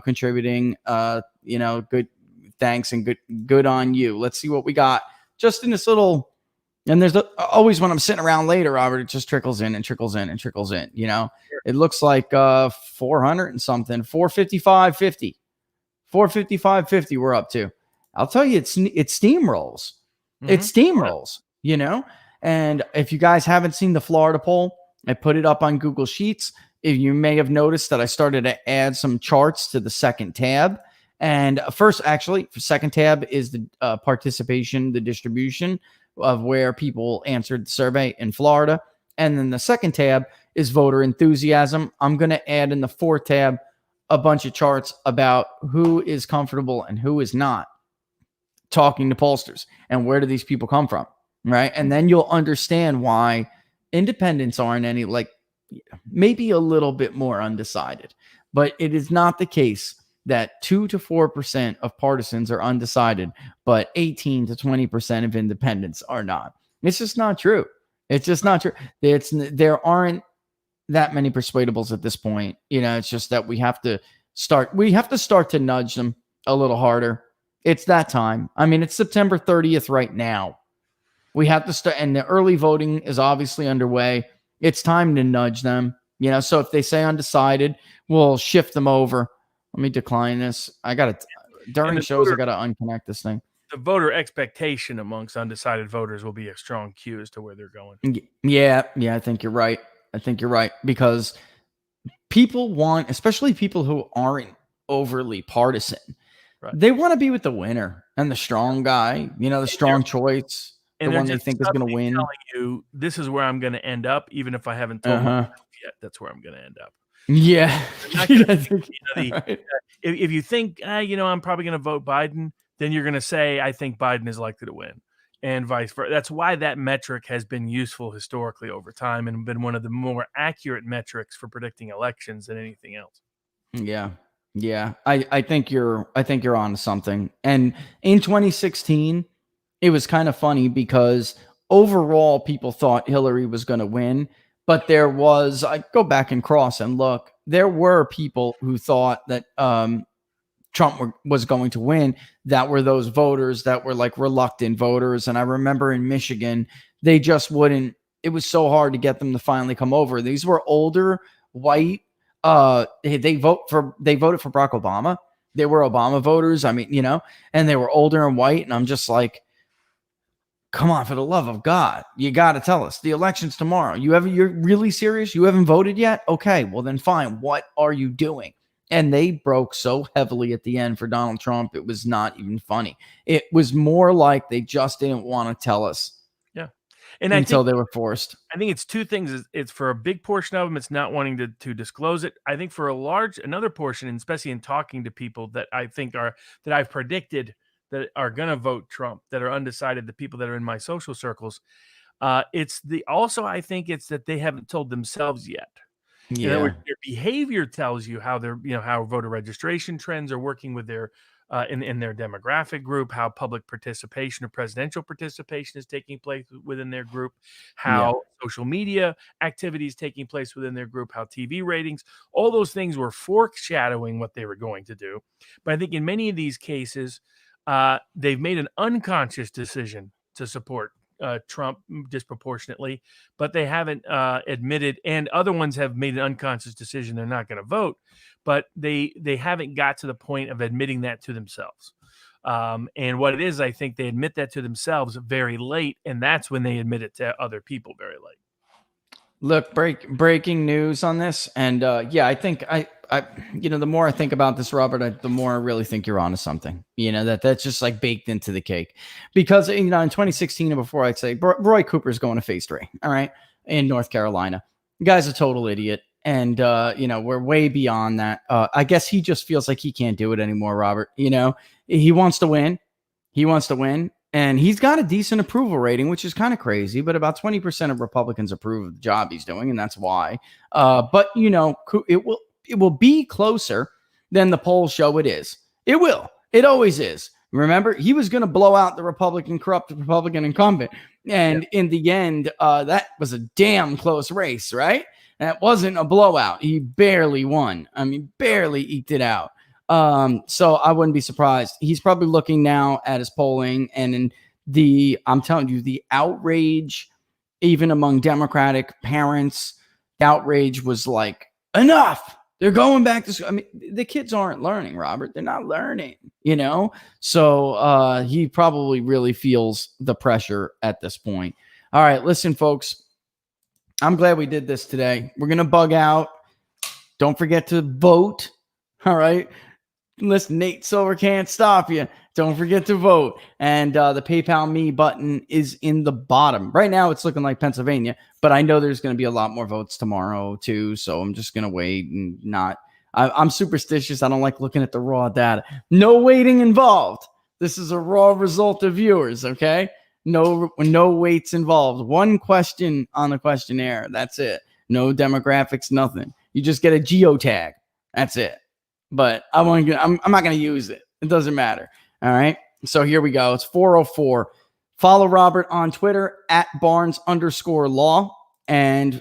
contributing, good, thanks and good on you. Let's see what we got just in this little. And there's always, when I'm sitting around later, Robert, it just trickles in and trickles in and trickles in. You know, it looks like 400 and something, 455.50, 455.50. We're up to. I'll tell you, it steamrolls. Mm-hmm. It steamrolls. You know, and if you guys haven't seen the Florida poll, I put it up on Google Sheets. If you may have noticed that I started to add some charts to the second tab. And first, actually, second tab is the participation, the distribution of where people answered the survey in Florida. And then the second tab is voter enthusiasm. I'm going to add in the fourth tab a bunch of charts about who is comfortable and who is not talking to pollsters and where do these people come from, right? And then you'll understand why independents aren't any, like, maybe a little bit more undecided. But it is not the case that 2 to 4% of partisans are undecided, but 18 to 20% of independents are not. It's just not true. It's just not true. There aren't that many persuadables at this point. You know, it's just that we have to start to nudge them a little harder. It's that time. I mean, it's September 30th right now. We have to start, and the early voting is obviously underway. It's time to nudge them. You know, so if they say undecided, we'll shift them over. Let me decline this. I got to, during shows, I got to unconnect this thing. The voter expectation amongst undecided voters will be a strong cue as to where they're going. Yeah, I think you're right. Because people want, especially people who aren't overly partisan, right, they want to be with the winner and the strong guy, you know, the strong choice, the one they think is going to win. Telling you, this is where I'm going to end up, even if I haven't told myself yet. That's where I'm going to end up. Yeah. If you think, I'm probably going to vote Biden, then you're going to say, I think Biden is likely to win, and vice versa. That's why that metric has been useful historically over time and been one of the more accurate metrics for predicting elections than anything else. Yeah. I think you're on to something. And in 2016, it was kind of funny because overall people thought Hillary was going to win. But there was, I go back and cross and look, there were people who thought that Trump was going to win. That were those voters that were like reluctant voters. And I remember in Michigan, they just wouldn't, it was so hard to get them to finally come over. These were older, white, they voted for Barack Obama. They were Obama voters. I mean, you know, and they were older and white. And I'm just like, come on, for the love of God, you got to tell us. The election's tomorrow. You're really serious? You haven't voted yet? Okay, well then fine. What are you doing? And they broke so heavily at the end for Donald Trump. It was not even funny. It was more like they just didn't want to tell us. Yeah. And until they were forced. I think it's two things. It's for a big portion of them, it's not wanting to disclose it. I think for another portion, and especially in talking to people that I think that I've predicted that are going to vote Trump, that are undecided, the people that are in my social circles. I think it's that they haven't told themselves yet. Yeah. In other words, their behavior tells you how how voter registration trends are working with their in their demographic group, how public participation or presidential participation is taking place within their group, how social media activity is taking place within their group, how TV ratings, all those things were foreshadowing what they were going to do. But I think in many of these cases, they've made an unconscious decision to support Trump disproportionately, but they haven't admitted, and other ones have made an unconscious decision they're not going to vote, but they haven't got to the point of admitting that to themselves. And what it is, I think they admit that to themselves very late, and that's when they admit it to other people very late. Look, breaking news on this, and yeah, I think I the more I think about this, Robert, the more I really think you're onto something. That's just like baked into the cake, because in 2016 and before, I'd say Roy Cooper's going to phase 3, all right, in North Carolina. The guy's a total idiot, and we're way beyond that. I guess he just feels like he can't do it anymore, Robert. He wants to win. He wants to win. And he's got a decent approval rating, which is kind of crazy, but about 20% of Republicans approve of the job he's doing, and that's why. But it will be closer than the polls show it is. It will. It always is. Remember, he was going to blow out the corrupt Republican incumbent, and in the end, that was a damn close race, right? That wasn't a blowout. He barely won. I mean, barely eked it out. So I wouldn't be surprised. He's probably looking now at his polling, and I'm telling you, the outrage, even among Democratic parents, the outrage was like, enough. They're going back to school. I mean, the kids aren't learning, Robert. They're not learning, So he probably really feels the pressure at this point. All right, listen, folks. I'm glad we did this today. We're going to bug out. Don't forget to vote. All right. Listen, Nate Silver can't stop you. Don't forget to vote. And the PayPal Me button is in the bottom. Right now, it's looking like Pennsylvania, but I know there's going to be a lot more votes tomorrow, too. So I'm just going to wait and not. I'm superstitious. I don't like looking at the raw data. No waiting involved. This is a raw result of viewers, okay? No weights involved. One question on the questionnaire. That's it. No demographics, nothing. You just get a geotag. That's it. But I'm not going to use it. It doesn't matter. All right. So here we go. It's 4:04. Follow Robert on Twitter at Barnes_law. And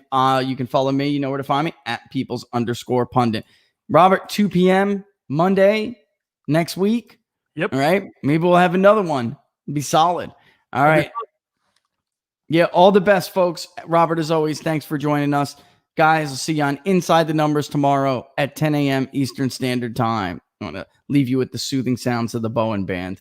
you can follow me. You know where to find me at Peoples_pundit. Robert, 2 p.m. Monday next week. Yep. All right. Maybe we'll have another one. Be solid. All right. Yeah. All the best, folks. Robert, as always, thanks for joining us. Guys, I'll see you on Inside the Numbers tomorrow at 10 a.m. Eastern Standard Time. I want to leave you with the soothing sounds of the Bowen Band.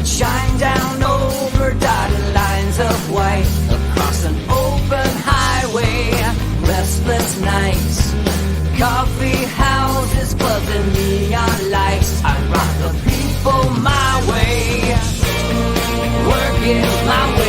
Shine down over dotted lines of white across an open highway. Restless nights, coffee houses, clubs and neon lights. I rock the people my way, working my way.